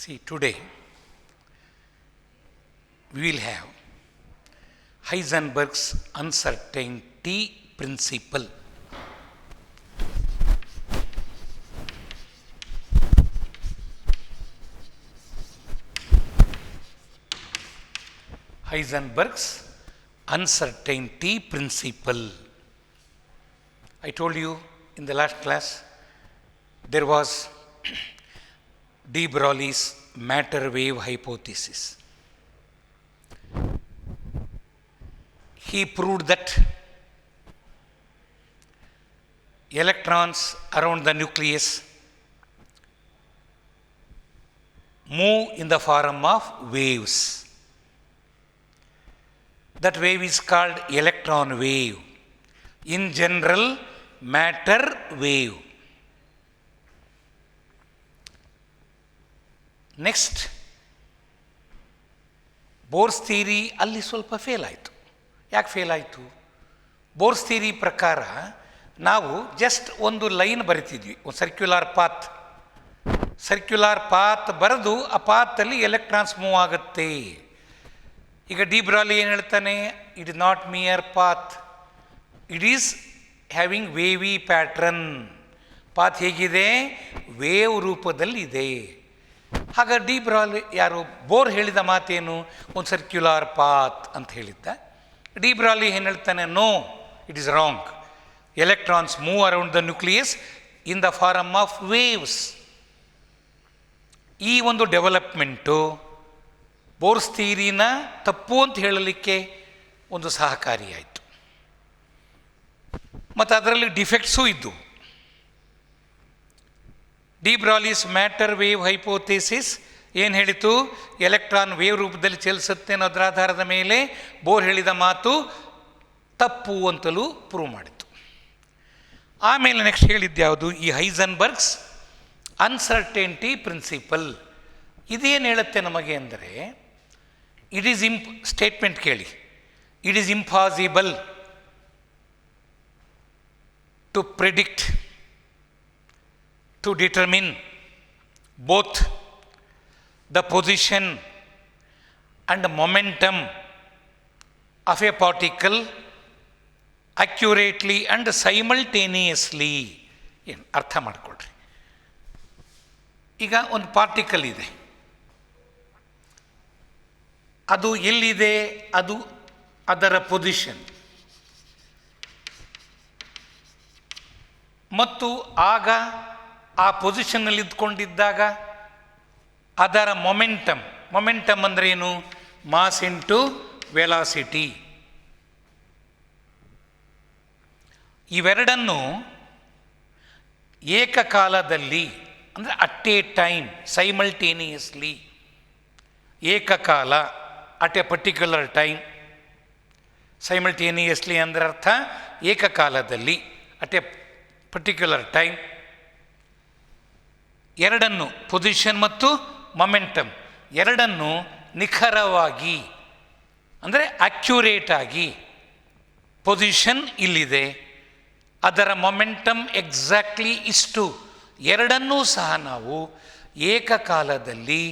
See, today we will have Heisenberg's uncertainty principle. Heisenberg's uncertainty principle. I told you in the last class there was de Broglie's matter wave hypothesis. He proved that electrons around the nucleus move in the form of waves. That wave is called electron wave. In general, matter wave. Next Bohr's theory ಅಲ್ಲಿ ಸ್ವಲ್ಪ fail ಆಯಿತು. ಯಾಕೆ fail ಆಯಿತು? Bohr's theory ಪ್ರಕಾರ ನಾವು just ಒಂದು line ಬರಿತಿದ್ವಿ, ಒಂದು circular path ಬರೆದು ಆ ಪಾತಲ್ಲಿ ಎಲೆಕ್ಟ್ರಾನ್ಸ್ ಮೂವ್ ಆಗುತ್ತೆ. ಈಗ ಡಿ ಬ್ರಾಗ್ಲಿ ಏನು ಹೇಳ್ತಾನೆ? It is not mere path, it is having ವೇವಿ pattern. Path ಹೇಗಿದೆ? ವೇವ್ ರೂಪದಲ್ಲಿ ಇದೆ. ಹಾಗೆ ಡಿ ಬ್ರಾಗ್ಲಿ ಬೋರ್ ಹೇಳಿದ ಮಾತೇನು? ಒಂದು ಸರ್ಕ್ಯುಲಾರ್ ಪಾತ್ ಅಂತ ಹೇಳಿದ್ದ. ಡಿ ಬ್ರಾಗ್ಲಿ ಏನು ಹೇಳ್ತಾನೆ? No, it is wrong. Electrons move around the nucleus in the form of waves. ಈ ಒಂದು ಡೆವಲಪ್ಮೆಂಟು ಬೋರ್ಸ್ ಥಿಯರಿನ ತಪ್ಪು ಅಂತ ಹೇಳಲಿಕ್ಕೆ ಒಂದು ಸಹಕಾರಿಯಾಯಿತು. ಮತ್ತು ಅದರಲ್ಲಿ ಡಿಫೆಕ್ಟ್ಸೂ ಇದ್ದು. ಡಿ ಬ್ರಾಗ್ಲೀಸ್ ಮ್ಯಾಟರ್ ವೇವ್ ಹೈಪೋಥೆಸಿಸ್ ಏನು ಹೇಳಿತು? ಎಲೆಕ್ಟ್ರಾನ್ ವೇವ್ ರೂಪದಲ್ಲಿ ಚಲಿಸುತ್ತೆ ಅನ್ನೋದರ ಆಧಾರದ ಮೇಲೆ ಬೋರ್ ಹೇಳಿದ ಮಾತು ತಪ್ಪು ಅಂತಲೂ ಪ್ರೂವ್ ಮಾಡಿತು. ಆಮೇಲೆ ನೆಕ್ಸ್ಟ್ ಹೇಳಿದ್ಯಾವುದು? ಈ ಹೈಸನ್ಬರ್ಗ್ಸ್ ಅನ್ಸರ್ಟೆಂಟಿ ಪ್ರಿನ್ಸಿಪಲ್. ಇದೇನು ಹೇಳುತ್ತೆ ನಮಗೆ ಅಂದರೆ, ಇಟ್ ಈಸ್ ಸ್ಟೇಟ್ಮೆಂಟ್ ಕೇಳಿ, it is impossible to predict, to determine both the position and momentum of a particle accurately and simultaneously. ಏನು ಅರ್ಥ ಮಾಡಿಕೊಡ್ರಿ. ಈಗ ಒಂದು ಪಾರ್ಟಿಕಲ್ ಇದೆ, ಅದು ಎಲ್ಲಿದೆ? ಅದು ಅದರ ಪೊಸಿಷನ್ ಮತ್ತು ಆಗ ಆ ಪೊಸಿಷನ್ನಲ್ಲಿ ಇದ್ಕೊಂಡಿದ್ದಾಗ ಅದರ ಮೊಮೆಂಟಮ್ ಅಂದರೆ ಏನು? Mass into velocity. ಇವೆರಡನ್ನು ಏಕಕಾಲದಲ್ಲಿ ಅಂದರೆ ಅಟ್ ಎ ಟೈಮ್, ಸೈಮಲ್ಟೇನಿಯಸ್ಲಿ, ಏಕಕಾಲ, at a particular time. Simultaneously ಅಂದರೆ ಅರ್ಥ ಏಕಕಾಲದಲ್ಲಿ, ಅಟ್ ಎ ಪರ್ಟಿಕ್ಯುಲರ್ ಟೈಮ್. ಎರಡನ್ನು, ಪೊಸಿಷನ್ ಮತ್ತು ಮೊಮೆಂಟಮ್ ಎರಡನ್ನು ನಿಖರವಾಗಿ ಅಂದರೆ ಅಕ್ಯುರೇಟಾಗಿ, ಪೊಸಿಷನ್ ಇಲ್ಲಿದೆ, ಅದರ ಮೊಮೆಂಟಮ್ ಎಕ್ಸಾಕ್ಟ್ಲಿ ಇಷ್ಟು, ಎರಡನ್ನೂ ಸಹ ನಾವು ಏಕಕಾಲದಲ್ಲಿ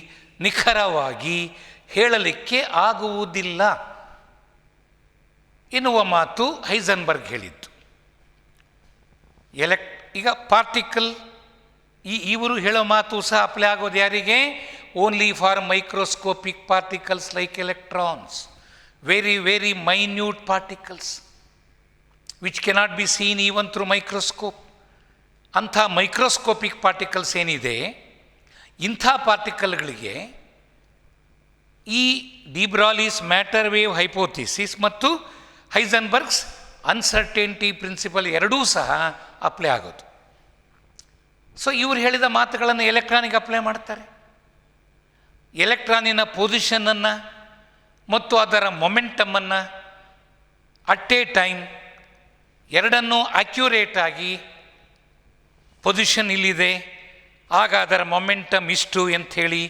ನಿಖರವಾಗಿ ಹೇಳಲಿಕ್ಕೆ ಆಗುವುದಿಲ್ಲ ಎನ್ನುವ ಮಾತು ಹೈಸನ್ಬರ್ಗ್ ಹೇಳಿದ್ದು. ಈಗ ಪಾರ್ಟಿಕಲ್, ಇವರು ಹೇಳೋ ಮಾತು ಸಹ ಅಪ್ಲೈ ಆಗೋದು ಯಾರಿಗೆ? Only for microscopic particles like electrons, very very minute particles which cannot be seen even through microscope. ಅಂಥ ಮೈಕ್ರೋಸ್ಕೋಪಿಕ್ ಪಾರ್ಟಿಕಲ್ಸ್ ಏನಿದೆ, ಇಂಥ ಪಾರ್ಟಿಕಲ್ಗಳಿಗೆ ಈ ಡಿ ಬ್ರಾಗ್ಲೀಸ್ ಮ್ಯಾಟರ್ ವೇವ್ ಹೈಪೋಥಿಸಿಸ್ ಮತ್ತು ಹೈಸನ್ಬರ್ಗ್ಸ್ ಅನ್ಸರ್ಟೆಂಟಿ ಪ್ರಿನ್ಸಿಪಲ್ ಎರಡೂ ಸಹ ಅಪ್ಲೈ ಆಗೋದು. ಸೊ ಇವರು ಹೇಳಿದ ಮಾತುಗಳನ್ನು ಎಲೆಕ್ಟ್ರಾನಿಗೆ ಅಪ್ಲೈ ಮಾಡ್ತಾರೆ. ಎಲೆಕ್ಟ್ರಾನಿನ ಪೊಸಿಷನನ್ನು ಮತ್ತು ಅದರ ಮೊಮೆಂಟಮನ್ನು ಅಟ್ ಎ ಟೈಮ್ ಎರಡನ್ನೂ ಅಕ್ಯುರೇಟಾಗಿ, ಪೊಸಿಷನ್ ಇಲ್ಲಿದೆ, ಆಗ ಅದರ ಮೊಮೆಂಟಮ್ ಇಷ್ಟು ಅಂಥೇಳಿ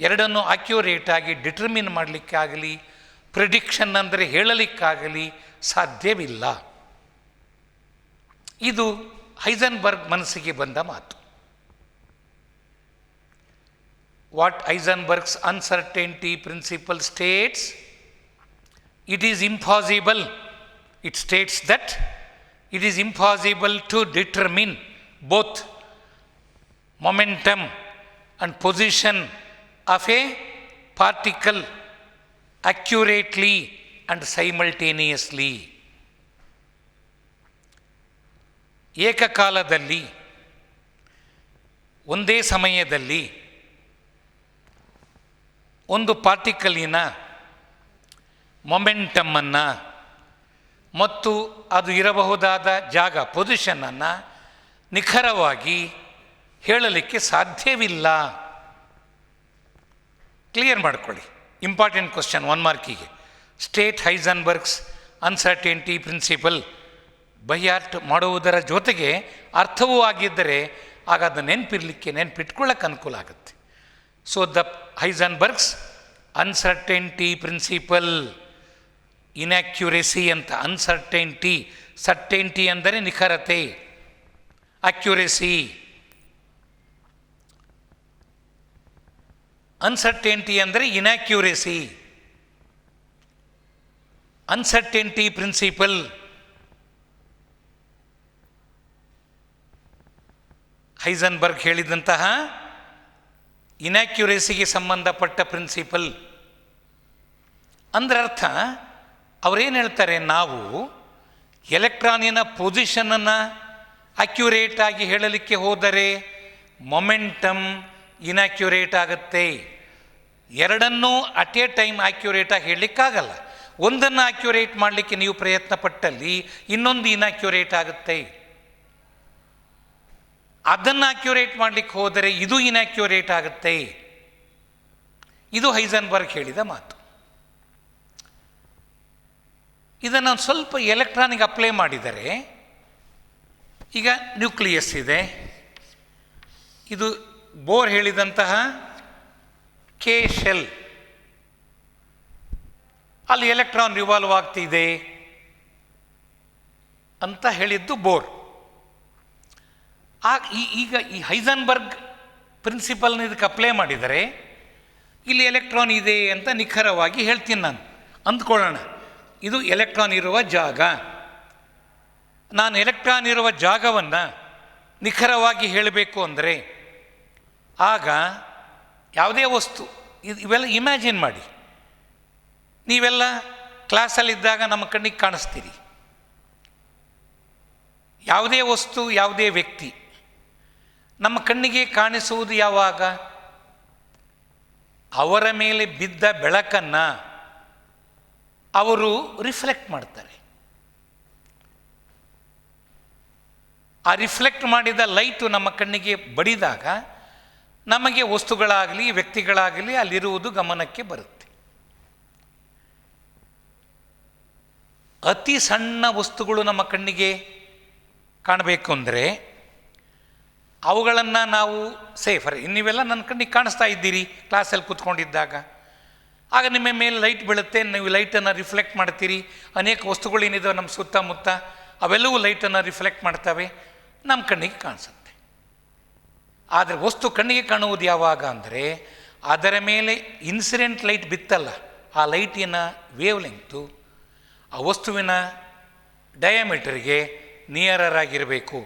ಎರಡನ್ನೂ ಅಕ್ಯುರೇಟಾಗಿ ಡಿಟರ್ಮಿನ್ ಮಾಡಲಿಕ್ಕಾಗಲಿ, ಪ್ರಿಡಿಕ್ಷನ್ ಅಂದರೆ ಹೇಳಲಿಕ್ಕಾಗಲಿ ಸಾಧ್ಯವಿಲ್ಲ. ಇದು ಹೈಸನ್ಬರ್ಗ್ ಮನಸ್ಸಿಗೆ ಬಂದ ಮಾತು. what Heisenberg's uncertainty principle states. It is impossible, it states that it is impossible to determine both momentum and position of a particle accurately and simultaneously. ಏಕಕಾಲದಲ್ಲಿ ಒಂದೇ ಸಮಯದಲ್ಲಿ ಒಂದು ಪಾರ್ಟಿಕಲಿನ ಮೊಮೆಂಟಮನ್ನು ಮತ್ತು ಅದು ಇರಬಹುದಾದ ಜಾಗ ಪೊಸಿಷನನ್ನು ನಿಖರವಾಗಿ ಹೇಳಲಿಕ್ಕೆ ಸಾಧ್ಯವಿಲ್ಲ. ಕ್ಲಿಯರ್ ಮಾಡ್ಕೊಳ್ಳಿ, ಇಂಪಾರ್ಟೆಂಟ್ ಕ್ವಶನ್, 1 ಮಾರ್ಕಿಗೆ. State Heisenberg's uncertainty principle by heart ಮಾಡುವುದರ ಜೊತೆಗೆ ಅರ್ಥವೂ ಆಗಿದ್ದರೆ ಆಗ ಅದು ನೆನಪಿಟ್ಕೊಳ್ಳೋಕೆ ಅನುಕೂಲ ಆಗುತ್ತೆ. So the Heisenberg's uncertainty principle, inaccuracy ಅಂತ. ಅನ್ಸರ್ಟೆಂಟಿ, ಸರ್ಟೆಂಟಿ ಅಂದರೆ ನಿಖರತೆ, ಅಕ್ಯುರೇಸಿ. ಅನ್ಸರ್ಟೆಂಟಿ ಅಂದರೆ ಇನ್ಯಾಕ್ಯುರೇಸಿ. ಅನ್ಸರ್ಟೆಂಟಿ ಪ್ರಿನ್ಸಿಪಲ್ ಹೈಸನ್ಬರ್ಗ್ ಹೇಳಿದಂತಹ ಇನ್ಯಾಕ್ಯುರೇಸಿಗೆ ಸಂಬಂಧಪಟ್ಟ ಪ್ರಿನ್ಸಿಪಲ್. ಅಂದ್ರೆ ಅರ್ಥ ಅವರೇನು ಹೇಳ್ತಾರೆ, ನಾವು ಎಲೆಕ್ಟ್ರಾನಿನ ಪೊಸಿಷನನ್ನು ಅಕ್ಯುರೇಟಾಗಿ ಹೇಳಲಿಕ್ಕೆ ಹೋದರೆ ಮೊಮೆಂಟಮ್ ಇನ್ಯಾಕ್ಯುರೇಟ್ ಆಗುತ್ತೆ. ಎರಡನ್ನೂ ಅಟ್ ಎ ಟೈಮ್ ಅಕ್ಯುರೇಟಾಗಿ ಹೇಳಲಿಕ್ಕಾಗಲ್ಲ. ಒಂದನ್ನು ಅಕ್ಯುರೇಟ್ ಮಾಡಲಿಕ್ಕೆ ನೀವು ಪ್ರಯತ್ನ ಪಟ್ಟಲ್ಲಿ ಇನ್ನೊಂದು ಇನ್ಯಾಕ್ಯುರೇಟ್ ಆಗುತ್ತೆ. ಅದನ್ನು ಅಕ್ಯುರೇಟ್ ಮಾಡಲಿಕ್ಕೆ ಹೋದರೆ ಇದು ಇನ್ಯಾಕ್ಯುರೇಟ್ ಆಗುತ್ತೆ. ಇದು ಹೈಸನ್ಬರ್ಗ್ ಹೇಳಿದ ಮಾತು. ಇದನ್ನು ಸ್ವಲ್ಪ ಎಲೆಕ್ಟ್ರಾನಿಗೆ ಅಪ್ಲೈ ಮಾಡಿದರೆ, ಈಗ ನ್ಯೂಕ್ಲಿಯಸ್ ಇದೆ, ಇದು ಬೋರ್ ಹೇಳಿದಂತಹ ಕೆ ಶೆಲ್, ಅಲ್ಲಿ ಎಲೆಕ್ಟ್ರಾನ್ ರಿವಾಲ್ವ್ ಆಗ್ತಿದೆ ಅಂತ ಹೇಳಿದ್ದು ಬೋರ್. ಈಗ ಈ ಹೈಸನ್ಬರ್ಗ್ ಪ್ರಿನ್ಸಿಪಲ್ನ ಇದಕ್ಕೆ ಅಪ್ಲೈ ಮಾಡಿದರೆ ಇಲ್ಲಿ ಎಲೆಕ್ಟ್ರಾನ್ ಇದೆ ಅಂತ ನಿಖರವಾಗಿ ಹೇಳ್ತೀನಿ ನಾನು. ಅಂದ್ಕೊಳ್ಳೋಣ ಇದು ಎಲೆಕ್ಟ್ರಾನ್ ಇರುವ ಜಾಗ. ನಾನು ಎಲೆಕ್ಟ್ರಾನ್ ಇರುವ ಜಾಗವನ್ನು ನಿಖರವಾಗಿ ಹೇಳಬೇಕು ಅಂದರೆ ಆಗ ಯಾವುದೇ ವಸ್ತು, ಇವೆಲ್ಲ ಇಮ್ಯಾಜಿನ್ ಮಾಡಿ, ನೀವೆಲ್ಲ ಕ್ಲಾಸಲ್ಲಿದ್ದಾಗ ನಮ್ಮ ಕಣ್ಣಿಗೆ ಕಾಣಿಸ್ತೀರಿ. ಯಾವುದೇ ವಸ್ತು, ಯಾವುದೇ ವ್ಯಕ್ತಿ ನಮ್ಮ ಕಣ್ಣಿಗೆ ಕಾಣಿಸುವುದು ಯಾವಾಗ? ಅವರ ಮೇಲೆ ಬಿದ್ದ ಬೆಳಕನ್ನು ಅವರು ರಿಫ್ಲೆಕ್ಟ್ ಮಾಡ್ತಾರೆ. ಆ ರಿಫ್ಲೆಕ್ಟ್ ಮಾಡಿದ ಲೈಟು ನಮ್ಮ ಕಣ್ಣಿಗೆ ಬಡಿದಾಗ ನಮಗೆ ವಸ್ತುಗಳಾಗಲಿ ವ್ಯಕ್ತಿಗಳಾಗಲಿ ಅಲ್ಲಿರುವುದು ಗಮನಕ್ಕೆ ಬರುತ್ತೆ. ಅತಿ ಸಣ್ಣ ವಸ್ತುಗಳು ನಮ್ಮ ಕಣ್ಣಿಗೆ ಕಾಣಬೇಕು ಅಂದರೆ ಅವುಗಳನ್ನು ನಾವು ನೀವೆಲ್ಲ ನನ್ನ ಕಣ್ಣಿಗೆ ಕಾಣಿಸ್ತಾ ಇದ್ದೀರಿ ಕ್ಲಾಸಲ್ಲಿ ಕೂತ್ಕೊಂಡಿದ್ದಾಗ. ಆಗ ನಿಮ್ಮ ಮೇಲೆ ಲೈಟ್ ಬೀಳುತ್ತೆ, ನೀವು ಲೈಟನ್ನು ರಿಫ್ಲೆಕ್ಟ್ ಮಾಡ್ತೀರಿ. ಅನೇಕ ವಸ್ತುಗಳೇನಿದಾವೆ ನಮ್ಮ ಸುತ್ತಮುತ್ತ ಅವೆಲ್ಲವೂ ಲೈಟನ್ನು ರಿಫ್ಲೆಕ್ಟ್ ಮಾಡ್ತವೆ, ನಮ್ಮ ಕಣ್ಣಿಗೆ ಕಾಣಿಸುತ್ತೆ. ಆದರೆ ವಸ್ತು ಕಣ್ಣಿಗೆ ಕಾಣುವುದು ಯಾವಾಗ ಅಂದರೆ ಅದರ ಮೇಲೆ ಇನ್ಸಿಡೆಂಟ್ ಲೈಟ್ ಬಿತ್ತಲ್ಲ, ಆ ಲೈಟಿನ ವೇವ್ ಲೆಂಗ್ತು ಆ ವಸ್ತುವಿನ ಡಯಾಮೀಟರ್ಗೆ ನಿಯರರ್ ಆಗಿರಬೇಕು.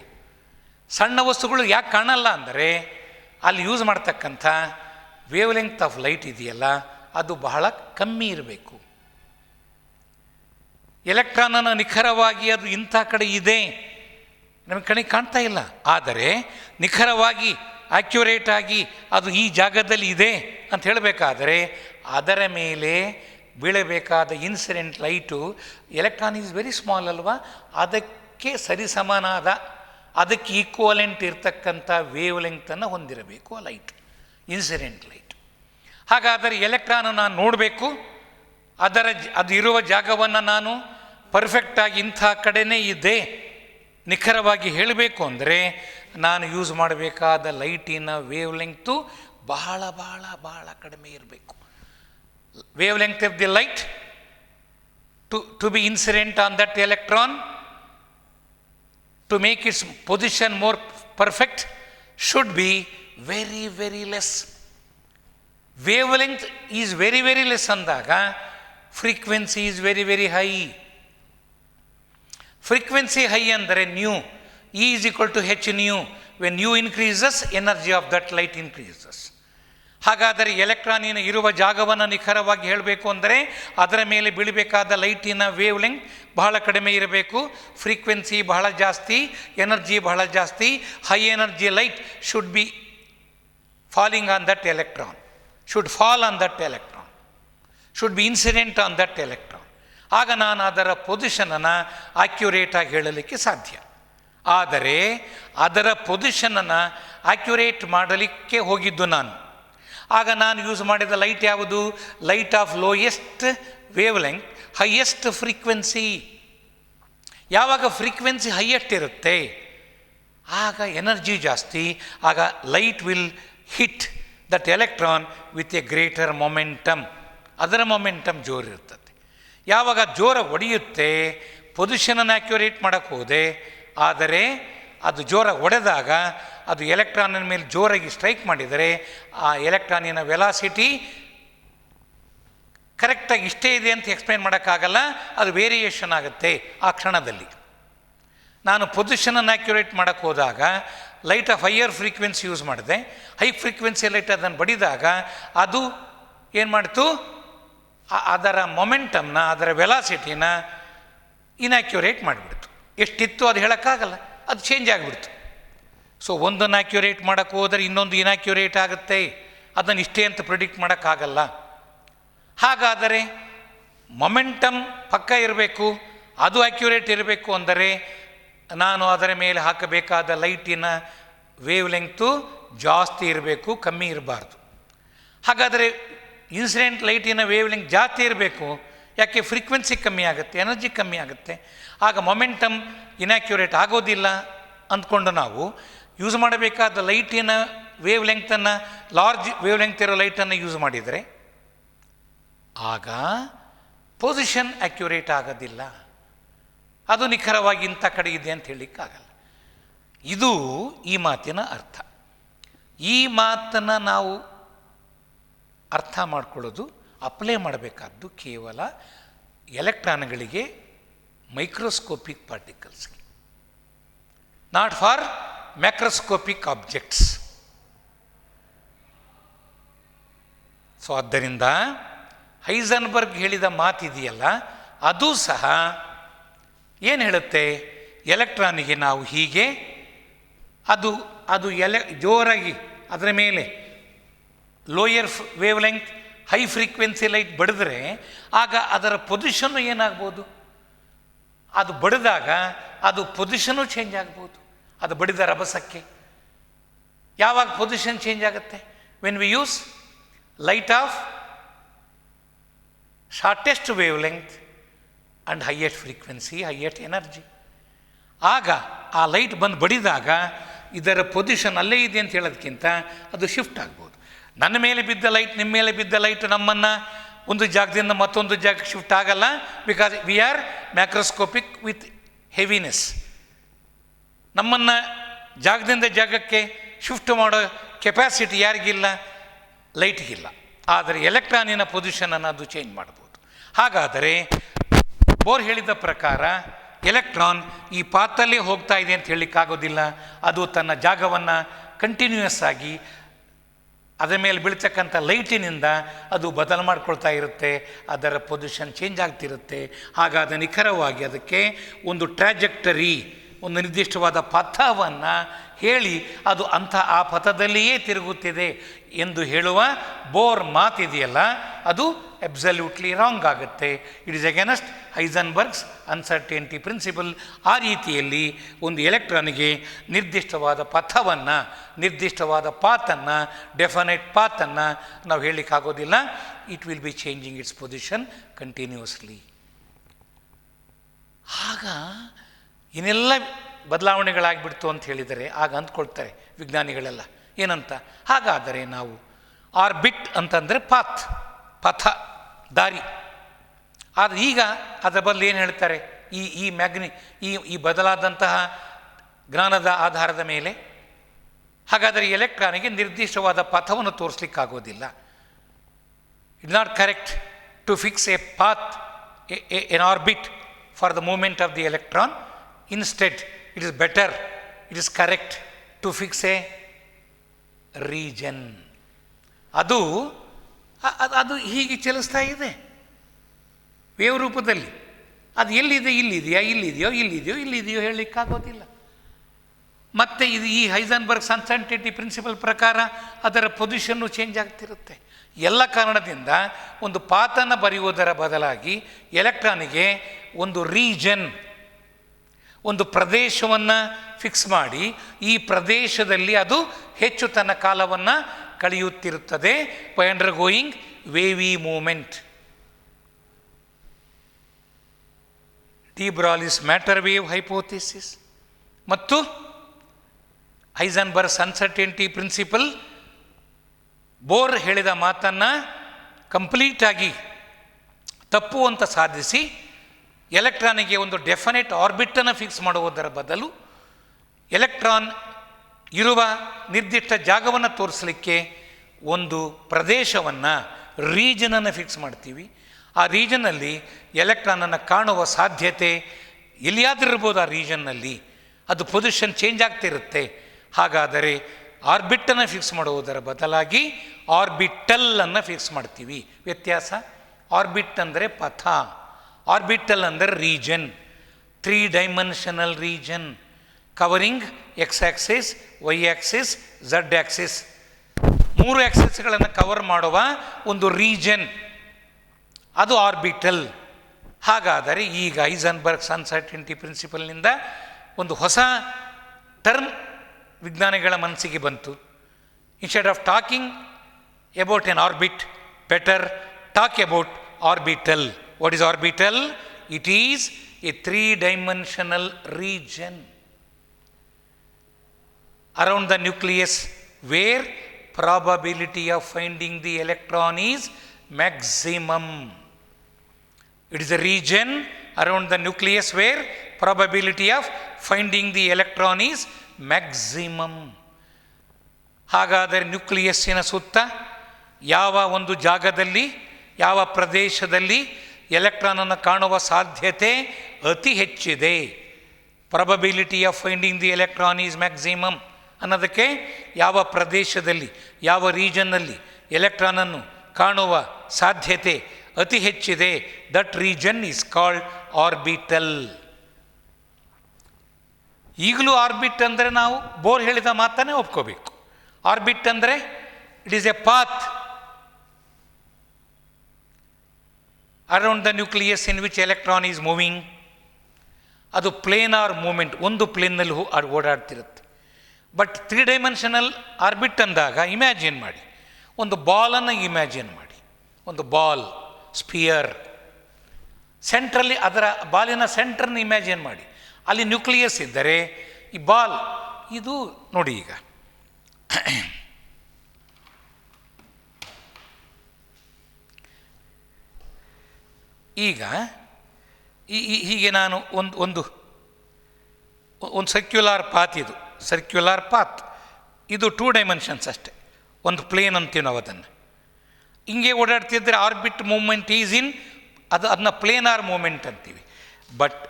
ಸಣ್ಣ ವಸ್ತುಗಳು ಯಾಕೆ ಕಾಣಲ್ಲ ಅಂದರೆ ಅಲ್ಲಿ ಯೂಸ್ ಮಾಡ್ತಕ್ಕಂಥ ವೇವ್ ಲೆಂಗ್ತ್ ಆಫ್ ಲೈಟ್ ಇದೆಯಲ್ಲ ಅದು ಬಹಳ ಕಮ್ಮಿ ಇರಬೇಕು. ಎಲೆಕ್ಟ್ರಾನನ್ನು ನಿಖರವಾಗಿ ಅದು ಇಂಥ ಕಡೆ ಇದೆ ನಮಗೆ ಕಣ್ಣಿಗೆ ಕಾಣ್ತಾ ಇಲ್ಲ, ಆದರೆ ನಿಖರವಾಗಿ ಆಕ್ಯುರೇಟಾಗಿ ಅದು ಈ ಜಾಗದಲ್ಲಿ ಇದೆ ಅಂತ ಹೇಳಬೇಕಾದರೆ ಅದರ ಮೇಲೆ ಬೀಳಬೇಕಾದ incident light, electron is very small ಅಲ್ವಾ, ಅದಕ್ಕೆ ಸರಿಸಮಾನಾದ, ಅದಕ್ಕೆ ಈಕ್ವಲೆಂಟ್ ಇರ್ತಕ್ಕಂಥ ವೇವ್ ಲೆಂಗ್ತನ್ನು ಹೊಂದಿರಬೇಕು ಆ ಲೈಟ್, ಇನ್ಸಿಡೆಂಟ್ ಲೈಟ್. ಹಾಗಾದರೆ ಎಲೆಕ್ಟ್ರಾನ್ ನಾನು ನೋಡಬೇಕು, ಅದು ಇರುವ ಜಾಗವನ್ನು ನಾನು ಪರ್ಫೆಕ್ಟಾಗಿ ಇಂಥ ಕಡೆಯೇ ಇದೆ ನಿಖರವಾಗಿ ಹೇಳಬೇಕು ಅಂದರೆ ನಾನು ಯೂಸ್ ಮಾಡಬೇಕಾದ ಲೈಟಿನ ವೇವ್ ಲೆಂಗ್ತು ಬಹಳ ಬಹಳ ಬಹಳ ಕಡಿಮೆ ಇರಬೇಕು. Wavelength of the light to be incident on that electron, to make its position more perfect, should be very, very less. Wave length is very very less ಅಂದಾಗ frequency is very very high. Frequency high ಅಂದರೆ nu, E is equal to h nu. When nu increases, energy of that light increases. ಹಾಗಾದರೆ ಎಲೆಕ್ಟ್ರಾನಿನ ಇರುವ ಜಾಗವನ್ನು ನಿಖರವಾಗಿ ಹೇಳಬೇಕು ಅಂದರೆ ಅದರ ಮೇಲೆ ಬೀಳಬೇಕಾದ ಲೈಟಿನ ವೇವ್ ಲೆಂತ್ ಬಹಳ ಕಡಿಮೆ ಇರಬೇಕು, ಫ್ರೀಕ್ವೆನ್ಸಿ ಬಹಳ ಜಾಸ್ತಿ, ಎನರ್ಜಿ ಬಹಳ ಜಾಸ್ತಿ. High energy light should be falling on that electron, should fall on that electron, should be incident on that electron. ಆಗ ನಾನು ಅದರ ಪೊಸಿಷನನ್ನು ಆಕ್ಯುರೇಟಾಗಿ ಹೇಳಲಿಕ್ಕೆ ಸಾಧ್ಯ. ಆದರೆ ಅದರ ಪೊಸಿಷನನ್ನು ಆಕ್ಯುರೇಟ್ ಮಾಡಲಿಕ್ಕೆ ಹೋಗಿದ್ದು ನಾನು. ಆಗ ನಾನು ಯೂಸ್ ಮಾಡಿದ ಲೈಟ್ ಯಾವುದು? Light off lowest wave length, highest frequency. ಯಾವಾಗ ಫ್ರೀಕ್ವೆನ್ಸಿ ಹೈಯೆಸ್ಟ್ ಇರುತ್ತೆ ಆಗ ಎನರ್ಜಿ ಜಾಸ್ತಿ, ಆಗ light will hit that electron with A greater momentum. ಅದರ ಮೊಮೆಂಟಮ್ ಜೋರಿರ್ತದೆ. ಯಾವಾಗ ಜೋರ ಒಡೆಯುತ್ತೆ, ಪೊಸಿಷನನ್ನು ಆಕ್ಯುರೇಟ್ ಮಾಡೋಕ್ಕೆ ಹೋದೆ, ಆದರೆ ಅದು ಜೋರ ಒಡೆದಾಗ ಅದು ಎಲೆಕ್ಟ್ರಾನಿನ ಮೇಲೆ ಜೋರಾಗಿ ಸ್ಟ್ರೈಕ್ ಮಾಡಿದರೆ ಆ ಎಲೆಕ್ಟ್ರಾನಿನ ವೆಲಾಸಿಟಿ ಕರೆಕ್ಟಾಗಿ ಇಷ್ಟೇ ಇದೆ ಅಂತ ಎಕ್ಸ್ಪ್ಲೇನ್ ಮಾಡೋಕ್ಕಾಗಲ್ಲ, ಅದು ವೇರಿಯೇಷನ್ ಆಗುತ್ತೆ ಆ ಕ್ಷಣದಲ್ಲಿ. ನಾನು ಪೊಸಿಷನನ್ನು ಆಕ್ಯುರೇಟ್ ಮಾಡೋಕ್ಕೆ ಹೋದಾಗ light off higher frequency use ಮಾಡಿದೆ. ಹೈ ಫ್ರೀಕ್ವೆನ್ಸಿ ಲೈಟ್ ಅದನ್ನು ಬಡಿದಾಗ ಅದು ಏನು ಮಾಡ್ತು? ಅದರ ಮೊಮೆಂಟಮ್ನ, ಅದರ ವೆಲಾಸಿಟಿನ ಇನ್ಯಾಕ್ಯುರೇಟ್ ಮಾಡಿಬಿಡ್ತು. ಎಷ್ಟಿತ್ತು ಅದು ಹೇಳೋಕ್ಕಾಗಲ್ಲ, ಅದು ಚೇಂಜ್ ಆಗಿಬಿಡ್ತು. ಸೊ ಒಂದನ್ನು ಆಕ್ಯುರೇಟ್ ಮಾಡೋಕ್ಕೆ ಹೋದರೆ ಇನ್ನೊಂದು ಇನ್ಯಾಕ್ಯುರೇಟ್ ಆಗುತ್ತೆ, ಅದನ್ನು ಇಷ್ಟೇ ಅಂತ ಪ್ರಿಡಿಕ್ಟ್ ಮಾಡೋಕ್ಕಾಗಲ್ಲ. ಹಾಗಾದರೆ ಮೊಮೆಂಟಮ್ ಪಕ್ಕ ಇರಬೇಕು, ಅದು ಆಕ್ಯುರೇಟ್ ಇರಬೇಕು ಅಂದರೆ ನಾನು ಅದರ ಮೇಲೆ ಹಾಕಬೇಕಾದ ಲೈಟಿನ ವೇವ್ ಲೆಂಗ್ತು ಜಾಸ್ತಿ ಇರಬೇಕು, ಕಮ್ಮಿ ಇರಬಾರ್ದು. ಹಾಗಾದರೆ ಇನ್ಸಿಡೆಂಟ್ ಲೈಟಿನ ವೇವ್ ಲೆಂತ್ ಜಾಸ್ತಿ ಇರಬೇಕು. ಯಾಕೆ? ಫ್ರೀಕ್ವೆನ್ಸಿ ಕಮ್ಮಿ ಆಗುತ್ತೆ, ಎನರ್ಜಿ ಕಮ್ಮಿ ಆಗುತ್ತೆ, ಆಗ ಮೊಮೆಂಟಮ್ ಇನ್ಯಾಕ್ಯುರೇಟ್ ಆಗೋದಿಲ್ಲ ಅಂದ್ಕೊಂಡು ನಾವು ಯೂಸ್ ಮಾಡಬೇಕಾದ ಲೈಟಿನ ವೇವ್ ಲೆಂಗ್ತನ್ನು, ಲಾರ್ಜ್ ವೇವ್ ಲೆಂಗ್ತ್ ಇರೋ ಲೈಟನ್ನು ಯೂಸ್ ಮಾಡಿದರೆ ಆಗ ಪೊಸಿಷನ್ ಆಕ್ಯುರೇಟ್ ಆಗೋದಿಲ್ಲ, ಅದು ನಿಖರವಾಗಿ ಇಂಥ ಕಡೆ ಇದೆ ಅಂತ ಹೇಳಲಿಕ್ಕಾಗಲ್ಲ. ಇದು ಈ ಮಾತಿನ ಅರ್ಥ. ಈ ಮಾತನ್ನು ನಾವು ಅರ್ಥ ಮಾಡಿಕೊಳ್ಳೋದು, ಅಪ್ಲೈ ಮಾಡಬೇಕಾದ್ದು ಕೇವಲ ಎಲೆಕ್ಟ್ರಾನ್ಗಳಿಗೆ, ಮೈಕ್ರೋಸ್ಕೋಪಿಕ್ ಪಾರ್ಟಿಕಲ್ಸ್ಗೆ, not for macroscopic objects. So ಆದ್ದರಿಂದ ಹೈಸನ್ಬರ್ಗ್ ಹೇಳಿದ ಮಾತಿದೆಯಲ್ಲ, ಅದು ಸಹ ಏನು ಹೇಳುತ್ತೆ? ಎಲೆಕ್ಟ್ರಾನಿಗೆ ನಾವು ಹೀಗೆ ಅದು ಅದು ಜೋರಾಗಿ ಅದರ ಮೇಲೆ lower wave length, high frequency light ಬಡಿದ್ರೆ ಆಗ ಅದರ ಪೊಸಿಷನ್ನು ಏನಾಗ್ಬೋದು? ಅದು ಬಡಿದಾಗ ಅದು ಪೊಸಿಷನ್ನು ಚೇಂಜ್ ಆಗ್ಬೋದು, ಅದು ಬಡಿದ ರಭಸಕ್ಕೆ. ಯಾವಾಗ ಪೊಸಿಷನ್ ಚೇಂಜ್ ಆಗುತ್ತೆ? When we use light off shortest wave length and highest frequency, highest energy. ಆಗ ಆ ಲೈಟ್ ಬಂದು ಬಡಿದಾಗ ಇದರ ಪೊಸಿಷನ್ ಅಲ್ಲೇ ಇದೆ ಅಂತ ಹೇಳೋದಕ್ಕಿಂತ ಅದು ಶಿಫ್ಟ್ ಆಗ್ಬೋದು. ನನ್ನ ಮೇಲೆ ಬಿದ್ದ ಲೈಟ್, ನಿಮ್ಮ ಮೇಲೆ ಬಿದ್ದ ಲೈಟ್ ನಮ್ಮನ್ನು ಒಂದು ಜಾಗದಿಂದ ಮತ್ತೊಂದು ಜಾಗಕ್ಕೆ ಶಿಫ್ಟ್ ಆಗಲ್ಲ, because we are macroscopic with heaviness. ನಮ್ಮನ್ನು ಜಾಗದಿಂದ ಜಾಗಕ್ಕೆ ಶಿಫ್ಟ್ ಮಾಡೋ ಕೆಪಾಸಿಟಿ ಯಾರಿಗಿಲ್ಲ? ಲೈಟ್ಗಿಲ್ಲ. ಆದರೆ ಎಲೆಕ್ಟ್ರಾನಿನ ಪೊಸಿಷನನ್ನು ಅದು ಚೇಂಜ್ ಮಾಡ್ಬೋದು. ಹಾಗಾದರೆ ಬೋರ್ ಹೇಳಿದ ಪ್ರಕಾರ ಎಲೆಕ್ಟ್ರಾನ್ ಈ ಪಾತಲ್ಲೇ ಹೋಗ್ತಾ ಇದೆ ಅಂತ ಹೇಳಲಿಕ್ಕಾಗೋದಿಲ್ಲ. ಅದು ತನ್ನ ಜಾಗವನ್ನು ಕಂಟಿನ್ಯೂಯಸ್ ಆಗಿ ಅದರ ಮೇಲೆ ಬೀಳ್ತಕ್ಕಂಥ ಲೈಟಿನಿಂದ ಅದು ಬದಲು ಮಾಡ್ಕೊಳ್ತಾ ಇರುತ್ತೆ, ಅದರ ಪೊಸಿಷನ್ ಚೇಂಜ್ ಆಗ್ತಿರುತ್ತೆ. ಹಾಗಾದ ನಿಖರವಾಗಿ ಅದಕ್ಕೆ ಒಂದು ಟ್ರ್ಯಾಜೆಕ್ಟರಿ, ಒಂದು ನಿರ್ದಿಷ್ಟವಾದ ಪಥವನ್ನು ಹೇಳಿ ಅದು ಆ ಪಥದಲ್ಲಿಯೇ ತಿರುಗುತ್ತಿದೆ ಎಂದು ಹೇಳುವ ಬೋರ್ ಮಾತಿದೆಯಲ್ಲ, ಅದು ಅಬ್ಸಲ್ಯೂಟ್ಲಿ ರಾಂಗ್ ಆಗುತ್ತೆ. It is against Heisenberg's uncertainty principle. ಆ ರೀತಿಯಲ್ಲಿ ಒಂದು ಎಲೆಕ್ಟ್ರಾನಿಗೆ ನಿರ್ದಿಷ್ಟವಾದ ಪಥವನ್ನು, ನಿರ್ದಿಷ್ಟವಾದ ಪಾತನ್ನು, ಡೆಫಿನೆಟ್ ಪಾತನ್ನು ನಾವು ಹೇಳಲಿಕ್ಕಾಗೋದಿಲ್ಲ. It will be changing its position continuously. ಆಗ ಏನೆಲ್ಲ ಬದಲಾವಣೆಗಳಾಗಿಬಿಡ್ತು ಅಂತ ಹೇಳಿದರೆ ಆಗ ಅಂದ್ಕೊಳ್ತಾರೆ ವಿಜ್ಞಾನಿಗಳೆಲ್ಲ ಏನಂತ? ಹಾಗಾದರೆ ನಾವು ಆರ್ಬಿಟ್ ಅಂತಂದರೆ ಪಾತ್, ಪಥ, ದಾರಿ. ಆದರೆ ಈಗ ಅದರ ಬದಲು ಏನು ಹೇಳ್ತಾರೆ? ಈ ಬದಲಾದಂತಹ ಜ್ಞಾನದ ಆಧಾರದ ಮೇಲೆ ಹಾಗಾದರೆ ಎಲೆಕ್ಟ್ರಾನಿಗೆ ನಿರ್ದಿಷ್ಟವಾದ ಪಥವನ್ನು ತೋರಿಸ್ಲಿಕ್ಕಾಗೋದಿಲ್ಲ. It is not correct to fix a path, an orbit for the movement of the electron. Instead, it is better, it is correct to fix a region. ಅದು ಅದು ಹೀಗೆ ಚಲಿಸ್ತಾ ಇದೆ ವೇವ್ ರೂಪದಲ್ಲಿ. ಅದು ಎಲ್ಲಿದೆ, ಇಲ್ಲಿದೆಯಾ, ಇಲ್ಲಿದೆಯೋ ಹೇಳಲಿಕ್ಕಾಗೋದಿಲ್ಲ. ಮತ್ತು ಇದು ಈ ಹೈಸನ್ಬರ್ಗ್ ಅನ್ಸರ್ಟೈನಿಟಿ ಪ್ರಿನ್ಸಿಪಲ್ ಪ್ರಕಾರ ಅದರ ಪೊಸಿಷನ್ನು ಚೇಂಜ್ ಆಗ್ತಿರುತ್ತೆ. ಎಲ್ಲ ಕಾರಣದಿಂದ ಒಂದು ಪಾತನ್ನು ಬರೆಯುವುದರ ಬದಲಾಗಿ ಎಲೆಕ್ಟ್ರಾನಿಗೆ ಒಂದು ರೀಜನ್, ಒಂದು ಪ್ರದೇಶವನ್ನು ಫಿಕ್ಸ್ ಮಾಡಿ ಈ ಪ್ರದೇಶದಲ್ಲಿ ಅದು ಹೆಚ್ಚು ತನ್ನ ಕಾಲವನ್ನು ಕಳೆಯುತ್ತಿರುತ್ತದೆ by undergoing wavy movement. De Broglie's matter wave hypothesis ಮತ್ತು ಹೈಸನ್ಬರ್ಗ್ ಅನ್ಸರ್ಟೈನಿಟಿ ಪ್ರಿನ್ಸಿಪಲ್ ಬೋರ್ ಹೇಳಿದ ಮಾತನ್ನು ಕಂಪ್ಲೀಟಾಗಿ ತಪ್ಪು ಅಂತ ಸಾಧಿಸಿ ಎಲೆಕ್ಟ್ರಾನಿಗೆ ಒಂದು ಡೆಫಿನೆಟ್ ಆರ್ಬಿಟನ್ನು ಫಿಕ್ಸ್ ಮಾಡುವುದರ ಬದಲು ಎಲೆಕ್ಟ್ರಾನ್ ಇರುವ ನಿರ್ದಿಷ್ಟ ಜಾಗವನ್ನು ತೋರಿಸಲಿಕ್ಕೆ ಒಂದು ಪ್ರದೇಶವನ್ನು, ರೀಜನನ್ನು ಫಿಕ್ಸ್ ಮಾಡ್ತೀವಿ. ಆ ರೀಜನ್ನಲ್ಲಿ ಎಲೆಕ್ಟ್ರಾನನ್ನು ಕಾಣುವ ಸಾಧ್ಯತೆ ಎಲ್ಲಿಯಾದರೂ ಇರ್ಬೋದು. ಆ ರೀಜನ್ನಲ್ಲಿ ಅದು ಪೊಸಿಷನ್ ಚೇಂಜ್ ಆಗ್ತಿರುತ್ತೆ. ಹಾಗಾದರೆ ಆರ್ಬಿಟನ್ನು ಫಿಕ್ಸ್ ಮಾಡುವುದರ ಬದಲಾಗಿ ಆರ್ಬಿಟಲನ್ನು ಫಿಕ್ಸ್ ಮಾಡ್ತೀವಿ. ವ್ಯತ್ಯಾಸ, ಆರ್ಬಿಟ್ ಅಂದರೆ ಪಥ, ಆರ್ಬಿಟಲ್ ಅಂದರೆ region, 3 dimensional region covering x axis, y axis, z axis, 3 ಆ್ಯಕ್ಸಿಸ್ಗಳನ್ನು ಕವರ್ ಮಾಡುವ ಒಂದು ರೀಜನ್, ಅದು ಆರ್ಬಿಟಲ್. ಹಾಗಾದರೆ ಈಗ ಹೈಸನ್ಬರ್ಗ್ ಅನ್ಸರ್ಟೈನಿಟಿ ಪ್ರಿನ್ಸಿಪಲ್ನಿಂದ ಒಂದು ಹೊಸ ಟರ್ಮ್ ವಿಜ್ಞಾನಿಗಳ ಮನಸ್ಸಿಗೆ ಬಂತು. Instead of talking about N orbit, better talk about orbital. What is orbital? It is A 3 dimensional region around the nucleus where probability of finding the electron is maximum. It is a region around the nucleus where probability of finding the electron is maximum. ಹಾಗಾದರೆ ನ್ಯೂಕ್ಲಿಯಸ್ಸಿನ ಸುತ್ತ ಯಾವ ಒಂದು ಜಾಗದಲ್ಲಿ, ಯಾವ ಪ್ರದೇಶದಲ್ಲಿ ಎಲೆಕ್ಟ್ರಾನನ್ನು ಕಾಣುವ ಸಾಧ್ಯತೆ ಅತಿ ಹೆಚ್ಚಿದೆ, probability of finding the electron is maximum ಅನ್ನೋದಕ್ಕೆ ಯಾವ ಪ್ರದೇಶದಲ್ಲಿ, ಯಾವ ರೀಜನ್ನಲ್ಲಿ ಎಲೆಕ್ಟ್ರಾನನ್ನು ಕಾಣುವ ಸಾಧ್ಯತೆ ಅತಿ ಹೆಚ್ಚಿದೆ, that region is called orbital. ಈಗಲೂ ಆರ್ಬಿಟ್ ಅಂದರೆ ನಾವು ಬೋರ್ ಹೇಳಿದ ಮಾತನ್ನೇ ಒಪ್ಕೋಬೇಕು. ಆರ್ಬಿಟ್ ಅಂದರೆ it is A path around the nucleus in which electron is moving. ಅದು ಪ್ಲೇನಾರ್ ಮೂಮೆಂಟ್, ಒಂದು ಪ್ಲೇನ್ನಲ್ಲಿ ಓಡಾಡ್ತಿರುತ್ತೆ. ಬಟ್ 3 ಡೈಮೆನ್ಷನಲ್ ಆರ್ಬಿಟ್ ಅಂದಾಗ ಇಮ್ಯಾಜಿನ್ ಮಾಡಿ, ಒಂದು ಬಾಲನ್ನು ಇಮ್ಯಾಜಿನ್ ಮಾಡಿ, ಒಂದು ಬಾಲ್, ಸ್ಪಿಯರ್, ಸೆಂಟ್ರಲ್ಲಿ ಅದರ ಬಾಲಿನ ಸೆಂಟ್ರನ್ನು ಇಮ್ಯಾಜಿನ್ ಮಾಡಿ. ಅಲ್ಲಿ ನ್ಯೂಕ್ಲಿಯಸ್ ಇದ್ದರೆ ಈ ಬಾಲ್ ಇದು ನೋಡಿ, ಈಗ ಹೀಗೆ ನಾನು ಒಂದು ಸರ್ಕ್ಯುಲಾರ್ ಪಾತ್, ಇದು ಸರ್ಕ್ಯುಲಾರ್ ಪಾತ್, ಇದು 2 ಡೈಮೆನ್ಷನ್ಸ್ ಅಷ್ಟೇ, ಒಂದು ಪ್ಲೇನ್ ಅಂತೀವಿ ನಾವು ಅದನ್ನು. ಹಿಂಗೆ ಓಡಾಡ್ತಿದ್ರೆ ಆರ್ಬಿಟ್ ಮೂಮೆಂಟ್ ಈಸ್ ಇನ್, ಅದನ್ನ ಪ್ಲೇನಾರ್ ಮೂಮೆಂಟ್ ಅಂತೀವಿ. ಬಟ್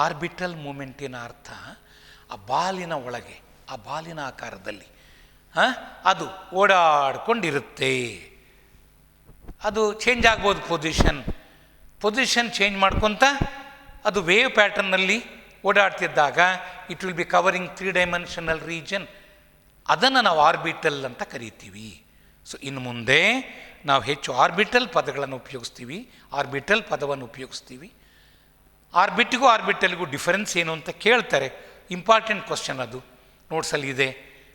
ಆರ್ಬಿಟಲ್ ಮೂಮೆಂಟಿನ ಅರ್ಥ ಆ ಬಾಲಿನ ಒಳಗೆ, ಆ ಬಾಲಿನ ಆಕಾರದಲ್ಲಿ ಅದು ಓಡಾಡ್ಕೊಂಡಿರುತ್ತೆ. ಅದು ಚೇಂಜ್ ಆಗ್ಬೋದು, ಪೊಸಿಷನ್ ಚೇಂಜ್ ಮಾಡ್ಕೊತ ಅದು ವೇವ್ ಪ್ಯಾಟರ್ನಲ್ಲಿ ಓಡಾಡ್ತಿದ್ದಾಗ it will be covering 3 dimensional region. ಅದನ್ನು ನಾವು ಆರ್ಬಿಟಲ್ ಅಂತ ಕರಿತೀವಿ. ಸೊ ಇನ್ನು ಮುಂದೆ ನಾವು ಹೆಚ್ಚು ಆರ್ಬಿಟಲ್ ಪದಗಳನ್ನು ಉಪಯೋಗಿಸ್ತೀವಿ, ಆರ್ಬಿಟಲ್ ಪದವನ್ನು ಉಪಯೋಗಿಸ್ತೀವಿ. ಆರ್ಬಿಟ್ಗೂ ಆರ್ಬಿಟಲ್ಗೂ ಡಿಫರೆನ್ಸ್ ಏನು ಅಂತ ಕೇಳ್ತಾರೆ, ಇಂಪಾರ್ಟೆಂಟ್ ಕ್ವಶನ್ ಅದು. ನೋಟ್ಸಲ್ಲಿ ಇದೆ,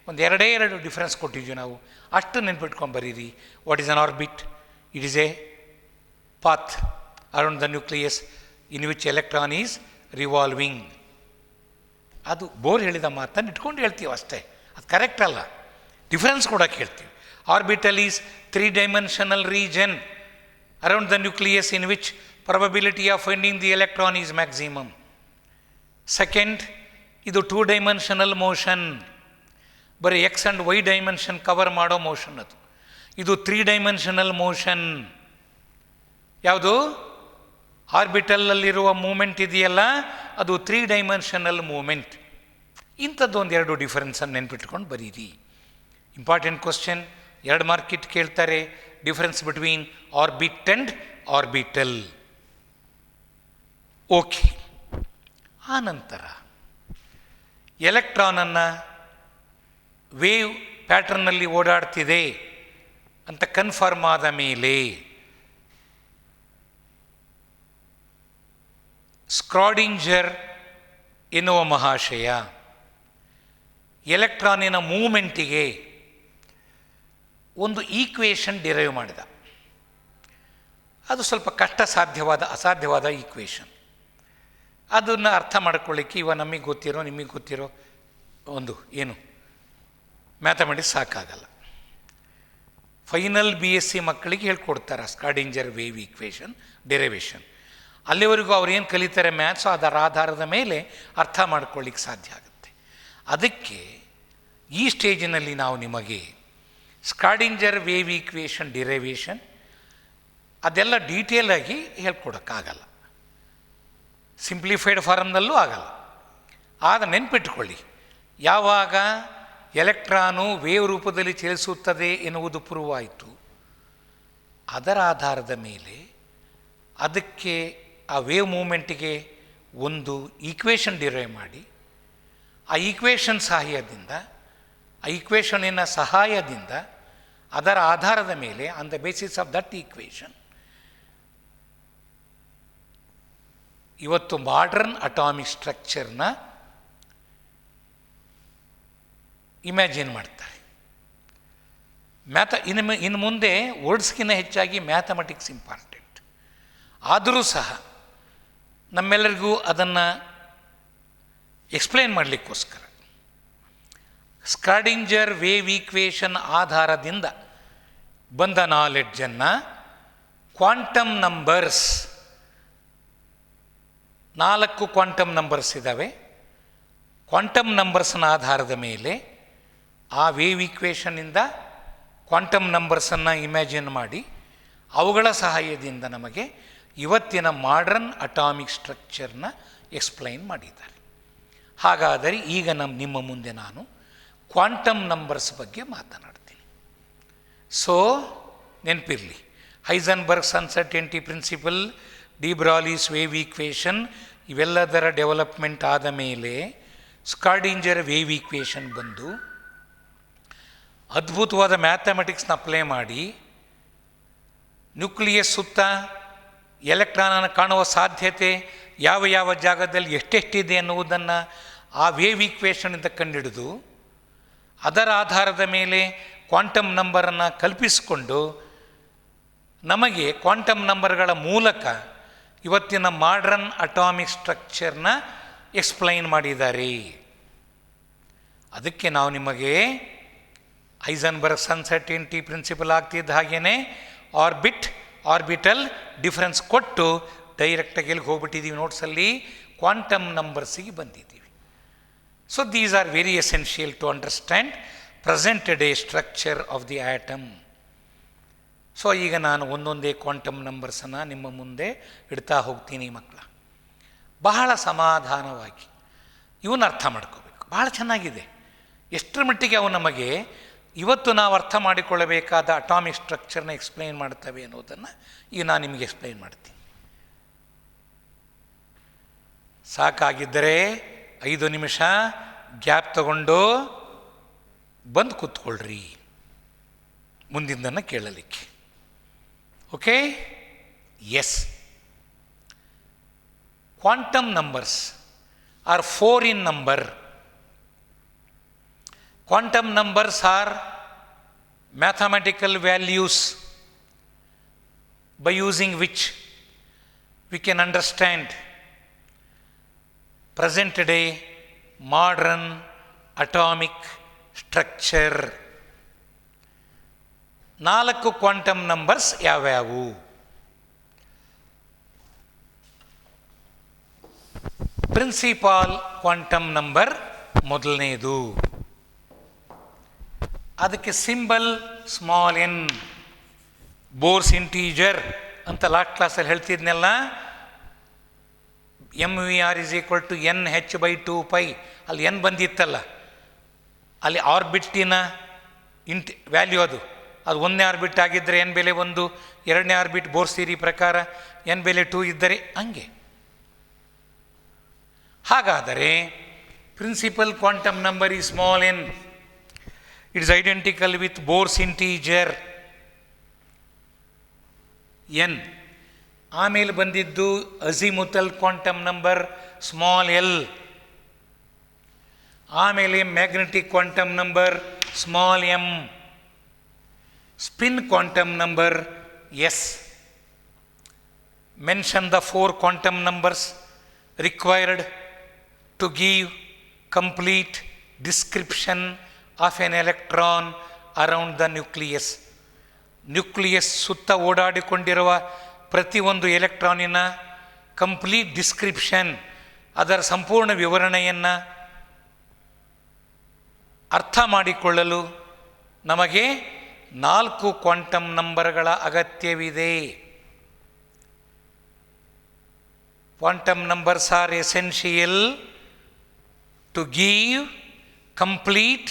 ಒಂದು 2 ಡಿಫರೆನ್ಸ್ ಕೊಟ್ಟಿದ್ದೀವಿ ನಾವು, ಅಷ್ಟು ನೆನ್ಪಿಟ್ಕೊಂಡು ಬರೀರಿ. What is an orbit? It is A path around the nucleus in which electron is revolving. ಅದು ಬೋರ್ ಹೇಳಿದ ಮಾತನ್ನು ಇಟ್ಕೊಂಡು ಹೇಳ್ತೀವಿ ಅಷ್ಟೇ, ಅದು ಕರೆಕ್ಟ್ ಅಲ್ಲ. ಡಿಫರೆನ್ಸ್ ಕೂಡ ಕೇಳ್ತೀವಿ. Orbital is 3 dimensional region around the nucleus in which probability of finding the electron is maximum. Second, ಇದು 2 ಡೈಮೆನ್ಷನಲ್ ಮೋಷನ್, ಬರೀ x and y dimension cover ಮಾಡೋ ಮೋಷನ್ ಅದು. ಇದು 3 ಡೈಮೆನ್ಷನಲ್ ಮೋಷನ್. ಯಾವುದು ಆರ್ಬಿಟಲಲ್ಲಿರುವ ಮೂಮೆಂಟ್ ಇದೆಯಲ್ಲ, ಅದು 3 ಡೈಮೆನ್ಷನಲ್ ಮೂಮೆಂಟ್. ಇಂಥದ್ದೊಂದು 2 ಡಿಫರೆನ್ಸನ್ನು ನೆನ್ಪಿಟ್ಕೊಂಡು ಬರೀರಿ. ಇಂಪಾರ್ಟೆಂಟ್ ಕ್ವಶನ್, 2 ಮಾರ್ಕ್ ಇಟ್ಟು ಕೇಳ್ತಾರೆ. Difference between orbit and orbital. Okay. ಆ ನಂತರ ಎಲೆಕ್ಟ್ರಾನನ್ನು ವೇವ್ ಪ್ಯಾಟರ್ನಲ್ಲಿ ಓಡಾಡ್ತಿದೆ ಅಂತ ಕನ್ಫರ್ಮ್ ಆದ ಮೇಲೆ ಸ್ಕ್ರಾಡಿಂಜರ್ ಎನ್ನುವ ಮಹಾಶಯ ಎಲೆಕ್ಟ್ರಾನಿನ ಮೂಮೆಂಟಿಗೆ ಒಂದು ಈಕ್ವೇಷನ್ ಡಿರೈವ್ ಮಾಡಿದ. ಅದು ಸ್ವಲ್ಪ ಅಸಾಧ್ಯವಾದ ಈಕ್ವೇಷನ್. ಅದನ್ನು ಅರ್ಥ ಮಾಡ್ಕೊಳ್ಳಿಕ್ಕೆ ನಮಗೆ ಗೊತ್ತಿರೋ ನಿಮಗೆ ಗೊತ್ತಿರೋ ಒಂದು ಏನು ಮ್ಯಾಥಮೆಟಿಕ್ಸ್ ಸಾಕಾಗಲ್ಲ. ಫೈನಲ್ BSc ಮಕ್ಕಳಿಗೆ ಹೇಳ್ಕೊಡ್ತಾರೆ ಸ್ಕ್ರಾಡಿಂಜರ್ ವೇವ್ ಈಕ್ವೇಷನ್ ಡೆರಿವೇಷನ್. ಅಲ್ಲಿವರೆಗೂ ಅವ್ರು ಏನು ಕಲಿತಾರೆ ಮ್ಯಾಥ್ಸು, ಅದರ ಆಧಾರದ ಮೇಲೆ ಅರ್ಥ ಮಾಡ್ಕೊಳ್ಳಿಕ್ಕೆ ಸಾಧ್ಯ ಆಗುತ್ತೆ. ಅದಕ್ಕೆ ಈ ಸ್ಟೇಜಿನಲ್ಲಿ ನಾವು ನಿಮಗೆ ಸ್ಕ್ರಾಡಿಂಜರ್ ವೇವ್ ಈಕ್ವೇಷನ್ ಡಿರೈವೇಷನ್ ಅದೆಲ್ಲ ಡೀಟೇಲಾಗಿ ಹೇಳ್ಕೊಡೋಕ್ಕಾಗಲ್ಲ, ಸಿಂಪ್ಲಿಫೈಡ್ ಫಾರಮ್ನಲ್ಲೂ ಆಗಲ್ಲ. ಆಗ ನೆನ್ಪಿಟ್ಕೊಳ್ಳಿ, ಯಾವಾಗ ಎಲೆಕ್ಟ್ರಾನು ವೇವ್ ರೂಪದಲ್ಲಿ ಚಲಿಸುತ್ತದೆ ಎನ್ನುವುದು ಪ್ರೂವ್ ಆಯಿತು, ಅದರ ಆಧಾರದ ಮೇಲೆ ಅದಕ್ಕೆ ಆ ವೇವ್ ಮೂಮೆಂಟಿಗೆ ಒಂದು ಈಕ್ವೇಷನ್ ಡಿರೈವ್ ಮಾಡಿ, ಆ ಈಕ್ವೇಷನಿನ ಸಹಾಯದಿಂದ ಅದರ ಆಧಾರದ ಮೇಲೆ on the basis of that equation ಇವತ್ತು ಮಾಡರ್ನ್ ಅಟಾಮಿಕ್ ಸ್ಟ್ರಕ್ಚರ್ನ ಇಮ್ಯಾಜಿನ್ ಮಾಡ್ತಾರೆ. ಇನ್ನು ಮುಂದೆ ವರ್ಡ್ಸ್ಗಿಂತ ಹೆಚ್ಚಾಗಿ ಮ್ಯಾಥಮೆಟಿಕ್ಸ್ ಇಂಪಾರ್ಟೆಂಟ್. ಆದರೂ ಸಹ ನಮ್ಮೆಲ್ಲರಿಗೂ ಅದನ್ನು ಎಕ್ಸ್ಪ್ಲೇನ್ ಮಾಡಲಿಕ್ಕೋಸ್ಕರ ಸ್ಕ್ರಾಡಿಂಜರ್ ವೇವ್ ಈಕ್ವೇಷನ್ ಆಧಾರದಿಂದ ಬಂದ ನಾಲೆಡ್ಜನ್ನು ಕ್ವಾಂಟಮ್ ನಂಬರ್ಸ್ 4 ಕ್ವಾಂಟಮ್ ನಂಬರ್ಸ್ ಇದ್ದಾವೆ. ಕ್ವಾಂಟಮ್ ನಂಬರ್ಸ್ನ ಆಧಾರದ ಮೇಲೆ ಆ ವೇವ್ ಈಕ್ವೇಷನ್ನಿಂದ ಕ್ವಾಂಟಮ್ ನಂಬರ್ಸನ್ನು ಇಮ್ಯಾಜಿನ್ ಮಾಡಿ ಅವುಗಳ ಸಹಾಯದಿಂದ ನಮಗೆ ಇವತ್ತಿನ ಮಾಡರ್ನ್ ಅಟಾಮಿಕ್ ಸ್ಟ್ರಕ್ಚರ್ನ ಎಕ್ಸ್ಪ್ಲೈನ್ ಮಾಡಿದ್ದಾರೆ. ಹಾಗಾದರೆ ಈಗ ನಿಮ್ಮ ಮುಂದೆ ನಾನು ಕ್ವಾಂಟಮ್ ನಂಬರ್ಸ್ ಬಗ್ಗೆ ಮಾತನಾಡ್ತೀನಿ. ಸೊ ನೆನಪಿರಲಿ, Heisenberg's uncertainty principle, de Broglie's wave equation ಇವೆಲ್ಲದರ ಡೆವಲಪ್ಮೆಂಟ್ ಆದ ಮೇಲೆ ಸ್ಕ್ರಾಡಿಂಜರ್ ವೇವ್ ಈಕ್ವೇಷನ್ ಬಂದು ಅದ್ಭುತವಾದ ಮ್ಯಾಥಮೆಟಿಕ್ಸ್ನ ಅಪ್ಲೈ ಮಾಡಿ ನ್ಯೂಕ್ಲಿಯಸ್ ಸುತ್ತ ಎಲೆಕ್ಟ್ರಾನನ್ನು ಕಾಣುವ ಸಾಧ್ಯತೆ ಯಾವ ಯಾವ ಜಾಗದಲ್ಲಿ ಎಷ್ಟೆಷ್ಟಿದೆ ಅನ್ನುವುದನ್ನು ಆ ವೇವ್ ಈಕ್ವೇಷನಿಂದ ಕಂಡುಹಿಡಿದು ಅದರ ಆಧಾರದ ಮೇಲೆ ಕ್ವಾಂಟಮ್ ನಂಬರನ್ನು ಕಲ್ಪಿಸಿಕೊಂಡು ನಮಗೆ ಕ್ವಾಂಟಮ್ ನಂಬರ್ಗಳ ಮೂಲಕ ಇವತ್ತಿನ ಮಾಡರ್ನ್ ಅಟಾಮಿಕ್ ಸ್ಟ್ರಕ್ಚರ್ನ ಎಕ್ಸ್ಪ್ಲೈನ್ ಮಾಡಿದ್ದಾರೆ. ಅದಕ್ಕೆ ನಾವು ನಿಮಗೆ ಹೈಸನ್ಬರ್ಗ್ಸ್ ಅನ್ಸರ್ಟೆಂಟಿ ಪ್ರಿನ್ಸಿಪಲ್ ಆಗ್ತಿದ್ದ ಹಾಗೇ ಆರ್ಬಿಟಲ್ ಡಿಫರೆನ್ಸ್ ಕೊಟ್ಟು ಡೈರೆಕ್ಟಾಗಿ ಎಲ್ಲಿಗೆ ಹೋಗ್ಬಿಟ್ಟಿದ್ದೀವಿ ನೋಟ್ಸಲ್ಲಿ ಕ್ವಾಂಟಮ್ ನಂಬರ್ಸಿಗೆ ಬಂದಿದ್ದೀವಿ. So these are very essential to understand present day structure of the atom. So ಈಗ ನಾನು ಒಂದೊಂದೇ ಕ್ವಾಂಟಮ್ ನಂಬರ್ಸನ್ನು ನಿಮ್ಮ ಮುಂದೆ ಇಡ್ತಾ ಹೋಗ್ತೀನಿ ಮಕ್ಕಳ. ಬಹಳ ಸಮಾಧಾನವಾಗಿ ಇವನ್ನ ಅರ್ಥ ಮಾಡ್ಕೋಬೇಕು. ಬಹಳ ಚೆನ್ನಾಗಿದೆ. ಎಷ್ಟರ ಮಟ್ಟಿಗೆ ಅವು ನಮಗೆ ಇವತ್ತು ನಾವು ಅರ್ಥ ಮಾಡಿಕೊಳ್ಳಬೇಕಾದ ಅಟಾಮಿಕ್ ಸ್ಟ್ರಕ್ಚರ್ನ ಎಕ್ಸ್ಪ್ಲೈನ್ ಮಾಡ್ತವೆ ಅನ್ನೋದನ್ನು ಈಗ ನಾನು ನಿಮಗೆ ಎಕ್ಸ್ಪ್ಲೈನ್ ಮಾಡ್ತೀನಿ. ಸಾಕಾಗಿದ್ದರೆ 5 ನಿಮಿಷ ಗ್ಯಾಪ್ ತಗೊಂಡು ಬಂದು ಕೂತ್ಕೊಳ್ರಿ ಮುಂದಿಂದನ್ನು ಕೇಳಲಿಕ್ಕೆ. Okay? Yes. Quantum numbers are 4 in number. Quantum numbers are mathematical values by using which we can understand present day modern atomic structure. 4 quantum numbers ಯಾವ್ಯಾವು? ಪ್ರಿನ್ಸಿಪಾಲ್ ಕ್ವಾಂಟಮ್ ನಂಬರ್ ಮೊದಲನೇದು. ಅದಕ್ಕೆ symbol small N, Bohr's integer ಅಂತ last ಕ್ಲಾಸಲ್ಲಿ ಹೇಳ್ತಿದ್ನೆಲ್ಲ. mvr = nh/2π. ಅಲ್ಲಿ n ಬಂದಿತ್ತಲ್ಲ, ಅಲ್ಲಿ ಆರ್ಬಿಟ್ಟಿನ value ಅದು 1ನೇ orbit ಆಗಿದ್ದರೆ n ಬೆಲೆ 1, 2ನೇ ಆರ್ಬಿಟ್ ಬೋರ್ ಥಿಯರಿ ಪ್ರಕಾರ n ಬೆಲೆ 2 ಇದ್ದರೆ ಹಂಗೆ. ಹಾಗಾದರೆ ಪ್ರಿನ್ಸಿಪಲ್ ಕ್ವಾಂಟಮ್ ನಂಬರ್ ಈ small n. It is identical with Bohr's integer n. ಆಮೇಲೆ ಬಂದಿದ್ದು azimuthal quantum number small l. ಆಮೇಲೆ magnetic quantum number small m, spin quantum number s. Mention the 4 quantum numbers required to give complete description of an electron around the nucleus. Nucleus ಸುತ್ತ ಓಡಾಡಿಕೊಂಡಿರುವ ಪ್ರತಿಯೊಂದು ಎಲೆಕ್ಟ್ರಾನಿನ complete description, ಅದರ ಸಂಪೂರ್ಣ ವಿವರಣೆಯನ್ನು ಅರ್ಥ ಮಾಡಿಕೊಳ್ಳಲು ನಮಗೆ 4 ಕ್ವಾಂಟಮ್ ನಂಬರ್ಗಳ ಅಗತ್ಯವಿದೆ. Quantum numbers are essential to give complete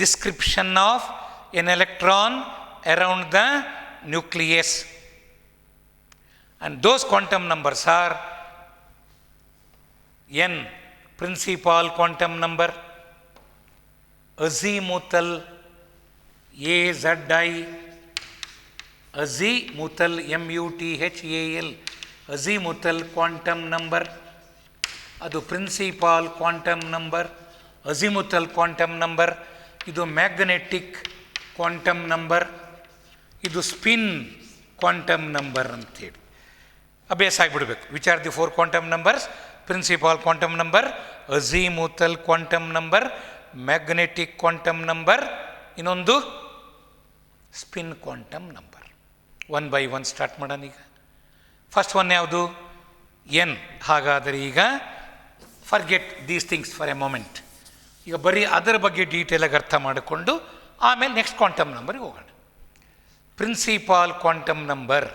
description of an electron around the nucleus, and those quantum numbers are n principal quantum number, azimuthal AZI, azimuthal MUTHAL, azimuthal quantum number, ಅದು principal quantum number. Azimuthal quantum number ಇದು magnetic quantum number, ಇದು spin quantum number ಅಂತೇಳಿ ಅಭ್ಯಾಸ ಆಗಿಬಿಡ್ಬೇಕು. Which are the 4 quantum numbers? Principal quantum number, azimuthal quantum number, magnetic quantum number, ಇನ್ನೊಂದು spin quantum number. 1 by 1 start ಮಾಡೋಣ. ಈಗ first one ಯಾವುದು? N. ಹಾಗಾದರೆ ಈಗ forget these things for a moment. ಈಗ ಬರೀ ಅದರ ಬಗ್ಗೆ ಡೀಟೇಲಾಗಿ ಅರ್ಥ ಮಾಡಿಕೊಂಡು ಆಮೇಲೆ ನೆಕ್ಸ್ಟ್ ಕ್ವಾಂಟಮ್ ನಂಬರ್ಗೆ ಹೋಗೋಣ. Principal quantum number,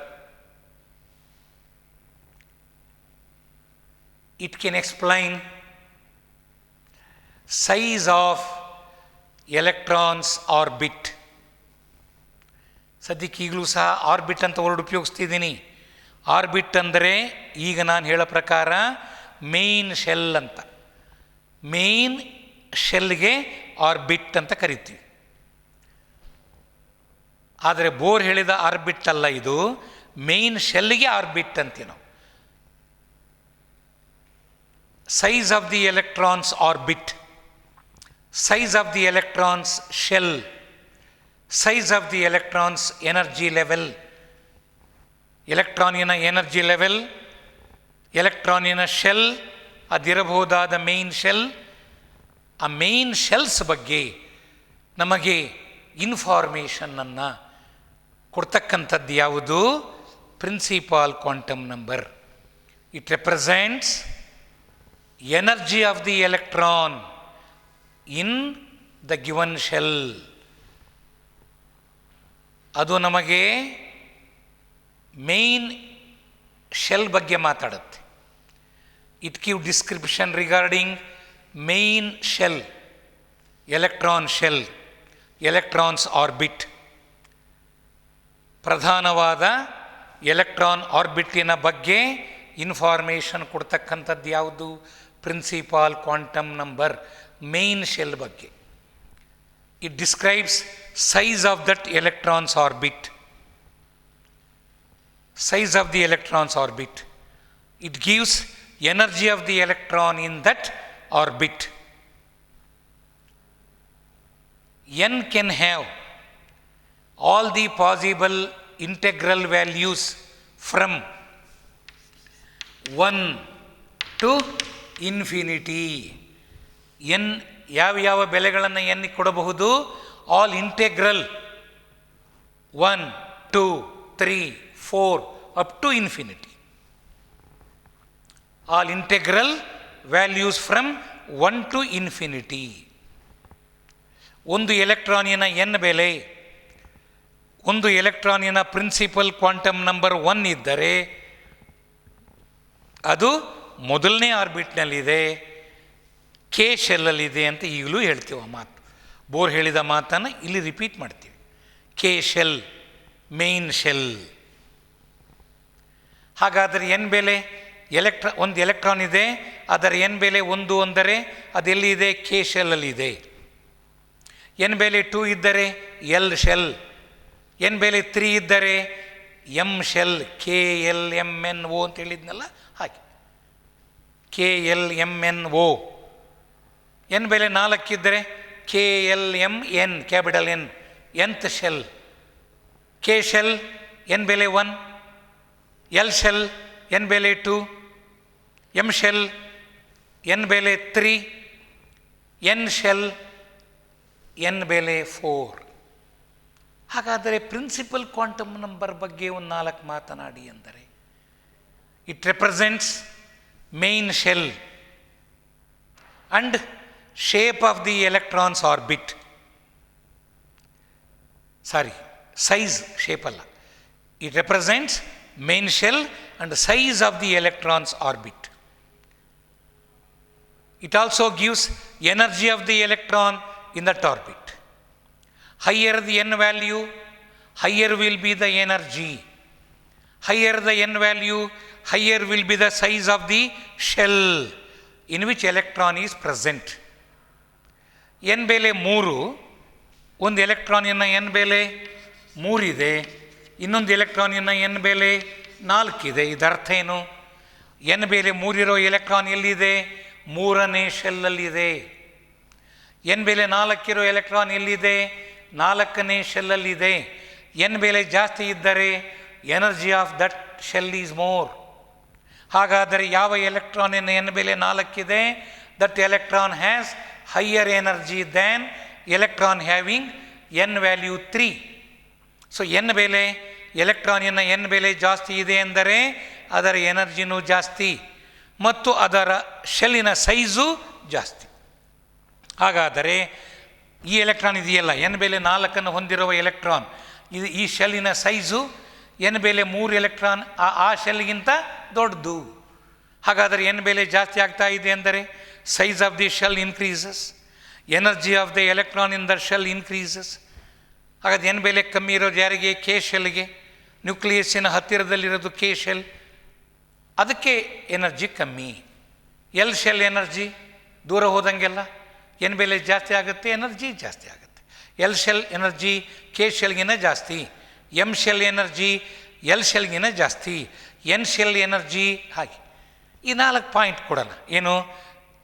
it can explain size of electrons orbit. ಸದ್ಯಕ್ಕೆ ಈಗಲೂ ಸಹ ಆರ್ಬಿಟ್ ಅಂತ ವರ್ಡ್ ಉಪಯೋಗಿಸ್ತಿದ್ದೀನಿ. ಆರ್ಬಿಟ್ ಅಂದರೆ ಈಗ ನಾನು ಹೇಳೋ ಪ್ರಕಾರ ಮೇನ್ ಶೆಲ್ ಅಂತ. ಮೇನ್ ಶೆಲ್ಗೆ ಆರ್ಬಿಟ್ ಅಂತ ಕರಿತೀವಿ. ಆದರೆ ಬೋರ್ ಹೇಳಿದ ಆರ್ಬಿಟ್ ಅಲ್ಲ, ಇದು ಮೇನ್ ಶೆಲ್ಗೆ ಆರ್ಬಿಟ್ ಅಂತೀವಿ ನಾವು. Size of the electrons orbit, size of the electrons shell, size of the electrons energy level. ಎಲೆಕ್ಟ್ರಾನಿನ ಎನರ್ಜಿ ಲೆವೆಲ್, ಎಲೆಕ್ಟ್ರಾನಿನ ಶೆಲ್, ಅದಿರಬಹುದಾದ ಮೇನ್ ಶೆಲ್. ಆ ಮೇನ್ ಶೆಲ್ಸ್ ಬಗ್ಗೆ ನಮಗೆ ಇನ್ಫಾರ್ಮೇಷನನ್ನು ಕೊಡ್ತಕ್ಕಂಥದ್ದು ಯಾವುದು? Principal quantum number. It represents energy of the electron in the given shell. ಅದು ನಮಗೆ ಮೇನ್ ಶೆಲ್ ಬಗ್ಗೆ ಮಾತಾಡುತ್ತೆ. It give description regarding main shell, electron shell, electrons orbit. ಪ್ರಧಾನವಾದ ಎಲೆಕ್ಟ್ರಾನ್ ಆರ್ಬಿಟ್ಟಿನ ಬಗ್ಗೆ ಇನ್ಫಾರ್ಮೇಷನ್ ಕೊಡ್ತಕ್ಕಂಥದ್ದು ಯಾವುದು? Principal quantum number, main shell ಬಗ್ಗೆ. It describes size of that electrons orbit, size of the electron's orbit. It gives energy of the electron in that orbit. N can have all the possible integral values from 1 to infinity. n ಯಾವ ಬೆಲೆಗಳನ್ನು n ಕೊಡಬಹುದು? All integral 1, 2, 3, 4 up to infinity. All integral values from 1 to infinity. ಒಂದು ಎಲೆಕ್ಟ್ರಾನಿನ n ಬೆಲೆ ಒಂದು ಎಲೆಕ್ಟ್ರಾನಿನ principal quantum number 1 ಇದ್ದರೆ ಅದು ಮೊದಲನೇ ಆರ್ಬಿಟ್ನಲ್ಲಿದೆ, K ಶೆಲ್ಲಲ್ಲಿದೆ ಅಂತ ಈಗಲೂ ಹೇಳ್ತೀವಿ. ಆ ಮಾತು ಬೋರ್ ಹೇಳಿದ ಮಾತನ್ನು ಇಲ್ಲಿ ರಿಪೀಟ್ ಮಾಡ್ತೀವಿ. K shell, main shell. ಹಾಗಾದರೆ ಎನ್ ಬೆಲೆ ಒಂದು ಎಲೆಕ್ಟ್ರಾನ್ ಇದೆ, ಅದರ ಎನ್ ಬೆಲೆ 1 ಅಂದರೆ ಅದೆಲ್ಲಿದೆ? ಕೆ ಶೆಲ್ಲಲ್ಲಿದೆ. ಎನ್ ಬೆಲೆ 2 ಇದ್ದರೆ ಎಲ್ ಶೆಲ್, ಎನ್ ಬೆಲೆ 3 ಇದ್ದರೆ M shell, K L M N O ಅಂತ ಹೇಳಿದ್ನಲ್ಲ ಹಾಗೆ, K L M N O. N ಬೆಲೆ 4 ಇದ್ದರೆ K L M N, capital N, nth shell. K shell n ಬೆಲೆ 1, ಎಲ್ ಶೆಲ್ ಎನ್ ಬೆಲೆ 2, ಎಮ್ ಶೆಲ್ ಎನ್ ಬೆಲೆ 3, ಎನ್ ಶೆಲ್ ಎನ್ ಬೆಲೆ 4. ಹಾಗಾದರೆ ಪ್ರಿನ್ಸಿಪಲ್ ಕ್ವಾಂಟಮ್ ನಂಬರ್ ಬಗ್ಗೆ ಒಂದು 4 ಮಾತನಾಡಿ ಅಂದರೆ, it represents main shell and shape of the electrons orbit. Sorry, size, shape ಅಲ್ಲ. It represents main shell and size of the electron's orbit. It also gives energy of the electron in that orbit. Higher the n value, higher will be the energy. Higher the n value, higher will be the size of the shell in which electron is present. n ಬೆಲೆ 3, ಒಂದು ಎಲೆಕ್ಟ್ರಾನಿನ n ಬೆಲೆ 3 ಇದೆ, ಇನ್ನೊಂದು ಎಲೆಕ್ಟ್ರಾನಿನ N ಬೆಲೆ 4 ಇದೆ. ಇದರ್ಥ ಏನು? N ಬೆಲೆ 3 ಇರೋ ಎಲೆಕ್ಟ್ರಾನ್ ಎಲ್ಲಿದೆ? 3ನೇ ಶೆಲ್ಲಲ್ಲಿದೆ. ಎನ್ ಬೆಲೆ 4 ಇರೋ ಎಲೆಕ್ಟ್ರಾನ್ ಎಲ್ಲಿದೆ? 4ನೇ ಶೆಲ್ಲಲ್ಲಿದೆ. ಎನ್ ಬೆಲೆ ಜಾಸ್ತಿ ಇದ್ದರೆ energy of that shell is more. ಹಾಗಾದರೆ ಯಾವ ಎಲೆಕ್ಟ್ರಾನಿನ ಎನ್ ಬೆಲೆ 4 ಇದೆ? That electron has higher energy than electron having N value 3. So N ಬೆಲೆ, ಎಲೆಕ್ಟ್ರಾನಿನ ಎನ್ ಬೆಲೆ ಜಾಸ್ತಿ ಇದೆ ಎಂದರೆ ಅದರ ಎನರ್ಜಿನೂ ಜಾಸ್ತಿ ಮತ್ತು ಅದರ ಶೆಲ್ಲಿನ ಸೈಜು ಜಾಸ್ತಿ. ಹಾಗಾದರೆ ಈ ಎಲೆಕ್ಟ್ರಾನ್ ಇದೆಯಲ್ಲ, ಎನ್ ಬೆಲೆ 4 ಹೊಂದಿರುವ ಎಲೆಕ್ಟ್ರಾನ್, ಇದು ಈ ಶೆಲ್ಲಿನ ಸೈಜು ಎನ್ ಬೆಲೆ 3 ಎಲೆಕ್ಟ್ರಾನ್ ಆ ಶೆಲ್ಗಿಂತ ದೊಡ್ಡದು. ಹಾಗಾದರೆ ಎನ್ ಬೆಲೆ ಜಾಸ್ತಿ ಆಗ್ತಾ ಇದೆ ಎಂದರೆ size of the shell increases, energy of the electron in the shell increases. ಹಾಗಾದ್ರೆ ಎನ್ ಬೆಲೆ ಕಮ್ಮಿ ಇರೋದು ಯಾರಿಗೆ? ಕೆ ಶೆಲ್ಗೆ. ನ್ಯೂಕ್ಲಿಯಸ್ಸಿನ ಹತ್ತಿರದಲ್ಲಿರೋದು ಕೆ ಶೆಲ್, ಅದಕ್ಕೆ ಎನರ್ಜಿ ಕಮ್ಮಿ. ಎಲ್ ಶೆಲ್ ಎನರ್ಜಿ ದೂರ ಹೋದಂಗೆಲ್ಲ ಎನ್ ಬೆಲೆ ಜಾಸ್ತಿ ಆಗುತ್ತೆ, ಎನರ್ಜಿ ಜಾಸ್ತಿ ಆಗುತ್ತೆ. ಎಲ್ ಶೆಲ್ ಎನರ್ಜಿ ಕೆ ಶೆಲ್ಗಿನ ಜಾಸ್ತಿ, ಎಮ್ ಶೆಲ್ ಎನರ್ಜಿ ಎಲ್ ಶೆಲ್ಗಿನ ಜಾಸ್ತಿ, ಎನ್ ಶೆಲ್ ಎನರ್ಜಿ ಹಾಗೆ. ಈ 4 ಪಾಯಿಂಟ್ ಕೊಡೋಣ. ಏನು?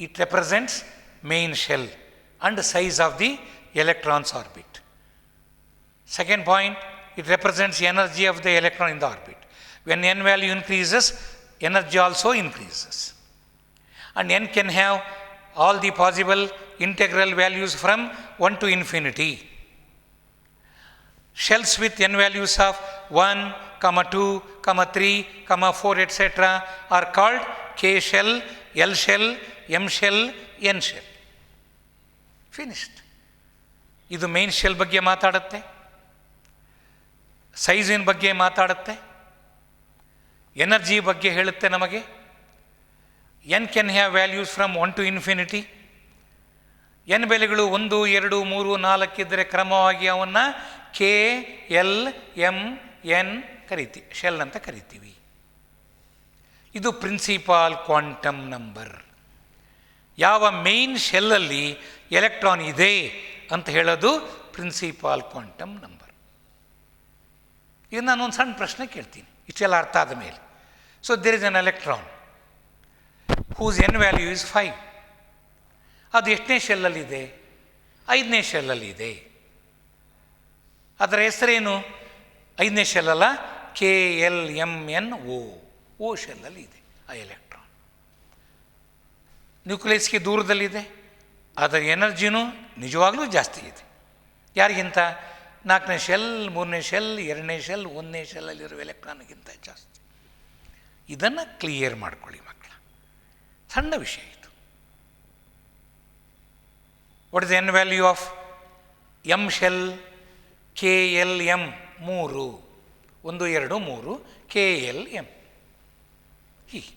It represents main shell and size of the electrons orbit. Second point, it represents the energy of the electron in the orbit. When n value increases, energy also increases. And n can have all the possible integral values from 1 to infinity. Shells with n values of 1, 2, 3, 4, etc. are called K shell, L shell, M shell, N shell. Finished. ಇದು main shell ಬಗ್ಗೆ ಮಾತಾಡುತ್ತೆ, ಸೈಜಿನ ಬಗ್ಗೆ ಮಾತಾಡುತ್ತೆ, energy ಬಗ್ಗೆ ಹೇಳುತ್ತೆ ನಮಗೆ. N can have values from 1 to infinity. N ಬೆಲೆಗಳು 1, 2, 3, 4 ಇದ್ದರೆ ಕ್ರಮವಾಗಿ ಅವನ್ನು K L M N shell ಅಂತ ಕರಿತೀವಿ. ಇದು ಪ್ರಿನ್ಸಿಪಾಲ್ ಕ್ವಾಂಟಮ್ ನಂಬರ್. ಯಾವ ಮೇನ್ ಶೆಲ್ಲಲ್ಲಿ ಎಲೆಕ್ಟ್ರಾನ್ ಇದೆ ಅಂತ ಹೇಳೋದು ಪ್ರಿನ್ಸಿಪಾಲ್ ಕ್ವಾಂಟಮ್ ನಂಬರ್. ಈಗ ನಾನೊಂದು ಸಣ್ಣ ಪ್ರಶ್ನೆ ಕೇಳ್ತೀನಿ, ಇಷ್ಟೆಲ್ಲ ಅರ್ಥ ಆದ ಮೇಲೆ. So there is n electron whose n value is 5. ಅದು ಎಷ್ಟನೇ ಶೆಲ್ಲಲ್ಲಿದೆ? 5ನೇ ಶೆಲ್ಲಲ್ಲಿದೆ. ಅದರ ಹೆಸರೇನು? 5ನೇ ಶೆಲ್ಲಲ್ಲ, K L M N O ಶೆಲ್ಲಲ್ಲಿ ಇದೆ ಆ ಎಲೆಕ್ಟ್ರಾನ್. ನ್ಯೂಕ್ಲಿಯಸ್ಗೆ ದೂರದಲ್ಲಿದೆ, ಅದರ ಎನರ್ಜಿನೂ ನಿಜವಾಗ್ಲೂ ಜಾಸ್ತಿ ಇದೆ. ಯಾರಿಗಿಂತ? 4ನೇ ಶೆಲ್, 3ನೇ ಶೆಲ್, 2ನೇ ಶೆಲ್, 1ನೇ ಶೆಲ್ಲಲ್ಲಿರೋ ಎಲೆಕ್ಟ್ರಾನ್ಗಿಂತ ಜಾಸ್ತಿ. ಇದನ್ನು ಕ್ಲಿಯರ್ ಮಾಡ್ಕೊಳ್ಳಿ ಮಕ್ಕಳ, ಸಣ್ಣ ವಿಷಯ ಇದು. What is n value of M shell, K L M 3 1 2 3 KLM ಹೀಗೆ.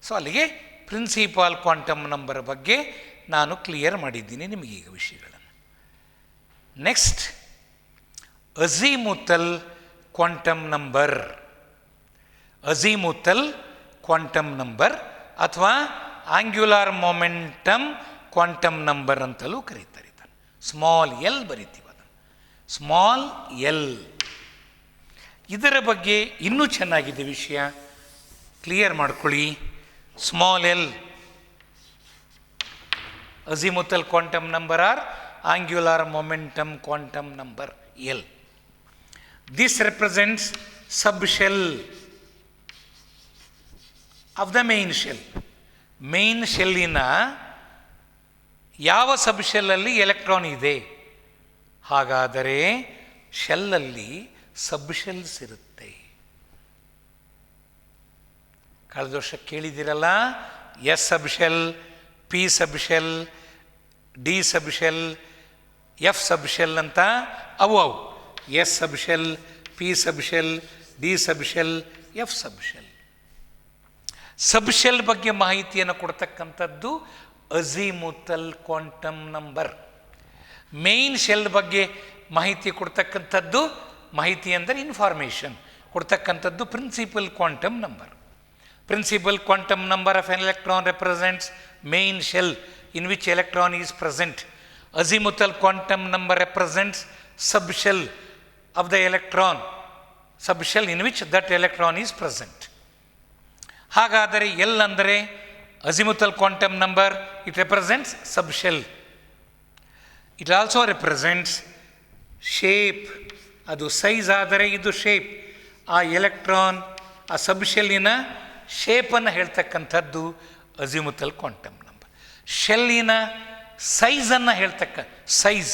ಸೊ ಅಲ್ಲಿಗೆ ಪ್ರಿನ್ಸಿಪಾಲ್ ಕ್ವಾಂಟಮ್ ನಂಬರ್ ಬಗ್ಗೆ ನಾನು ಕ್ಲಿಯರ್ ಮಾಡಿದ್ದೀನಿ ನಿಮಗೀಗ ವಿಷಯಗಳನ್ನು. Next azimuthal quantum number. Azimuthal quantum number ಅಥವಾ ಆಂಗ್ಯುಲಾರ್ ಮೊಮೆಂಟಮ್ ಕ್ವಾಂಟಮ್ ನಂಬರ್ ಅಂತಲೂ ಕರೀತಾರೆ. ಇದನ್ನು ಸ್ಮಾಲ್ ಎಲ್ ಬರಿತೀವಿ, ಅದನ್ನು ಸ್ಮಾಲ್ ಎಲ್. ಇದರ ಬಗ್ಗೆ ಇನ್ನೂ ಚೆನ್ನಾಗಿದೆ ವಿಷಯ, ಕ್ಲಿಯರ್ ಮಾಡ್ಕೊಳ್ಳಿ. Small l azimuthal quantum number or angular momentum quantum number l. This represents sub shell of the main shell. Main ಶೆಲ್ಲಿನ ಯಾವ ಸಬ್ ಶೆಲ್ಲಲ್ಲಿ ಎಲೆಕ್ಟ್ರಾನ್ ಇದೆ, ಹಾಗಾದರೆ ಶೆಲ್ಲಲ್ಲಿ ಸಬ್ ಶೆಲ್ಸ್ ಇರುತ್ತೆ. ಕಳೆದ ವರ್ಷ ಕೇಳಿದಿರಲ್ಲ, ಎಸ್ ಸಬ್ ಶೆಲ್, ಪಿ ಸಬ್ ಶೆಲ್, ಡಿ ಸಬ್ ಶೆಲ್, ಎಫ್ ಸಬ್ shell ಅಂತ. ಅವು ಎಸ್ ಸಬ್ ಶೆಲ್, ಪಿ ಸಬ್ ಶೆಲ್, ಡಿ ಸಬ್ ಶೆಲ್, ಎಫ್ ಸಬ್ ಶೆಲ್. ಸಬ್ ಶೆಲ್ ಬಗ್ಗೆ ಮಾಹಿತಿಯನ್ನು ಕೊಡ್ತಕ್ಕಂಥದ್ದು azimuthal quantum number. Main shell ಬಗ್ಗೆ ಮಾಹಿತಿ ಕೊಡ್ತಕ್ಕಂಥದ್ದು, ಮಾಹಿತಿ ಅಂದರೆ ಇನ್ಫಾರ್ಮೇಷನ್ ಕೊಡ್ತಕ್ಕಂಥದ್ದು principal quantum number. Principal quantum number of an electron represents main shell in which electron is present. Azimuthal quantum number represents subshell of the electron, subshell in which that electron is present. ಹಾಗಾದರೆ L ಅಂದರೆ azimuthal quantum number, it represents subshell. It also represents shape. ಅದು size ಆದರೆ ಇದು shape. ಆ electron ಆ ಸಬ್ಶೆಲ್ಲಿನ ಶೇಪನ್ನು ಹೇಳ್ತಕ್ಕಂಥದ್ದು azimuthal quantum number. ಶೆಲ್ಲಿನ ಸೈಜನ್ನು size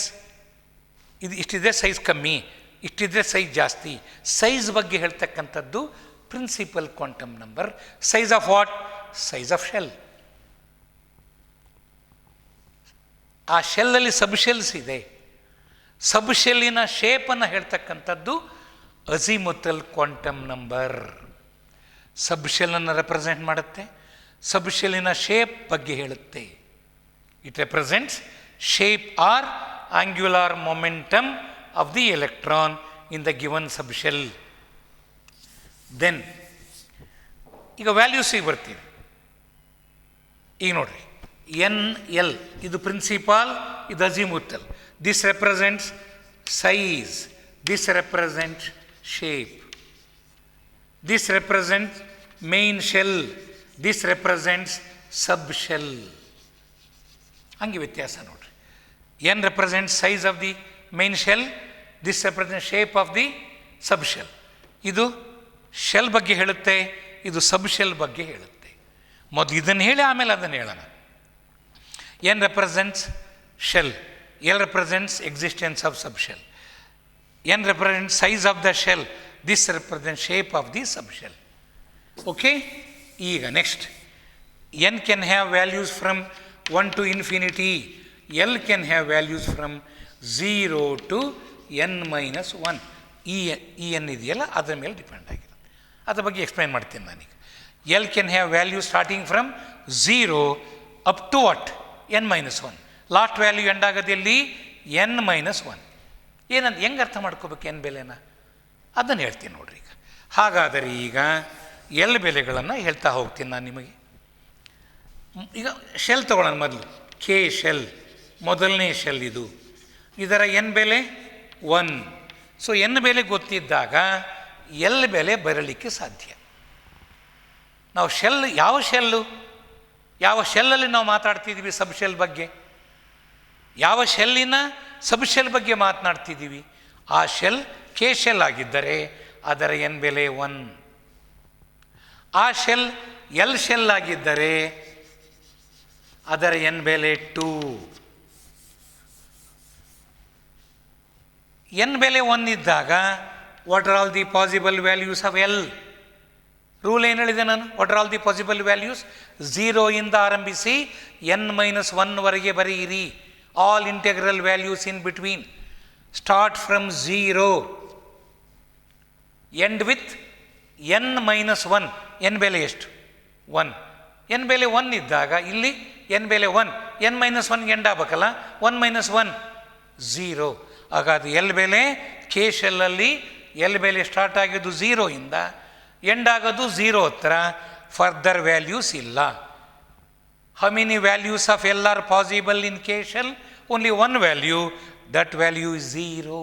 ಇದು ಇಷ್ಟಿದೆ size ಕಮ್ಮಿ, ಇಷ್ಟಿದ್ರೆ ಸೈಜ್ ಜಾಸ್ತಿ, ಸೈಜ್ ಬಗ್ಗೆ ಹೇಳ್ತಕ್ಕಂಥದ್ದು principal quantum number. Size of what? Size of shell. ಆ ಶೆಲ್ಲಲ್ಲಿ ಸಬ್ ಶೆಲ್ಸ್ ಇದೆ, ಸಬ್ ಶೆಲ್ಲಿನ ಶೇಪನ್ನು ಹೇಳ್ತಕ್ಕಂಥದ್ದು ಅಝಿಮುಥಲ್ ಕ್ವಾಂಟಮ್ ನಂಬರ್. ಸಬ್ ಶೆಲ್ಲನ್ನು ರೆಪ್ರೆಸೆಂಟ್ ಮಾಡುತ್ತೆ, ಸಬ್ ಶೆಲ್ಲಿನ ಶೇಪ್ ಬಗ್ಗೆ ಹೇಳುತ್ತೆ. It represents shape or angular momentum of the electron in the given subshell. Then ಈಗ ವ್ಯಾಲ್ಯೂಸಿಗೆ ಬರ್ತೀವಿ. ಈಗ ನೋಡ್ರಿ, ಎನ್ ಎಲ್ ಇದು ಪ್ರಿನ್ಸಿಪಾಲ್, ಇದು azimuthal. This represents size, this represents shape. This represents main shell, this represents sub shell. ಹಂಗೆ ವ್ಯತ್ಯಾಸ ನೋಡ್ರಿ. N represents size of the main shell, this represent shape of the sub shell. ಇದು shell ಬಗ್ಗೆ ಹೇಳುತ್ತೆ, ಇದು ಸಬ್ shell ಬಗ್ಗೆ ಹೇಳುತ್ತೆ. ಮೊದಲು ಇದನ್ನು ಹೇಳಿ ಆಮೇಲೆ ಅದನ್ನು ಹೇಳೋಣ. N represents shell, L represents existence of sub shell. N represents size of the shell, this represents shape of the subshell. Okay, ಈಗ next, n can have values from 1 to infinity, l can have values from 0 to n minus 1. ಈ n ಇದೆಯಲ್ಲ ಅದರ ಮೇಲೆ depend ಆಗಿದೆ. ಅದ್ರ ಬಗ್ಗೆ explain ಮಾಡ್ತೀನಿ ನಾನೀಗ. l can have values starting from 0 up to what? n minus 1. Last value end ಆಗೋದಲ್ಲಿ n minus 1. ಏನಂತ ಹೆಂಗೆ ಅರ್ಥ ಮಾಡ್ಕೋಬೇಕು n ಬೆಲೆನ? ಅದನ್ನು ಹೇಳ್ತೀನಿ ನೋಡ್ರಿ. ಈಗ ಹಾಗಾದರೆ ಈಗ ಎಲ್ ಬೆಲೆಗಳನ್ನು ಹೇಳ್ತಾ ಹೋಗ್ತೀನಿ ನಾನು ನಿಮಗೆ. ಈಗ ಶೆಲ್ ತೊಗೊಳ್ಳೋಣ ಮೊದಲು. ಕೆ ಶೆಲ್ ಮೊದಲನೇ ಶೆಲ್ ಇದು, ಇದರ ಎನ್ ಬೆಲೆ 1. ಸೊ ಎನ್ ಬೆಲೆ ಗೊತ್ತಿದ್ದಾಗ ಎಲ್ ಬೆಲೆ ಬರಲಿಕ್ಕೆ ಸಾಧ್ಯ. ನಾವು ಶೆಲ್, ಯಾವ ಶೆಲ್ಲಲ್ಲಿ ನಾವು ಮಾತಾಡ್ತಿದ್ದೀವಿ ಸಬ್ ಶೆಲ್ ಬಗ್ಗೆ, ಯಾವ ಶೆಲ್ಲಿನ ಸಬ್ ಶೆಲ್ ಬಗ್ಗೆ ಮಾತನಾಡ್ತಿದ್ದೀವಿ, ಆ ಶೆಲ್ ಕೆ ಶೆಲ್ ಆಗಿದ್ದರೆ ಅದರ ಎನ್ ಬೆಲೆ 1. ಆ ಶೆಲ್ ಎಲ್ ಶೆಲ್ ಆಗಿದ್ದರೆ ಅದರ ಎನ್ ಬೆಲೆ 2. ಎನ್ ಬೆಲೆ 1 ಇದ್ದಾಗ what are all the possible values of L? Rule ಏನು ಹೇಳಿದೆ ನಾನು? What are all the possible values? 0 ಇಂದ ಆರಂಭಿಸಿ n minus 1 ವರೆಗೆ ಬರೆಯಿರಿ. All integral values in between. Start from 0 end with N minus one. N ಬೆಲೆ ಎಷ್ಟು? ಒನ್. ಎನ್ ಬೆಲೆ ಒನ್ ಇದ್ದಾಗ ಇಲ್ಲಿ ಎನ್ ಬೆಲೆ ಒನ್, ಎನ್ ಮೈನಸ್ ಒನ್ಗೆ ಎಂಡ್ ಆಗಬೇಕಲ್ಲ, ಒನ್ ಮೈನಸ್ ಒನ್ ಝೀರೋ. ಹಾಗಾದ್ರೆ ಎಲ್ ಬೆಲೆ ಕೆ ಶೆಲ್ಲಲ್ಲಿ ಎಲ್ ಬೆಲೆ ಸ್ಟಾರ್ಟ್ ಆಗಿದ್ದು ಝೀರೋಯಿಂದ ಎಂಡ್ ಆಗೋದು ಝೀರೋ ಹತ್ರ. ಫರ್ದರ್ ವ್ಯಾಲ್ಯೂಸ್ ಇಲ್ಲ. How many values of l are possible in K shell? Only one value, that value is zero.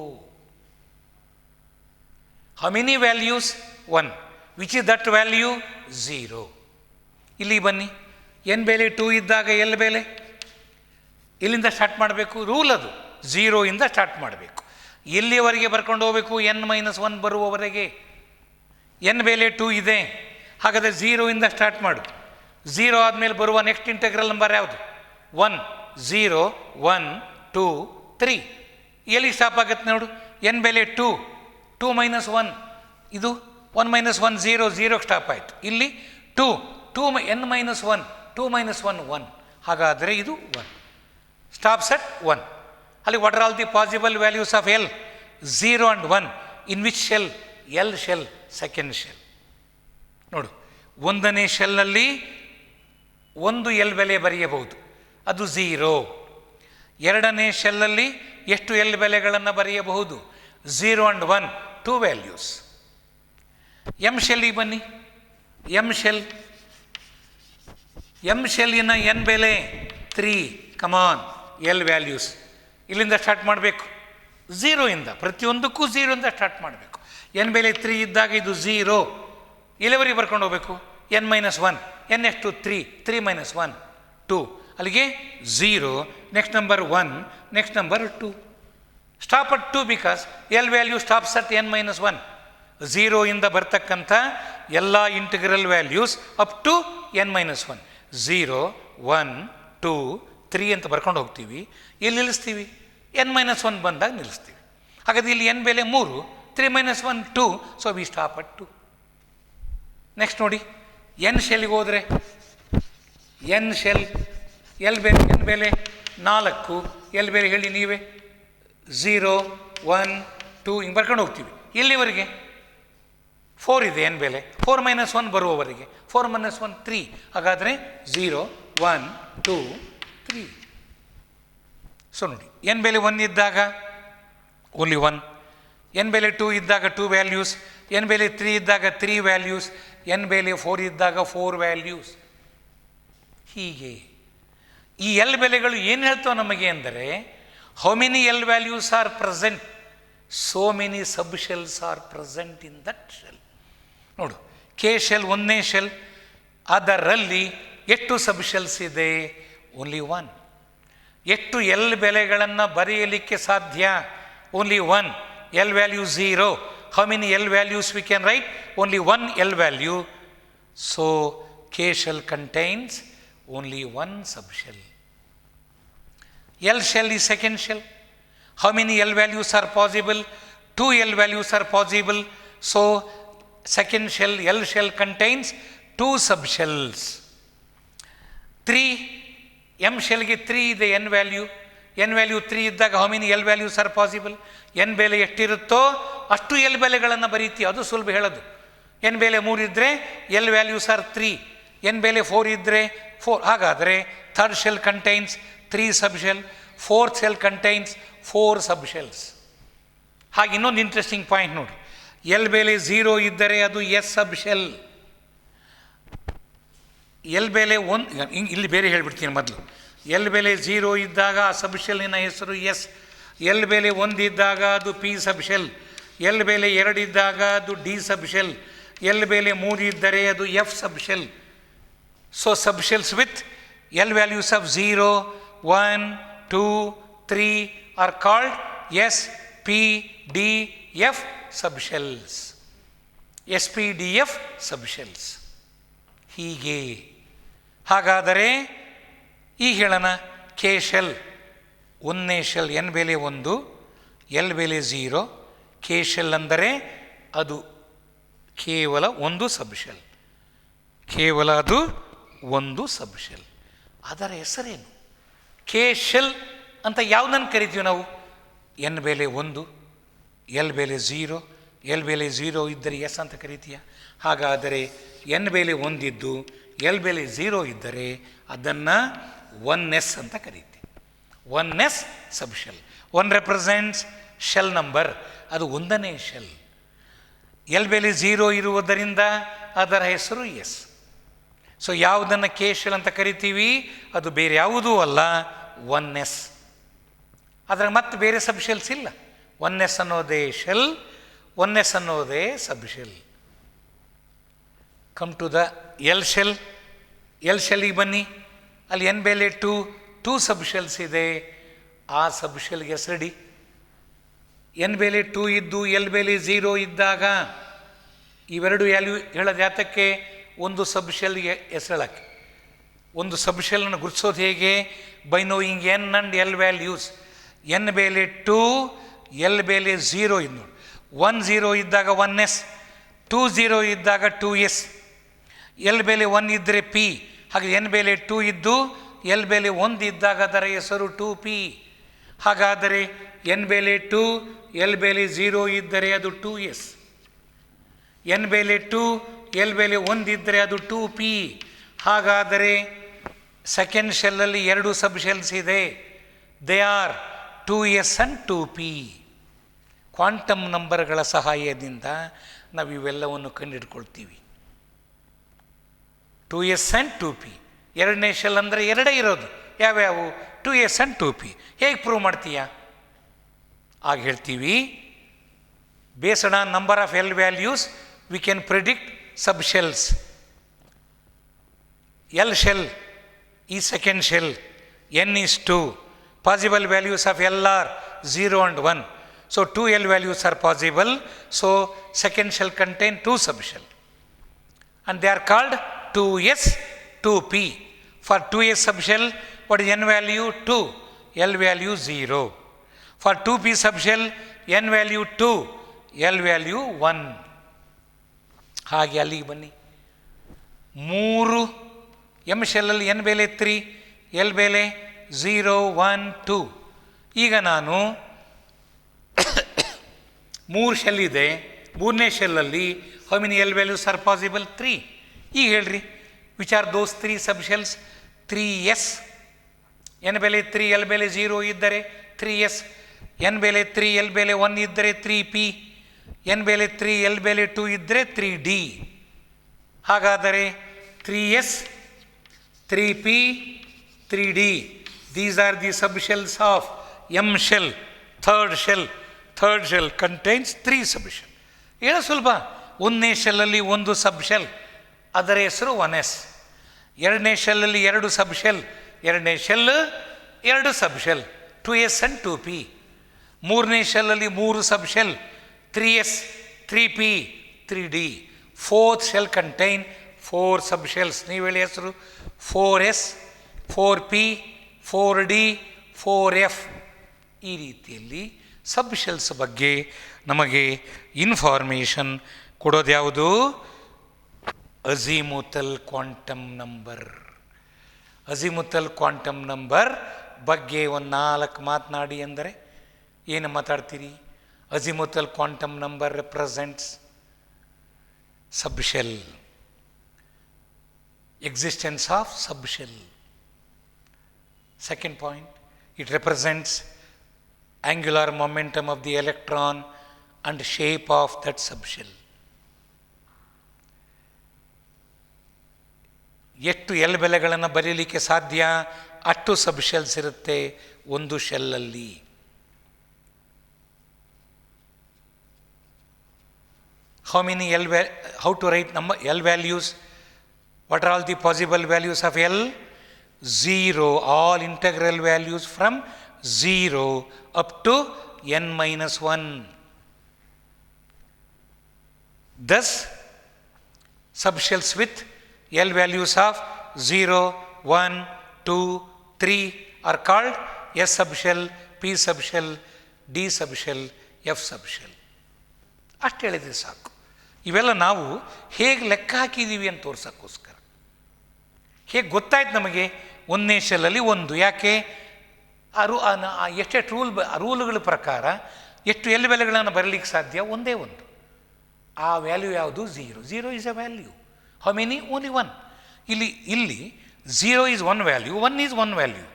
How many values? One. Which is that value? Zero. ಇಲ್ಲಿ ಬನ್ನಿ, N ಬೆಲೆ 2 ಇದ್ದಾಗ L ಬೆಲೆ ಇಲ್ಲಿಂದ start ಮಾಡಬೇಕು. Rule ಅದು, ಝೀರೋಯಿಂದ start ಮಾಡಬೇಕು. ಎಲ್ಲಿವರೆಗೆ ಬರ್ಕೊಂಡು ಹೋಗಬೇಕು? ಎನ್ ಮೈನಸ್ ಒನ್ ಬರುವವರೆಗೆ. ಎನ್ ಬೆಲೆ 2 ಇದೆ, ಹಾಗಾದರೆ ಝೀರೋಯಿಂದ ಸ್ಟಾರ್ಟ್ ಮಾಡು. ಝೀರೋ ಆದಮೇಲೆ ಬರುವ ನೆಕ್ಸ್ಟ್ ಇಂಟೆಗ್ರಲ್ ನಂಬರ್ ಯಾವುದು? 1, 0, 1, 2, 3. ಎಲ್ಲಿ ಸ್ಟಾಪ್ ಆಗುತ್ತೆ ನೋಡು? ಎನ್ ಬೆಲೆ 2, 2 ಮೈನಸ್ 1, ಇದು 1 ಮೈನಸ್ 1 0, 0ಗೆ ಸ್ಟಾಪ್ ಆಯಿತು. ಇಲ್ಲಿ 2, ಎನ್ ಮೈನಸ್ 1, 2 ಮೈನಸ್ 1 1. ಹಾಗಾದರೆ ಇದು 1. Stops at 1. ಅಲ್ಲಿ what are all the possible values of L? 0 and 1. In which shell? L shell, second shell. ನೋಡು, ಒಂದನೇ ಶೆಲ್ನಲ್ಲಿ ಒಂದು ಎಲ್ ಬೆಲೆ ಬರೆಯಬಹುದು, ಅದು 0. ಎರಡನೇ ಶೆಲ್ಲಲ್ಲಿ ಎಷ್ಟು ಎಲ್ ಬೆಲೆಗಳನ್ನು ಬರೆಯಬಹುದು? 0 and 1, 2 ವ್ಯಾಲ್ಯೂಸ್. ಎಮ್ ಶೆಲ್ಲಿಗೆ ಬನ್ನಿ. ಎಮ್ ಶೆಲ್ಲಿನ ಎನ್ ಬೆಲೆ 3. ಕಮಾನ್, ಎಲ್ ವ್ಯಾಲ್ಯೂಸ್ ಇಲ್ಲಿಂದ ಸ್ಟಾರ್ಟ್ ಮಾಡಬೇಕು, ಝೀರೋಯಿಂದ. ಪ್ರತಿಯೊಂದಕ್ಕೂ ಝೀರೋಯಿಂದ ಸ್ಟಾರ್ಟ್ ಮಾಡಬೇಕು. ಎನ್ ಬೆಲೆ 3 ಇದ್ದಾಗ ಇದು 0. ಇಲ್ಲಿವರೆಗೆ ಬರ್ಕೊಂಡು ಹೋಗಬೇಕು. ಎನ್ ಮೈನಸ್ 1, ಎನ್ ಎಷ್ಟು? 3, 3 ಮೈನಸ್ 1 2. ಅಲ್ಲಿಗೆ 0, next number 1, next number 2. Stop at 2 because l value stops at n minus 1. ಝೀರೋಯಿಂದ ಬರ್ತಕ್ಕಂಥ ಎಲ್ಲ integral values up to n minus 1. 0, 1, 2, 3 ಅಂತ ಬರ್ಕೊಂಡು ಹೋಗ್ತೀವಿ. ಇಲ್ಲಿ ನಿಲ್ಲಿಸ್ತೀವಿ, ಎನ್ ಮೈನಸ್ 1 ಬಂದಾಗ ನಿಲ್ಲಿಸ್ತೀವಿ. ಹಾಗಾದ್ರೆ ಇಲ್ಲಿ ಎನ್ ಬೆಲೆ 3, 3 minus 1 2. So we stop at 2. Next ನೋಡಿ, ಎನ್ ಶೆಲ್ಗೆ ಹೋದರೆ ಎನ್ ಶೆಲ್ ಎನ್ ಬೆಲೆ 4. ಎಲ್ ಬೆಲೆ ಹೇಳಿ ನೀವೇ? 0, 1, 2 ಹಿಂಗೆ ಬರ್ಕೊಂಡು ಹೋಗ್ತೀವಿ. ಇಲ್ಲಿವರೆಗೆ 4 ಇದೆ ಎನ್ ಬೆಲೆ. 4 ಮೈನಸ್ 1 ಬರುವವರೆಗೆ. 4 ಮೈನಸ್ 1 3. ಹಾಗಾದರೆ 0, 1, 2, 3. ಸೊ ನೋಡಿ, ಎನ್ ಬೆಲೆ 1 ಇದ್ದಾಗ ಓನ್ಲಿ 1. ಎನ್ ಬೆಲೆ 2 ಇದ್ದಾಗ 2 ವ್ಯಾಲ್ಯೂಸ್. ಎನ್ ಬೆಲೆ 3 ಇದ್ದಾಗ 3 ವ್ಯಾಲ್ಯೂಸ್. ಎನ್ ಬೆಲೆ 4 ಇದ್ದಾಗ 4 ವ್ಯಾಲ್ಯೂಸ್. ಹೀಗೆ ಈ ಎಲ್ ಬೆಲೆಗಳು ಏನು ಹೇಳ್ತಾವೆ ನಮಗೆ ಅಂದರೆ, how many l values are present, so many sub shells R present in that shell. ನೋಡು, ಕೆ ಶೆಲ್ ಒಂದನೇ ಶೆಲ್, ಅದರಲ್ಲಿ ಎಷ್ಟು ಸಬ್ ಶೆಲ್ಸ್ ಇದೆ? ಓನ್ಲಿ 1. ಎಷ್ಟು ಎಲ್ ಬೆಲೆಗಳನ್ನು ಬರೆಯಲಿಕ್ಕೆ ಸಾಧ್ಯ? Only 1. L value 0. How many l values we can write? Only 1 L value. So K shell contains only 1 sub shell. L shell is second shell. How many L values are possible? 2 L values are possible. So second shell, L shell contains 2 subshells. 3 M shell ಗೆ 3 ಇದೆ N value. N value 3 ಇದ್ದಾಗ how many L values are possible? N ಬೆಲೆ ಎಷ್ಟಿರುತ್ತೋ ಅಷ್ಟು L ಬೆಲೆಗಳನ್ನು ಬರೀತೀವಿ. ಅದು ಸುಲಭ ಹೇಳೋದು. N ಬೆಲೆ 3 ಇದ್ದರೆ L values are 3. N ಬೆಲೆ 4 ಇದ್ದರೆ 4. ಹಾಗಾದರೆ third shell contains 3 subshell. Fourth shell contains 4 subshells. ಹಾಗೆ ಇನ್ನೊಂದು ಇಂಟ್ರೆಸ್ಟಿಂಗ್ ಪಾಯಿಂಟ್ ನೋಡಿ, ಎಲ್ ಬೆಲೆ 0 ಇದ್ದರೆ ಅದು ಎಸ್ ಸಬ್ಶೆಲ್. ಎಲ್ ಬೆಲೆ 1, ಇಲ್ಲಿ ಬೇರೆ ಹೇಳಿಬಿಡ್ತೀನಿ ಮೊದಲು. ಎಲ್ ಬೆಲೆ 0 ಇದ್ದಾಗ ಆ ಸಬ್ಶೆಲ್ಲಿನ ಹೆಸರು ಎಸ್. ಎಲ್ ಬೆಲೆ 1 ಇದ್ದಾಗ ಅದು ಪಿ ಸಬ್ಶೆಲ್. ಎಲ್ ಬೆಲೆ 2 ಇದ್ದಾಗ ಅದು ಡಿ ಸಬ್ಶೆಲ್. ಎಲ್ ಬೆಲೆ 3 ಇದ್ದರೆ ಅದು F subshell. So subshells with l values of 0, 1, 2, 3 are called S, P, D, F subshells. S, P, D, F subshells. ಹೀಗೆ. ಹಾಗಾದರೆ ಈಗ ಹೇಳೋಣ, ಕೆ ಶೆಲ್ ಒಂದನೇ ಶೆಲ್, ಎನ್ ಬೆಲೆ 1, ಎಲ್ ಬೆಲೆ 0. ಕೆ ಶೆಲ್ ಅಂದರೆ ಅದು ಕೇವಲ 1 ಸಬ್ಶೆಲ್. ಕೇವಲ ಅದು 1 ಸಬ್ಶೆಲ್. ಅದರ ಹೆಸರೇನು? ಕೆ ಶೆಲ್ ಅಂತ ಯಾವುದನ್ನು ಕರಿತೀವಿ ನಾವು? ಎನ್ ಬೆಲೆ 1, ಎಲ್ ಬೆಲೆ 0, ಎಲ್ ಬೆಲೆ 0 ಇದ್ದರೆ ಎಸ್ ಅಂತ ಕರಿತೀಯ. ಹಾಗಾದರೆ ಎನ್ ಬೆಲೆ 1 ಇದ್ದು ಎಲ್ ಬೆಲೆ 0 ಇದ್ದರೆ ಅದನ್ನು 1s ಅಂತ ಕರೀತೀವಿ. 1s subshell. 1 represents shell number, ಅದು 1ನೇ ಶೆಲ್. ಎಲ್ ಬೆಲೆ 0 ಇರುವುದರಿಂದ ಅದರ ಹೆಸರು ಎಸ್. ಸೊ ಯಾವುದನ್ನು ಕೆ ಶೆಲ್ ಅಂತ ಕರಿತೀವಿ ಅದು ಬೇರೆ ಯಾವುದೂ ಅಲ್ಲ, 1s. ಅದರ ಮತ್ತೆ ಬೇರೆ ಸಬ್ಶೆಲ್ಸ್ ಇಲ್ಲ. 1s ಅನ್ನೋದೇ ಶೆಲ್, 1s ಅನ್ನೋದೇ subshell. Come to the L shell. L ಶೆಲ್ಗೆ ಬನ್ನಿ. ಅಲ್ಲಿ ಎನ್ ಬೆಲೆ 2 ಸಬ್ಶೆಲ್ಸ್ ಇದೆ. ಆ ಸಬ್ಶೆಲ್ಗೆ ಹೆಸರಿಡಿ. ಎನ್ ಬೆಲೆ 2 ಇದ್ದು ಎಲ್ ಬೆಲೆ 0 ಇದ್ದಾಗ ಇವೆರಡು ವ್ಯಾಲ್ಯೂ ಹೇಳೋದು ಯಾತಕ್ಕೆ? ಒಂದು ಸಬ್ಶೆಲ್ಗೆ ಹೆಸರಳಕ್ಕೆ. ಒಂದು ಸಬ್ಶೆಲ್ಲನ್ನು ಗುರುತಿಸೋದು ಹೇಗೆ? By knowing N and L values. N ಬೆಲೆ 2 ಎಲ್ ಬೆಲೆ 0 ಇದು ನೋಡಿ. 1 0 ಇದ್ದಾಗ 1s, 2 0 ಇದ್ದಾಗ 2s. ಎಲ್ ಬೆಲೆ 1 ಇದ್ದರೆ ಪಿ. ಹಾಗೆ ಎನ್ ಬೆಲೆ 2 ಇದ್ದು ಎಲ್ ಬೆಲೆ 1 ಇದ್ದಾಗ ಅದರ ಹೆಸರು 2p. ಹಾಗಾದರೆ ಎನ್ ಬೆಲೆ 2 ಎಲ್ ಬೆಲೆ 0 ಇದ್ದರೆ ಅದು 2s. ಎನ್ ಬೆಲೆ 2 ಎಲ್ ಬೆಲೆ 1 ಇದ್ದರೆ ಅದು 2p. ಹಾಗಾದರೆ ಸೆಕೆಂಡ್ ಶೆಲ್ಲಲ್ಲಿ 2 ಸಬ್ಶೆಲ್ಸ್ ಇದೆ. They are 2s and 2p. Quantum ನಂಬರ್ಗಳ ಸಹಾಯದಿಂದ ನಾವು ಇವೆಲ್ಲವನ್ನು ಕಂಡುಹಿಡ್ಕೊಳ್ತೀವಿ. 2s and 2p. ಎರಡನೇ ಶೆಲ್ ಅಂದರೆ ಎರಡೇ ಇರೋದು. ಯಾವ್ಯಾವು? 2s and 2p. ಹೇಗೆ ಪ್ರೂವ್ ಮಾಡ್ತೀಯಾ? ಆಗ ಹೇಳ್ತೀವಿ, based on number of l values we can predict subshells. L shell ಈ second shell, n is 2. Possible values of L are 0 and 1. So 2 L values are possible. So second shell contain 2 subshell. And they are called 2s, 2p. For 2s subshell, what is n value? 2. L value 0. For 2p subshell, n value 2. L value 1. ಹಾಗೆ ಅಲ್ಲಿಗೆ ಬನ್ನಿ. 3 M ಶೆಲ್ಲಲ್ಲಿ N ಬೆಲೆ 3, L ಬೆಲೆ 0 1 2. ಈಗ ನಾನು 3 shell ಇದೆ. 3ನೇ ಶೆಲ್ಲಲ್ಲಿ how many l values are possible? 3. ಈಗ ಹೇಳ್ರಿ, which are those 3 subshells? 3s. N ಬೆಲೆ 3 ಎಲ್ ಬೆಲೆ 0 ಇದ್ದರೆ 3s. ಎನ್ ಬೆಲೆ 3 ಎಲ್ ಬೆಲೆ 1 ಇದ್ದರೆ 3p. ಎನ್ ಬೆಲೆ 3 ಎಲ್ ಬೆಲೆ 2 ಇದ್ದರೆ 3d. ಹಾಗಾದರೆ 3s, 3p, 3d. These are the subshells of M shell. Third shell contains 3 subshell. ಏನು ಸುಲಭ. 1ನೇ ಶೆಲ್ಲಲ್ಲಿ 1 ಸಬ್ಶೆಲ್, ಅದರ ಹೆಸರು 1s. 2ನೇ ಶೆಲ್ಲಲ್ಲಿ 2 ಸಬ್ಶೆಲ್, 2ನೇ shell 2 subshell, 2s and 2p. 3ನೇ ಶೆಲ್ಲಲ್ಲಿ 3 subshell, 3s, 3p, 3d. 4th shell contain 4 subshells. ನೀವು ಹೇಳಿ ಹೆಸರು? 4s, 4p, 4d, 4f. ಈ ರೀತಿಯಲ್ಲಿ ಸಬ್ಶೆಲ್ಸ್ ಬಗ್ಗೆ ನಮಗೆ ಇನ್ಫಾರ್ಮೇಷನ್ ಕೊಡೋದು ಯಾವುದು? Azimuthal quantum number. Azimuthal quantum number ಬಗ್ಗೆ ಒಂದು 4 ಮಾತನಾಡಿ ಅಂದರೆ ಏನು ಮಾತಾಡ್ತೀರಿ? Azimuthal quantum number represents subshell, existence of subshell. Second point, it represents angular momentum of the electron and shape of that subshell. ಎಷ್ಟು ಎಲ್ ಬೆಲೆಗಳನ್ನು ಬರೀಲಿಕ್ಕೆ ಸಾಧ್ಯ ಅಷ್ಟು ಸಬ್ಶೆಲ್ಸ್ ಇರುತ್ತೆ ಒಂದು ಶೆಲ್ಲಲ್ಲಿ. How to write L values? What are all the possible values of L? 0. All integral values from 0 up to n minus 1. Thus, subshells with L values of 0, 1, 2, 3 are called S subshell, P subshell, D subshell, F subshell. ಅಷ್ಟು ಹೇಳಿದರೆ ಸಾಕು. ಇವೆಲ್ಲ ನಾವು ಹೇಗೆ ಲೆಕ್ಕ ಹಾಕಿದ್ದೀವಿ ಅಂತ ತೋರ್ಸೋಕ್ಕೋಸ್ಕರ. ಹೇಗೆ ಗೊತ್ತಾಯ್ತು ನಮಗೆ? 1ನೇ ಶೆಲ್ಲಲ್ಲಿ 1. ಯಾಕೆ? ಎಷ್ಟೆಷ್ಟು ರೂಲ್ಗಳ ಪ್ರಕಾರ ಎಷ್ಟು ಎಲ್ ಬೆಲೆಗಳನ್ನು ಬರಲಿಕ್ಕೆ ಸಾಧ್ಯ? ಒಂದೇ ಒಂದು. ಆ ವ್ಯಾಲ್ಯೂ ಯಾವುದು? Zero is a value. How many? Only one. ಇಲ್ಲಿ zero is one value, one is one value.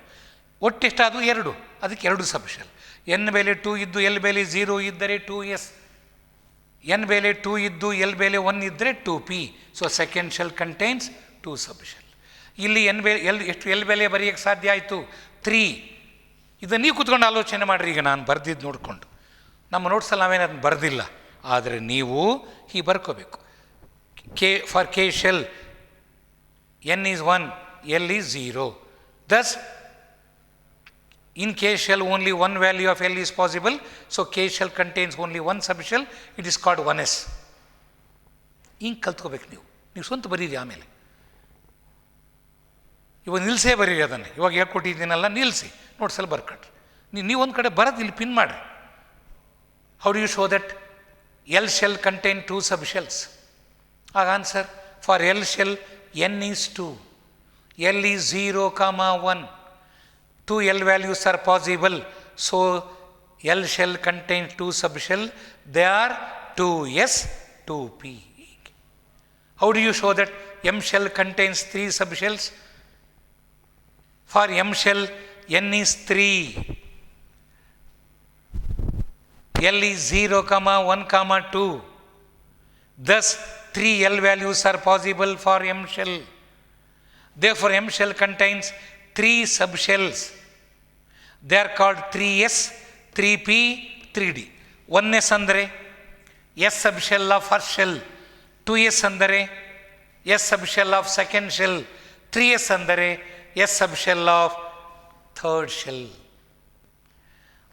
ಒಟ್ಟೆಷ್ಟಾದವು? 2. ಅದಕ್ಕೆ 2 ಸಬ್ಶೆಲ್. ಎನ್ ಬೆಲೆ 2 ಇದ್ದು ಎಲ್ ಬೆಲೆ 0 ಇದ್ದರೆ 2s, ಎನ್ ಬೆಲೆ 2 ಇದ್ದು ಎಲ್ ಬೆಲೆ 1 ಇದ್ದರೆ 2p. So second shell contains 2 subshell. ಇಲ್ಲಿ ಎಲ್ ಬೆಲೆ ಬರೆಯೋಕ್ಕೆ ಸಾಧ್ಯ ಆಯಿತು? 3. ಇದನ್ನು ನೀವು ಕೂತ್ಕೊಂಡು ಆಲೋಚನೆ ಮಾಡಿರಿ. ಈಗ ನಾನು ಬರೆದಿದ್ದು ನೋಡಿಕೊಂಡು, ನಮ್ಮ ನೋಟ್ಸಲ್ಲಿ ನಾವೇನು ಅದನ್ನು ಬರೆದಿಲ್ಲ, ಆದರೆ ನೀವು ಹೀಗೆ ಬರ್ಕೋಬೇಕು. For K shell n is 1, l is 0. Thus, in K shell only one value of L is possible. So K shell contains only one subshell. It is called 1s. ಹಿಂಗೆ ಕಲ್ತ್ಕೋಬೇಕು ನೀವು ಸ್ವಂತ ಬರೀರಿ. ಆಮೇಲೆ ಇವಾಗ ನಿಲ್ಲಿಸೇ ಬರೀರಿ ಅದನ್ನು. ಇವಾಗ ಹೇಳ್ಕೊಟ್ಟಿದ್ದೀನಲ್ಲ, ನಿಲ್ಲಿಸಿ ನೋಟ್ಸಲ್ಲಿ ಬರ್ಕೊಟ್ರಿ. ನೀವು ಒಂದು ಕಡೆ ಬರೋದು ಇಲ್ಲಿ ಪಿನ್ ಮಾಡಿ. How do you show that L shell contain 2 subshells? ಆಗ answer, for L shell n is 2, L is 0, 1. 2 L values are possible. So L shell contains 2 subshell. They are 2s, 2p. How do you show that M shell contains 3 subshells? For M shell, n is 3, L is 0, 1, 2. Thus 3 L values are possible for M shell. Therefore M shell contains 3 subshells. They are called 3s, 3p, 3d. 1s ಅಂದರೆ s subshell of first shell, 2s ಅಂದರೆ s subshell of second shell, 3s ಅಂದರೆ s subshell of third shell.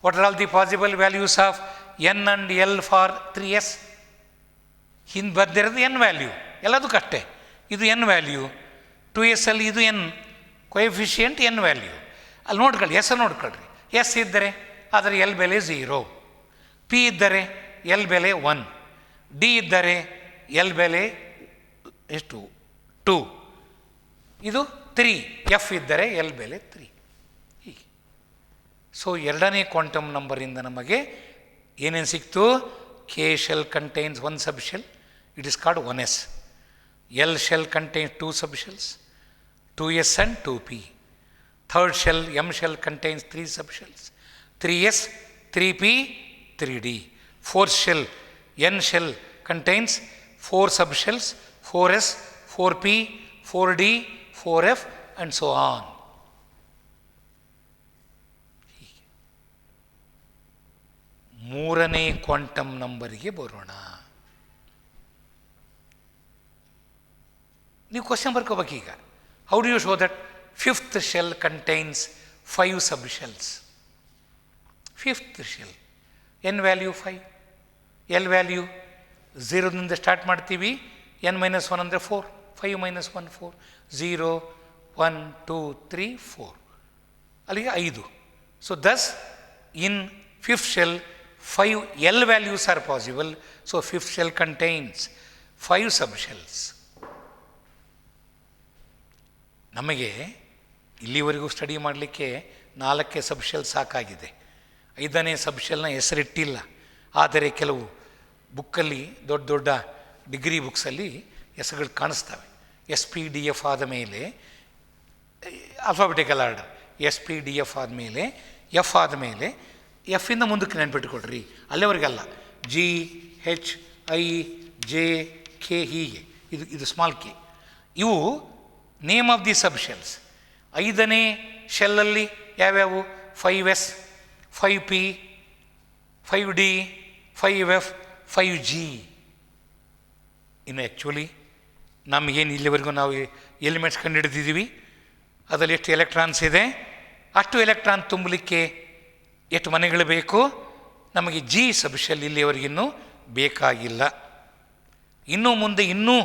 What are all the possible values of n and L for 3s? ಹಿಂದೆ ಬರ್ದಿರೋದು n value, ಎಲ್ಲದಕ್ಕೂ ಅಷ್ಟೇ. ಇದು n value, 2s ಅಲ್ಲಿ ಇದು n ಕೊಯಫಿಷಿಯಂಟ್ n value. ಅಲ್ಲಿ ನೋಡ್ಕೊಳ್ಳಿ, S ನೋಡ್ಕೊಳ್ರಿ. S ಇದ್ದರೆ ಅದರ ಎಲ್ ಬೆಲೆ 0, ಪಿ ಇದ್ದರೆ ಎಲ್ ಬೆಲೆ 1, ಡಿ ಇದ್ದರೆ ಎಲ್ ಬೆಲೆ ಎಷ್ಟು? 2, ಇದು 3, ಎಫ್ ಇದ್ದರೆ ಎಲ್ ಬೆಲೆ 3. ಹೀಗೆ. ಸೊ ಎರಡನೇ ಕ್ವಾಂಟಮ್ ನಂಬರಿಂದ ನಮಗೆ ಏನೇನು ಸಿಕ್ತು? K shell contains 1 subshell, it is called 1s. L shell contains 2 subshells, 2s and 2p. Third shell, M shell contains 3 subshells, 3s, 3p, 3d. Fourth shell, N shell contains 4 subshells, 4s, 4p, 4d, 4f and so on. ಮೂರನೇ quantum ನಂಬರಿಗೆ ಬರೋಣ. ನೀವು question ಬರ್ಕೋಬೇಕೀಗ. How do you show that fifth shell contains 5 subshells? Fifth shell n value 5, l value 0ದಿಂದ start ಮಾಡ್ತೀವಿ. n - 1 ಅಂದರೆ 4, 5 - 1 4, 0 1 2 3 4, ಅಲ್ಲಿಗೆ 5. So Dus in fifth shell 5 L values are possible. So fifth shell contains 5 subshells. ನಮಗೆ ಇಲ್ಲಿವರೆಗೂ study ಮಾಡಲಿಕ್ಕೆ 4 subshell ಸಾಕಾಗಿದೆ. 5ನೇ ಸಬ್ಶೆಲ್ನ ಹೆಸರಿಟ್ಟಿಲ್ಲ. ಆದರೆ ಕೆಲವು ಬುಕ್ಕಲ್ಲಿ, ದೊಡ್ಡ ದೊಡ್ಡ ಡಿಗ್ರಿ ಬುಕ್ಸಲ್ಲಿ ಹೆಸರುಗಳು ಕಾಣಿಸ್ತವೆ. SPDF ಆದ ಮೇಲೆ ಆಲ್ಫಾಬೆಟಿಕಲ್ ಆರ್ಡರ್, SPDF ಆದಮೇಲೆ ಎಫ್ ಆದಮೇಲೆ ಎಫಿಂದ ಮುಂದಕ್ಕೆ ನೆನ್ಪಿಟ್ಕೊಳ್ರಿ, ಅಲ್ಲಿವರೆಗಲ್ಲ. GHIJ K ಹೀಗೆ, ಇದು ಸ್ಮಾಲ್ ಕೆ. ಇವು ನೇಮ್ ಆಫ್ ದಿ ಸಬ್ಶೆಲ್ಸ್. 5ನೇ ಶೆಲ್ಲಲ್ಲಿ ಯಾವ್ಯಾವು? 5s, 5p, 5d, 5f, 5g. ಇನ್ನು ಆ್ಯಕ್ಚುಲಿ ನಮಗೇನು ಇಲ್ಲಿವರೆಗೂ ನಾವು ಎಲಿಮೆಂಟ್ಸ್ ಕಂಡುಹಿಡಿದಿದ್ದೀವಿ, ಅದರಲ್ಲಿ ಎಷ್ಟು ಎಲೆಕ್ಟ್ರಾನ್ಸ್ ಇದೆ, ಅಷ್ಟು ಎಲೆಕ್ಟ್ರಾನ್ ತುಂಬಲಿಕ್ಕೆ ಎಷ್ಟು ಮನೆಗಳು ಬೇಕು? ನಮಗೆ ಜಿ ಸಬ್ಶೆಲ್ ಇಲ್ಲಿಯವರೆಗಿನ್ನೂ ಬೇಕಾಗಿಲ್ಲ. ಇನ್ನೂ ಮುಂದೆ ಇನ್ನೂ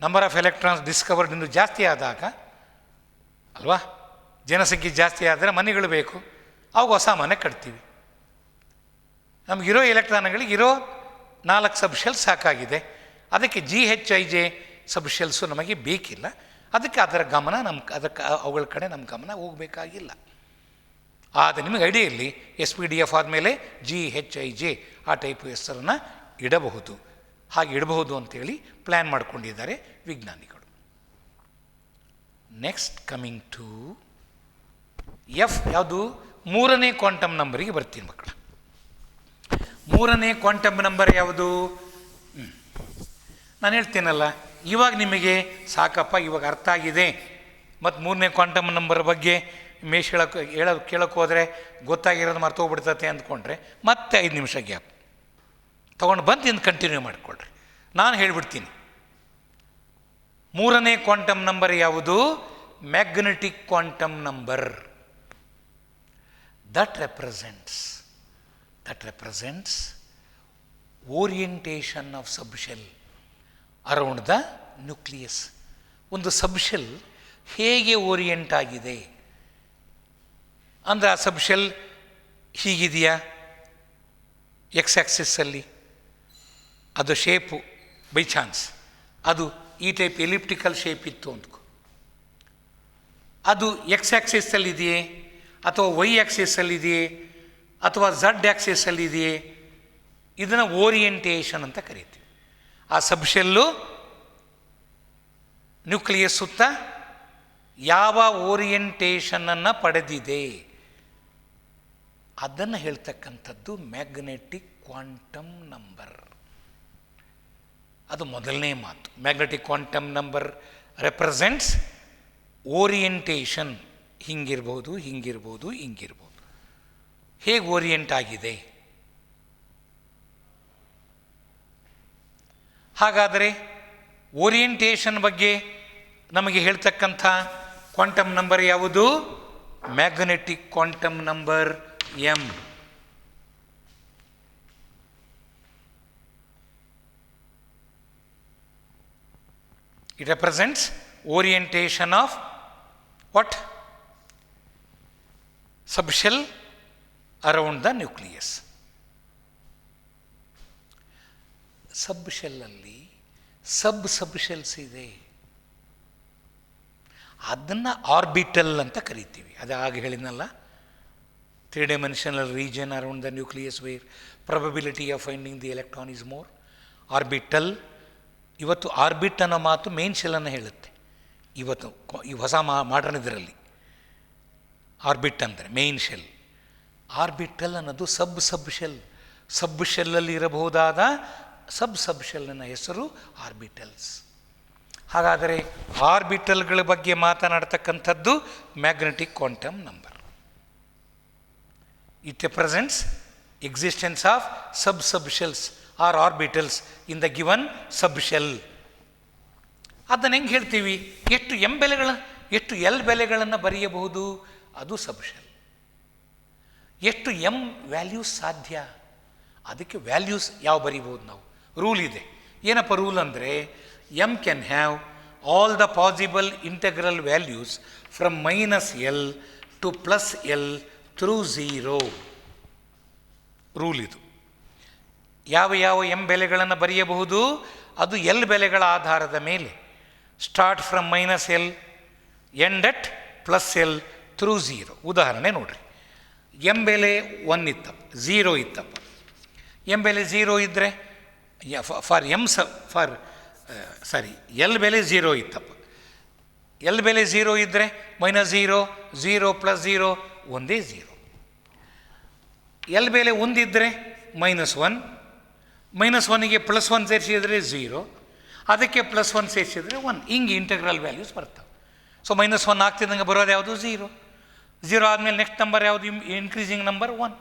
ನಂಬರ್ ಆಫ್ ಎಲೆಕ್ಟ್ರಾನ್ಸ್ ಡಿಸ್ಕವರ್ಡ್ ಇನ್ನೂ ಜಾಸ್ತಿ ಆದಾಗ ಅಲ್ವಾ, ಜನಸಂಖ್ಯೆ ಜಾಸ್ತಿ ಆದರೆ ಮನೆಗಳು ಬೇಕು, ಅವಾಗ ಹೊಸ ಮನೆ ಕಟ್ತೀವಿ. ನಮಗಿರೋ ಎಲೆಕ್ಟ್ರಾನ್ಗಳಿಗೆ ಇರೋ 4 ಸಬ್ಶೆಲ್ ಸಾಕಾಗಿದೆ. ಅದಕ್ಕೆ GHIJ ಸಬ್ಶೆಲ್ಸು ನಮಗೆ ಬೇಕಿಲ್ಲ. ಅದಕ್ಕೆ ಅದರ ಗಮನ ಅವುಗಳ ಕಡೆ ನಮ್ಮ ಗಮನ ಹೋಗಬೇಕಾಗಿಲ್ಲ. ಆದರೆ ನಿಮಗೆ ಐಡಿಯಲ್ಲಿ SPDF ಆದಮೇಲೆ GHIJ ಆ ಟೈಪು ಹೆಸರನ್ನು ಇಡಬಹುದು. ಹಾಗೆ ಇಡಬಹುದು ಅಂತೇಳಿ ಪ್ಲ್ಯಾನ್ ಮಾಡಿಕೊಂಡಿದ್ದಾರೆ ವಿಜ್ಞಾನಿಗಳು. ನೆಕ್ಸ್ಟ್ ಕಮಿಂಗ್ ಟು ಎಫ್, ಯಾವುದು? ಮೂರನೇ ಕ್ವಾಂಟಮ್ ನಂಬರಿಗೆ ಬರ್ತೀನಿ ಮಕ್ಕಳ. ಮೂರನೇ ಕ್ವಾಂಟಮ್ ನಂಬರ್ ಯಾವುದು? ನಾನು ಹೇಳ್ತೇನಲ್ಲ, ಇವಾಗ ನಿಮಗೆ ಸಾಕಪ್ಪ, ಇವಾಗ ಅರ್ಥ ಆಗಿದೆ. ಮತ್ತು ಮೂರನೇ ಕ್ವಾಂಟಮ್ ನಂಬರ್ ಬಗ್ಗೆ ಮೇಷ್ ಕೇಳೋಕ್ಕೆ ಹೋದರೆ ಗೊತ್ತಾಗಿರೋದು ಮರ್ತೋಗ್ಬಿಡ್ತತೆ ಅಂದ್ಕೊಂಡ್ರೆ ಮತ್ತೆ 5 ನಿಮಿಷ ಗ್ಯಾಪ್ ತೊಗೊಂಡು ಬಂದು ಇನ್ನು ಕಂಟಿನ್ಯೂ ಮಾಡಿಕೊಡ್ರಿ. ನಾನು ಹೇಳಿಬಿಡ್ತೀನಿ. ಮೂರನೇ ಕ್ವಾಂಟಮ್ ನಂಬರ್ ಯಾವುದು? Magnetic quantum number. That represents orientation of subshell around the nucleus. ಒಂದು ಸಬ್ಶೆಲ್ ಹೇಗೆ ಓರಿಯೆಂಟ್ ಆಗಿದೆ ಅಂದರೆ, ಆ ಸಬ್ಶೆಲ್ ಹೀಗಿದೆಯಾ ಎಕ್ಸ್ ಆ್ಯಕ್ಸಿಸ್ಸಲ್ಲಿ, ಅದು ಶೇಪು ಬೈ ಚಾನ್ಸ್ ಅದು ಈ ಟೈಪ್ ಎಲಿಪ್ಟಿಕಲ್ ಶೇಪ್ ಇತ್ತು ಅಂದ್ಕೊ, ಅದು ಎಕ್ಸ್ ಆ್ಯಕ್ಸಿಸ್ಸಲ್ಲಿದೆಯೇ ಅಥವಾ ವೈ ಆ್ಯಕ್ಸಿಸ್ಸಲ್ಲಿದೆಯೇ ಅಥವಾ ಝಡ್ ಆ್ಯಕ್ಸಿಸ್ಸಲ್ಲಿದೆಯೇ, ಇದನ್ನು ಓರಿಯೆಂಟೇಷನ್ ಅಂತ ಕರಿತೀವಿ. ಆ ಸಬ್ಶೆಲ್ಲು ನ್ಯೂಕ್ಲಿಯಸ್ ಸುತ್ತ ಯಾವ ಓರಿಯೆಂಟೇಷನನ್ನು ಪಡೆದಿದೆ ಅದನ್ನು ಹೇಳ್ತಕ್ಕಂಥದ್ದು ಮ್ಯಾಗ್ನೆಟಿಕ್ ಕ್ವಾಂಟಮ್ ನಂಬರ್. ಅದು ಮೊದಲನೇ ಮಾತು. Magnetic quantum number represents orientation. ಹಿಂಗಿರ್ಬೋದು, ಹಿಂಗಿರ್ಬೋದು, ಹಿಂಗಿರ್ಬೋದು. ಹೇಗೆ ಓರಿಯೆಂಟ್ ಆಗಿದೆ? ಹಾಗಾದರೆ ಓರಿಯೆಂಟೇಷನ್ ಬಗ್ಗೆ ನಮಗೆ ಹೇಳ್ತಕ್ಕಂಥ ಕ್ವಾಂಟಮ್ ನಂಬರ್ ಯಾವುದು? Magnetic quantum number m. It represents orientation of what? Subshell around the nucleus. ಸಬ್ಶೆಲ್ಲಲ್ಲಿ ಸಬ್ಶೆಲ್ಸ್ ಇದೆ, ಅದನ್ನು ಆರ್ಬಿಟಲ್ ಅಂತ ಕರಿತೀವಿ. ಅದು ಆಗ ಹೇಳಿದ್ನಲ್ಲ, 3 dimensional region around the nucleus where probability of finding the electron is more. Orbital. ಇವತ್ತು ಆರ್ಬಿಟ್ ಅನ್ನೋ ಮಾತು ಮೇನ್ ಶೆಲ್ಲನ್ನು ಹೇಳುತ್ತೆ. ಇವತ್ತು ಈ ಹೊಸ ಮಾಡರ್ನ್ ಇದರಲ್ಲಿ ಆರ್ಬಿಟ್ ಅಂದರೆ ಮೇನ್ ಶೆಲ್. ಆರ್ಬಿಟಲ್ ಅನ್ನೋದು ಸಬ್ಶೆಲ್. ಸಬ್ಶೆಲ್ಲಲ್ಲಿ ಇರಬಹುದಾದ ಸಬ್ಶೆಲ್ನ ಹೆಸರು ಆರ್ಬಿಟಲ್ಸ್. ಹಾಗಾದರೆ ಆರ್ಬಿಟಲ್ಗಳ ಬಗ್ಗೆ ಮಾತನಾಡ್ತಕ್ಕಂಥದ್ದು magnetic quantum number. It represents existence of subshells or orbitals in the given subshell. ಅದನ್ನು ಹೆಂಗೆ ಹೇಳ್ತೀವಿ? ಎಷ್ಟು ಎಲ್ ಬೆಲೆಗಳನ್ನು ಬರೆಯಬಹುದು, ಅದು ಸಬ್ಶೆಲ್. ಎಷ್ಟು ಎಂ ವ್ಯಾಲ್ಯೂಸ್ ಸಾಧ್ಯ, ಅದಕ್ಕೆ ವ್ಯಾಲ್ಯೂಸ್ ಯಾವ ಬರೀಬೋದು ನಾವು. ರೂಲ್ ಇದೆ. ಏನಪ್ಪ ರೂಲ್ ಅಂದರೆ, M can have all the possible integral values from -L to +L through 0. Rule ಇದು. ಯಾವ ಎಂ ಬೆಲೆಗಳನ್ನು ಬರೆಯಬಹುದು, ಅದು ಎಲ್ ಬೆಲೆಗಳ ಆಧಾರದ ಮೇಲೆ. Start from -L, end at +L through 0. ಉದಾಹರಣೆ ನೋಡ್ರಿ, ಎಂ ಬೆಲೆ 1 ಇತ್ತಪ್ಪ, 0 ಇತ್ತಪ್ಪ. ಎಂ ಬೆಲೆ 0 ಇದ್ದರೆ ಎಲ್ ಬೆಲೆ 0 ಇತ್ತಪ್ಪ. ಎಲ್ ಬೆಲೆ 0 ಇದ್ದರೆ -0, 0 + 0 ಒಂದೇ 0. ಎಲ್ ಬೆಲೆ 1 ಇದ್ದರೆ -1, -1ಗೆ +1 ಸೇರಿಸಿದರೆ 0, ಅದಕ್ಕೆ +1 ಸೇರಿಸಿದರೆ 1. ಹಿಂಗೆ ಇಂಟೆಗ್ರಲ್ ವ್ಯಾಲ್ಯೂಸ್ ಬರ್ತವೆ. ಸೊ -1 ಆಗ್ತಿದ್ದಂಗೆ ಬರೋದು ಯಾವುದು? 0. 0 ಆದಮೇಲೆ ನೆಕ್ಸ್ಟ್ ನಂಬರ್ ಯಾವುದು? Increasing number 1.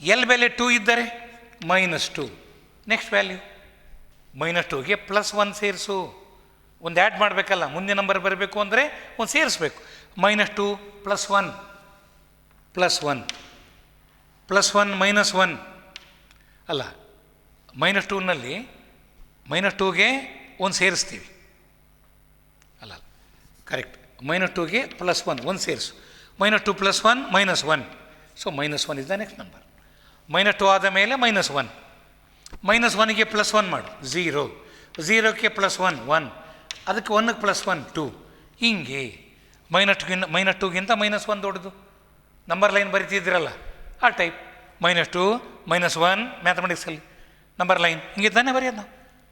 ಎಲ್ ಬೆಲೆ 2 ಇದ್ದರೆ -2, ನೆಕ್ಸ್ಟ್ ವ್ಯಾಲ್ಯೂ. -2ಗೆ +1 ಸೇರಿಸು. ಒಂದು ಆ್ಯಡ್ ಮಾಡಬೇಕಲ್ಲ, ಮುಂದೆ ನಂಬರ್ ಬರಬೇಕು ಅಂದರೆ ಒಂದು ಸೇರಿಸ್ಬೇಕು. -2 + 1 +1 +1 -1 ಅಲ್ಲ, -2ನಲ್ಲಿ -2ಗೆ ಒಂದು ಸೇರಿಸ್ತೀವಿ ಅಲ್ಲ, ಕರೆಕ್ಟ್. -2ಗೆ +1 ಒಂದು ಸೇರಿಸು. -2 + 1 -1. So -1 is the next number. -2 ಆದ ಮೇಲೆ -1, -1ಗೆ +1 ಮಾಡು, 0, 0ಕ್ಕೆ +1 1, ಅದಕ್ಕೆ 1ಕ್ಕೆ +1 2. ಹಿಂಗೆ -2ಗಿಂತ -1 ದೊಡ್ಡದು. ನಂಬರ್ ಲೈನ್ ಬರಿತಿದ್ದೀರಲ್ಲ ಆ ಟೈಪ್. -2 -1 ಮ್ಯಾಥಮೆಟಿಕ್ಸಲ್ಲಿ ನಂಬರ್ ಲೈನ್ ಹಿಂಗೆ ತಾನೇ ಬರೆಯೋದು ನಾವು.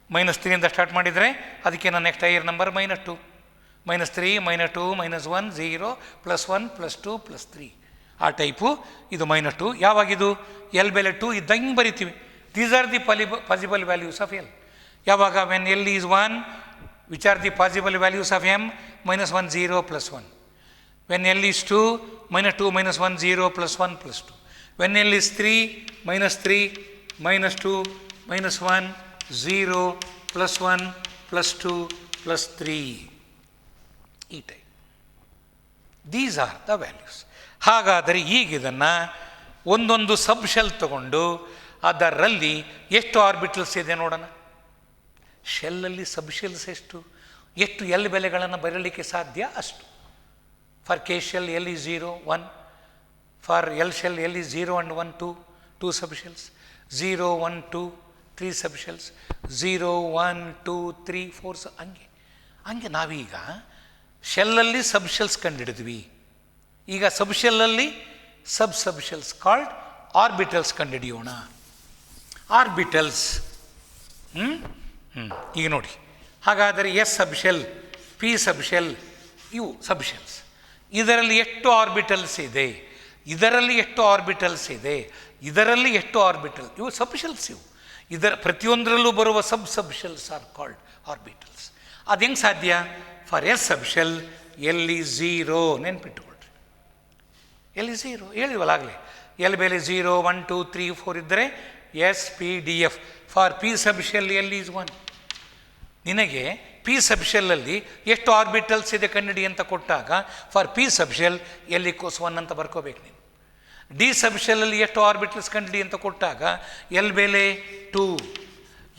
-3 ಸ್ಟಾರ್ಟ್ ಮಾಡಿದರೆ ಅದಕ್ಕೆ ನಾನು ನೆಕ್ಸ್ಟ್ ಹೈಯರ್ ನಂಬರ್ -2, -3, -2, -1, 0, +1, +2, +3 ಆ ಟೈಪು. ಇದು -2. ಯಾವಾಗಿದು ಎಲ್ ಬೆಲೆ 2 ಇದ್ದಂಗೆ ಬರಿತೀವಿ. These are the possible values of l. ಯಾವಾಗ when l is 1, which are the possible values of m? -1, 0, +1. When l is 2, -2, -1, 0, +1, +2. When l is 3, -3, -2, -1, 0, +1, +2, +3 ಈ type. These are the values. ಹಾಗಾದರೆ ಈಗ ಇದನ್ನು ಒಂದೊಂದು ಸಬ್ ಶೆಲ್ ತಗೊಂಡು ಅದರಲ್ಲಿ ಎಷ್ಟು ಆರ್ಬಿಟಲ್ಸ್ ಇದೆ ನೋಡೋಣ. ಶೆಲ್ಲಲ್ಲಿ ಸಬ್ ಶೆಲ್ಸ್ ಎಷ್ಟು ಎಲ್ ಬೆಲೆಗಳನ್ನು ಬರಲಿಕ್ಕೆ ಸಾಧ್ಯ ಅಷ್ಟು. For K shell l is 0, 1. For L shell l is 0 and 1, 2 sub shells. 0, 1, 2, 3 sub shells. 0, 1, 2, 3, 4 ಹಂಗೆ ನಾವೀಗ ಶೆಲ್ಲಲ್ಲಿ ಸಬ್ ಶೆಲ್ಸ್ ಕಂಡುಹಿಡಿದ್ವಿ. ಈಗ ಸಬ್ ಶೆಲ್ಲಲ್ಲಿ ಸಬ್ ಶೆಲ್ಸ್ ಕಾಲ್ಡ್ ಆರ್ಬಿಟಲ್ಸ್ ಕಂಡುಹಿಡಿಯೋಣ. ಆರ್ಬಿಟಲ್ಸ್ ಈಗ ನೋಡಿ. ಹಾಗಾದರೆ ಎಸ್ ಸಬ್ ಶೆಲ್, ಪಿ ಸಬ್ ಶೆಲ್, ಇವು ಸಬ್ ಶೆಲ್ಸ್. ಇದರಲ್ಲಿ ಎಷ್ಟು ಆರ್ಬಿಟಲ್ಸ್ ಇದೆ, ಇದರಲ್ಲಿ ಎಷ್ಟು ಆರ್ಬಿಟಲ್ಸ್ ಇದೆ, ಇದರಲ್ಲಿ ಎಷ್ಟು ಆರ್ಬಿಟಲ್, ಇವು ಸಬ್ ಶೆಲ್ಸ್. ಇವು ಇದರ ಪ್ರತಿಯೊಂದರಲ್ಲೂ ಬರುವ sub shells are called orbitals. ಅದು ಹೆಂಗೆ ಸಾಧ್ಯ? For s sub shell l is 0 ನೆನ್ಪಿಟ್ಟುಕೊಳ್ರಿ. ಎಲ್ ಈಸ್ 0 ಹೇಳಿವಲ್ಲ ಆಗಲೇ. ಎಲ್ ಬೆಲೆ 0, 1, 2, 3, 4 ಇದ್ದರೆ s p d f. For p sub shell l is 1. ನಿನಗೆ ಪಿ ಸಬ್ ಶೆಲ್ಲಲ್ಲಿ ಎಷ್ಟು ಆರ್ಬಿಟಲ್ಸ್ ಇದೆ ಕನ್ನಡಿ ಅಂತ ಕೊಟ್ಟಾಗ for p sub shell L equals 1 ಅಂತ ಬರ್ಕೋಬೇಕು ನೀನು. ಡಿ ಸಬ್ ಶೆಲ್ಲಲ್ಲಿ ಎಷ್ಟು ಆರ್ಬಿಟಲ್ಸ್ ಕಂಡಿಡಿ ಅಂತ ಕೊಟ್ಟಾಗ ಎಲ್ ಬೆಲೆ 2.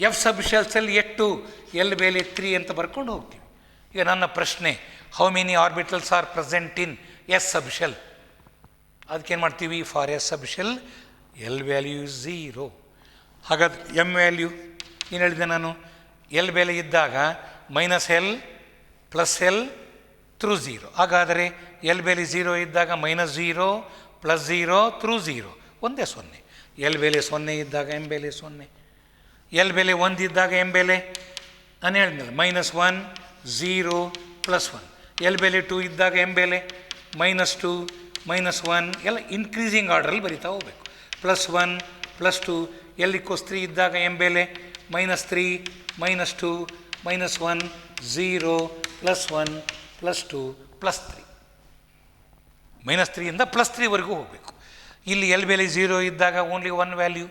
ಎಫ್ ಸಬ್ ಶೆಲ್ಸಲ್ಲಿ ಎಷ್ಟು, ಎಲ್ ಬೆಲೆ 3 ಅಂತ ಬರ್ಕೊಂಡು ಹೋಗ್ತೀವಿ. ಈಗ ನನ್ನ ಪ್ರಶ್ನೆ, how many orbitals are present in s sub shell? ಅದಕ್ಕೇನು ಮಾಡ್ತೀವಿ? For s sub shell l value 0. ಹಾಗಾದ್ರೆ ಎಮ್ ವ್ಯಾಲ್ಯೂ ಏನು ಹೇಳಿದೆ ನಾನು? ಎಲ್ ಬೆಲೆ ಇದ್ದಾಗ -L +L ಥ್ರೂ 0. ಹಾಗಾದರೆ ಎಲ್ ಬೆಲೆ 0 ಇದ್ದಾಗ -0 +0 ಥ್ರೂ 0 ಒಂದೇ 0. ಎಲ್ ಬೆಲೆ 0 ಇದ್ದಾಗ ಎಮ್ ಬೆಲೆ 0. ಎಲ್ ಬೆಲೆ 1 ಇದ್ದಾಗ ಎಮ್ ಬೆಲೆ ನಾನು ಹೇಳಿದ್ನಲ್ಲ -1, 0, +1. ಎಲ್ ಬೆಲೆ 2 ಇದ್ದಾಗ ಎಮ್ ಬೆಲೆ -2, -1 ಎಲ್ಲ ಇನ್ಕ್ರೀಸಿಂಗ್ ಆರ್ಡ್ರಲ್ಲಿ ಬರಿತಾ ಹೋಗಬೇಕು. +1, +2. ಎಲ್ ಈಕ್ವಲ್ಸ್ 3 ಇದ್ದಾಗ ಎಮ್ ಬೆಲೆ -3, -2, -1, 0, +1, +2, +3. -3 ಇಂದ +3ವರೆಗೂ ಹೋಗಬೇಕು. ಇಲ್ಲಿ ಎಲ್ ಬೆಲೆ 0 ಇದ್ದಾಗ ಓನ್ಲಿ 1 ವ್ಯಾಲ್ಯೂ.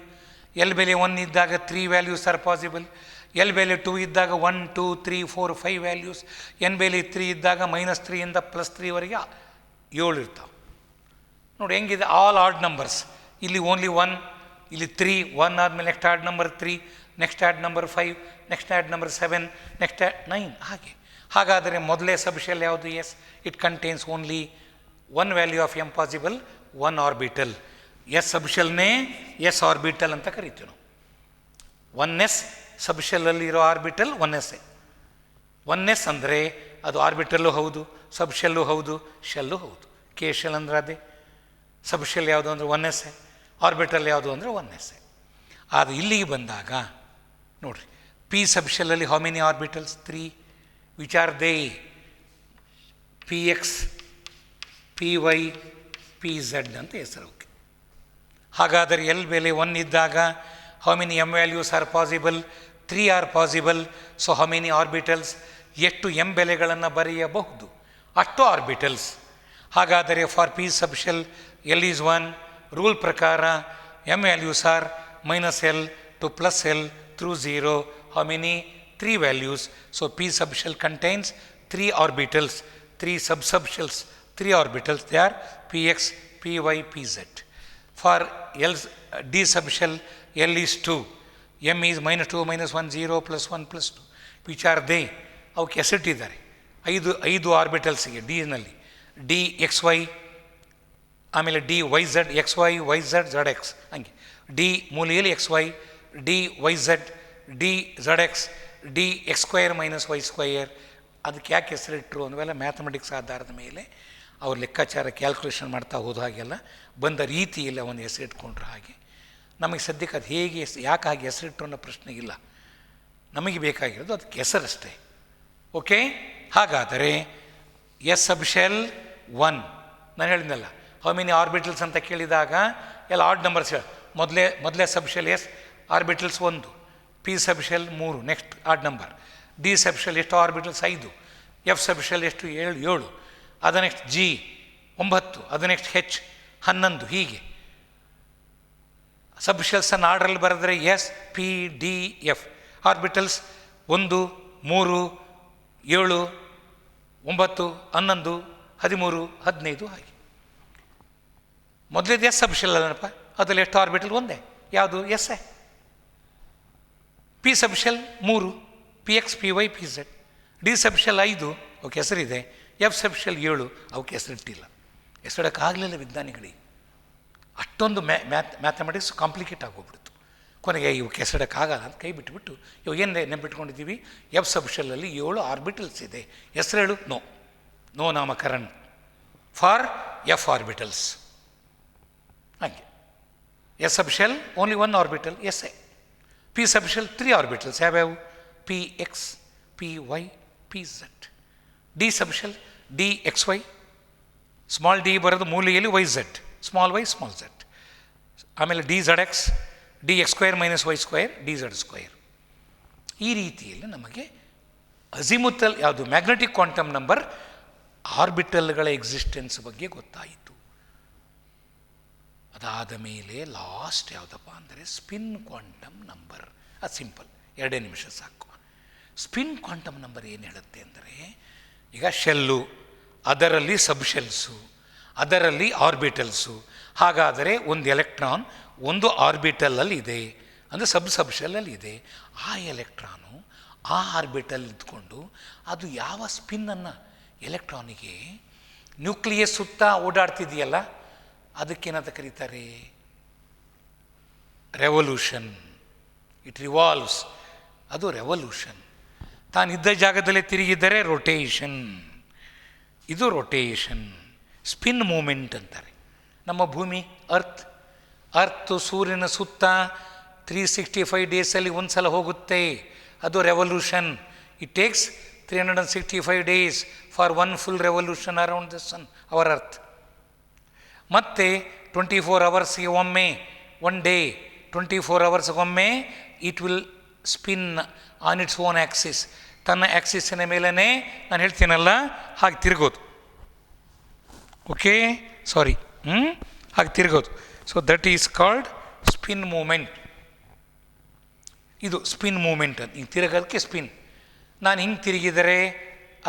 ಎಲ್ ಬೆಲೆ 1 ಇದ್ದಾಗ 3 ವ್ಯಾಲ್ಯೂಸ್ ಆರ್ ಪಾಸಿಬಲ್. ಎಲ್ ಬೆಲೆ 2 ಇದ್ದಾಗ 1, 2, 3, 4, 5 ವ್ಯಾಲ್ಯೂಸ್. ಎನ್ ಬೆಲೆ 3 ಇದ್ದಾಗ -3 ಇಂದ +3ವರೆಗೆ 7 ಇರ್ತಾವೆ. ನೋಡಿ ಹೆಂಗಿದೆ, ಆಲ್ ಆಡ್ ನಂಬರ್ಸ್. ಇಲ್ಲಿ ಓನ್ಲಿ 1, ಇಲ್ಲಿ 3, 1 ಆದಮೇಲೆ next odd number 3, next odd number 5, next odd number 7, next odd 9 ಹಾಗೆ. ಹಾಗಾದರೆ ಮೊದಲೇ ಸಬ್ ಶೆಲ್ ಯಾವುದು? S. It contains only 1 value of m possible, 1 orbital. S sub ಶೆಲ್ನೇ ಎಸ್ ಆರ್ಬಿಟಲ್ ಅಂತ ಕರಿತೀವಿ ನಾವು. 1s ಸಬ್ ಶೆಲ್ಲಲ್ಲಿ ಇರೋ ಆರ್ಬಿಟಲ್ 1s. 1s ಅಂದರೆ ಅದು ಆರ್ಬಿಟಲ್ಲು ಹೌದು, ಸಬ್ ಶೆಲ್ಲು ಹೌದು, ಶೆಲ್ಲು ಹೌದು. ಕೆ ಶೆಲ್ ಅಂದರೆ ಅದೇ. ಸಬ್ ಶೆಲ್ ಯಾವುದು ಅಂದರೆ 1s, ಆರ್ಬಿಟಲ್ ಯಾವುದು ಅಂದರೆ 1s. ಆದರೆ ಇಲ್ಲಿಗೆ ಬಂದಾಗ ನೋಡಿರಿ, ಪಿ ಸಬ್ ಶೆಲ್ಲಲ್ಲಿ how many orbitals? 3. Which are they? px, py, pz ಅಂತ ಹೆಸರು. ಓಕೆ. ಹಾಗಾದರೆ ಎಲ್ ಬೆಲೆ 1 ಇದ್ದಾಗ how many m values are possible? 3 are possible. So how many orbitals? ಎಷ್ಟು ಎಮ್ ಬೆಲೆಗಳನ್ನು ಬರೆಯಬಹುದು ಅಷ್ಟು ಆರ್ಬಿಟಲ್ಸ್. ಹಾಗಾದರೆ for p sub shell l is 1, rule ಪ್ರಕಾರ m values are -L to +L through 0. How many? 3 values. So P sub shell contains 3 orbitals, 3 sub shells, 3 orbitals. They are Px, Py, Pz. For L, D sub shell, L is 2, M is -2, -1, 0, +1, +2. Which are they? ಅವಕ್ಕೆ ಹೆಸರಿಟ್ಟಿದ್ದಾರೆ. 5 ಆರ್ಬಿಟಲ್ಸಿಗೆ d ನಲ್ಲಿ. D x y, ಆಮೇಲೆ d y z, x y, y z, z x, ಹಂಗೆ d ಮೂಲೆಯಲ್ಲಿ x y, d y z, d z x, d x square -y square. ಅದಕ್ಕೆ ಯಾಕೆ ಹೆಸರಿಟ್ಟರು ಅಂದವೆಲ್ಲ mathematics ಆಧಾರದ ಮೇಲೆ ಅವ್ರ ಲೆಕ್ಕಾಚಾರ ಕ್ಯಾಲ್ಕುಲೇಷನ್ ಮಾಡ್ತಾ ಹೋದ ಹಾಗೆಲ್ಲ ಬಂದ ರೀತಿಯಲ್ಲಿ ಅವನು ಹೆಸರಿಟ್ಕೊಂಡ್ರು. ಹಾಗೆ ನಮಗೆ ಸದ್ಯಕ್ಕೆ ಅದು ಹೇಗೆ ಯಾಕೆ ಹಾಗೆ ಹೆಸರಿಟ್ಟು ಅನ್ನೋ ಪ್ರಶ್ನೆ ಇಲ್ಲ. ನಮಗೆ ಬೇಕಾಗಿರೋದು ಅದಕ್ಕೆ ಹೆಸರಷ್ಟೇ. ಓಕೆ, ಹಾಗಾದರೆ ಎಸ್ ಸಬ್ ಶೆಲ್ 1 ನಾನು ಹೇಳಿದ್ನಲ್ಲ, ಹೌ ಮೆನಿ ಆರ್ಬಿಟಲ್ಸ್ ಅಂತ ಕೇಳಿದಾಗ ಎಲ್ಲ ಆಡ್ ನಂಬರ್ಸ್ ಹೇಳಿ. ಮೊದಲೇ sub shell s orbitals 1, p ಸಬ್ shell 3, next odd number. D ಸಬ್ ಶೆಲ್ ಎಷ್ಟು ಆರ್ಬಿಟಲ್ಸ್ 5, ಎಫ್ ಸಬ್ ಶೆಲ್ ಎಷ್ಟು 7, ಅದ ನೆಕ್ಸ್ಟ್ ಜಿ 9, ಅದು ನೆಕ್ಸ್ಟ್ ಹೆಚ್ 11, ಹೀಗೆ ಸಬ್ ಶೆಲ್ಸನ್ನು ಆರ್ಡ್ರಲ್ಲಿ ಬರೆದ್ರೆ s p d f orbitals 1, 3, 7, 9, 11, 13, 15 ಹಾಗೆ. ಮೊದಲೇದು ಎಸ್ ಸಬ್ ಶೆಲ್ ಅಲ್ಲನಪ್ಪ, ಅದರಲ್ಲಿ ಎಷ್ಟು ಆರ್ಬಿಟಲ್ ಒಂದೇ, ಯಾವುದು s A. P sub shell 3, p x p y p z. D sub shell 5, ಅವಕ್ಕೆ ಹೆಸರಿದೆ. ಎಫ್ ಸಬ್ ಶೆಲ್ 7, ಅವಕ್ಕೆ ಹೆಸರಿಟ್ಟಿಲ್ಲ. ಹೆಸರಿಡೋಕ್ಕಾಗಲಿಲ್ಲ ವಿಜ್ಞಾನಿಗಳಿಗೆ. ಅಷ್ಟೊಂದು ಮ್ಯಾಥಮೆಟಿಕ್ಸ್ ಕಾಂಪ್ಲಿಕೇಟ್ ಆಗೋಗ್ಬಿಡ್ತು. ಕೊನೆಗೆ ಇವಕ್ಕೆ ಹೆಸರಿಡೋಕ್ಕಾಗಲ್ಲ ಅಂತ ಕೈ ಬಿಟ್ಟುಬಿಟ್ಟು ಇವಾಗ ಏನು ನೆನ್ಪಿಟ್ಕೊಂಡಿದ್ದೀವಿ, ಎಫ್ ಸಬ್ ಶೆಲ್ಲಲ್ಲಿ 7 ಆರ್ಬಿಟಲ್ಸ್ ಇದೆ, ಹೆಸರೇಳು ನೋ ನಾಮಕರಣ ಫಾರ್ ಎಫ್ ಆರ್ಬಿಟಲ್ಸ್. ಹಾಗೆ s sub shell only 1 orbital s A. P sub shell 3 orbitals ಯಾವ್ಯಾವು, p x p y p z. D ಸಬ್ shell d x y, small d ಬರೋದು ಮೂಲೆಯಲ್ಲಿ y z, small y small z. ಆಮೇಲೆ d z x, d x square minus y square, d z square. ಈ ರೀತಿಯಲ್ಲಿ ನಮಗೆ azimuthal ಯಾವುದು magnetic quantum number ಆರ್ಬಿಟಲ್ಗಳ existence ಬಗ್ಗೆ ಗೊತ್ತಾಯಿತು. ಅದಾದ ಮೇಲೆ ಲಾಸ್ಟ್ ಯಾವುದಪ್ಪ ಅಂದರೆ ಸ್ಪಿನ್ ಕ್ವಾಂಟಮ್ ನಂಬರ್. ಅದು ಸಿಂಪಲ್, 2 ನಿಮಿಷ ಸಾಕು. ಸ್ಪಿನ್ ಕ್ವಾಂಟಮ್ ನಂಬರ್ ಏನು ಹೇಳುತ್ತೆ ಅಂದರೆ, ಈಗ ಶೆಲ್ಲು, ಅದರಲ್ಲಿ ಸಬ್ ಶೆಲ್ಸು, ಅದರಲ್ಲಿ ಆರ್ಬಿಟಲ್ಸು. ಹಾಗಾದರೆ ಒಂದು ಎಲೆಕ್ಟ್ರಾನ್ ಒಂದು ಆರ್ಬಿಟಲಲ್ಲಿ ಇದೆ ಅಂದರೆ ಸಬ್ ಶೆಲ್ಲಲ್ಲಿ ಇದೆ. ಆ ಎಲೆಕ್ಟ್ರಾನು ಆ ಆರ್ಬಿಟಲ್ ಇದ್ಕೊಂಡು ಅದು ಯಾವ ಸ್ಪಿನ್ನನ್ನು ಎಲೆಕ್ಟ್ರಾನಿಗೆ ನ್ಯೂಕ್ಲಿಯಸ್ ಸುತ್ತ ಓಡಾಡ್ತಿದೆಯಲ್ಲ ಅದಕ್ಕೇನಂತ ಕರೀತಾರೆ, ರೆವಲ್ಯೂಷನ್. ಇಟ್ ರಿವಾಲ್ವ್ಸ್, ಅದು ರೆವಲ್ಯೂಷನ್. ತಾನಿದ್ದ ಜಾಗದಲ್ಲೇ ತಿರುಗಿದರೆ ರೊಟೇಷನ್, ಇದು ರೊಟೇಷನ್. ಸ್ಪಿನ್ ಮೂಮೆಂಟ್ ಅಂತಾರೆ. ನಮ್ಮ ಭೂಮಿ ಅರ್ತ್ ಸೂರ್ಯನ ಸುತ್ತ 365 ಡೇಸಲ್ಲಿ ಒಂದು ಸಲ ಹೋಗುತ್ತೆ, ಅದು revolution. It takes 365 days for 1 full revolution around the sun, our earth. ಮತ್ತು 24 ಅವರ್ಸ್ಗೆ ಒಮ್ಮೆ, 1 ಡೇ 24 ಅವರ್ಸ್ಗೊಮ್ಮೆ it will spin on its own axis. ತನ್ನ ಆ್ಯಕ್ಸಿಸ್ಸಿನ ಮೇಲೇ ನಾನು ಹೇಳ್ತೀನಲ್ಲ ಹಾಗೆ ತಿರುಗೋದು. ಓಕೆ, ಸಾರಿ, ಹಾಗೆ ತಿರುಗೋದು. So that is called spin movement. ಇದು ಸ್ಪಿನ್ ಮೂಮೆಂಟ್ ಅಂತ. ಹಿಂಗೆ ತಿರುಗೋದಕ್ಕೆ ಸ್ಪಿನ್. ನಾನು ಹಿಂಗೆ ತಿರುಗಿದರೆ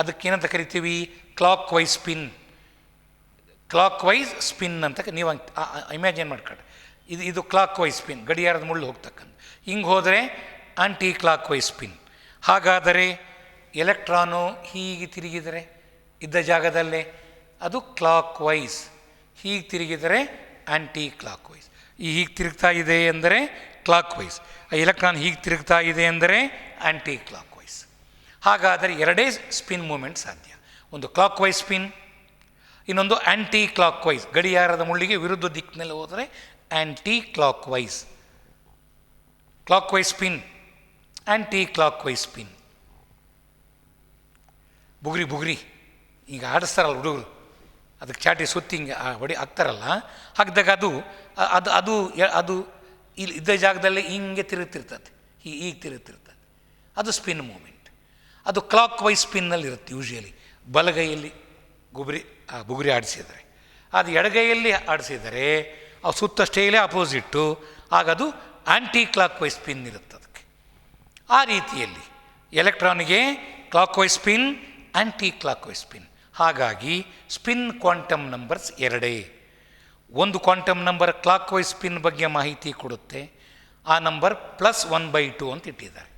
ಅದಕ್ಕೇನಂತ ಕರಿತೀವಿ, clock wise spin. Clock wise spin ಅಂತ ನೀವು ಇಮ್ಯಾಜಿನ್ ಮಾಡ್ಕೊಳ್ಳಿ. ಇದು ಕ್ಲಾಕ್ ವೈಸ್ ಸ್ಪಿನ್, ಗಡಿಯಾರದ ಮುಳ್ಳು ಹೋಗ್ತಕ್ಕಂಥ. ಹಿಂಗೆ ಹೋದರೆ ಆಂಟಿ ಕ್ಲಾಕ್ ವೈಸ್ ಸ್ಪಿನ್. ಹಾಗಾದರೆ ಎಲೆಕ್ಟ್ರಾನು ಹೀಗೆ ತಿರುಗಿದರೆ ಇದ್ದ ಜಾಗದಲ್ಲೇ ಅದು ಕ್ಲಾಕ್ ವೈಸ್, ಹೀಗೆ ತಿರುಗಿದರೆ ಆ್ಯಂಟಿ ಕ್ಲಾಕ್ ವೈಸ್. ಹೀಗೆ ತಿರುಗ್ತಾ ಇದೆ ಅಂದರೆ ಕ್ಲಾಕ್ ವೈಸ್, ಎಲೆಕ್ಟ್ರಾನ್ ಹೀಗೆ ತಿರುಗ್ತಾ ಇದೆ ಅಂದರೆ ಆ್ಯಂಟಿ ಕ್ಲಾಕ್ ವೈಸ್. ಹಾಗಾದರೆ 2 ಸ್ಪಿನ್ ಮೂಮೆಂಟ್ ಸಾಧ್ಯ. ಒಂದು ಕ್ಲಾಕ್ ವೈಸ್ ಸ್ಪಿನ್, ಇನ್ನೊಂದು ಆ್ಯಂಟಿ ಕ್ಲಾಕ್ ವೈಸ್. ಗಡಿಯಾರದ ಮುಳ್ಳಿಗೆ ವಿರುದ್ಧ ದಿಕ್ಕಿನಲ್ಲಿ ಹೋದರೆ ಆ್ಯಂಟಿ clock wise. Clock wise spin, ಆ್ಯಂಟಿ ಕ್ಲಾಕ್ ವೈಸ್ ಸ್ಪಿನ್. ಬುಗುರಿ ಈಗ ಆಡಿಸ್ತಾರಲ್ಲ ಹುಡುಗರು, ಅದಕ್ಕೆ ಚಾಟಿ ಸುತ್ತಿ ಹಿಂಗೆ ಹೊಡಿ ಹಾಕ್ತಾರಲ್ಲ, ಹಾಕಿದಾಗ ಅದು ಅದು ಅದು ಅದು ಇಲ್ಲಿ ಇದ್ದ ಜಾಗದಲ್ಲಿ ಹಿಂಗೆ ತಿರುಗ್ತಿರ್ತದೆ, ಹೀಗೆ ತಿರುಗ್ತಿರ್ತದೆ. ಅದು ಸ್ಪಿನ್ ಮೂಮೆಂಟ್. ಅದು ಕ್ಲಾಕ್ ವೈಸ್ ಸ್ಪಿನ್ನಲ್ಲಿರುತ್ತೆ ಯೂಶ್ವಲಿ. ಬಲಗೈಯಲ್ಲಿ ಬುಗುರಿ ಆಡಿಸಿದರೆ, ಅದು ಎಡಗೈಯಲ್ಲಿ ಆಡಿಸಿದರೆ ಅವು ಸುತ್ತ ಸ್ಟೇಲೇ ಅಪೋಸಿಟ್ಟು, ಆಗದು ಆ್ಯಂಟಿ ಕ್ಲಾಕ್ ವೈಸ್ ಸ್ಪಿನ್ ಇರುತ್ತೆ ಅದಕ್ಕೆ. ಆ ರೀತಿಯಲ್ಲಿ ಎಲೆಕ್ಟ್ರಾನಿಗೆ ಕ್ಲಾಕ್ ವೈಸ್ ಸ್ಪಿನ್, ಆ್ಯಂಟಿ ಕ್ಲಾಕ್ ವೈಸ್ ಸ್ಪಿನ್. ಹಾಗಾಗಿ ಸ್ಪಿನ್ ಕ್ವಾಂಟಮ್ ನಂಬರ್ಸ್ 2. ಒಂದು quantum number clock wise spin ಬಗ್ಗೆ ಮಾಹಿತಿ ಕೊಡುತ್ತೆ. ಆ ನಂಬರ್ +1/2 ಅಂತ ಇಟ್ಟಿದ್ದಾರೆ.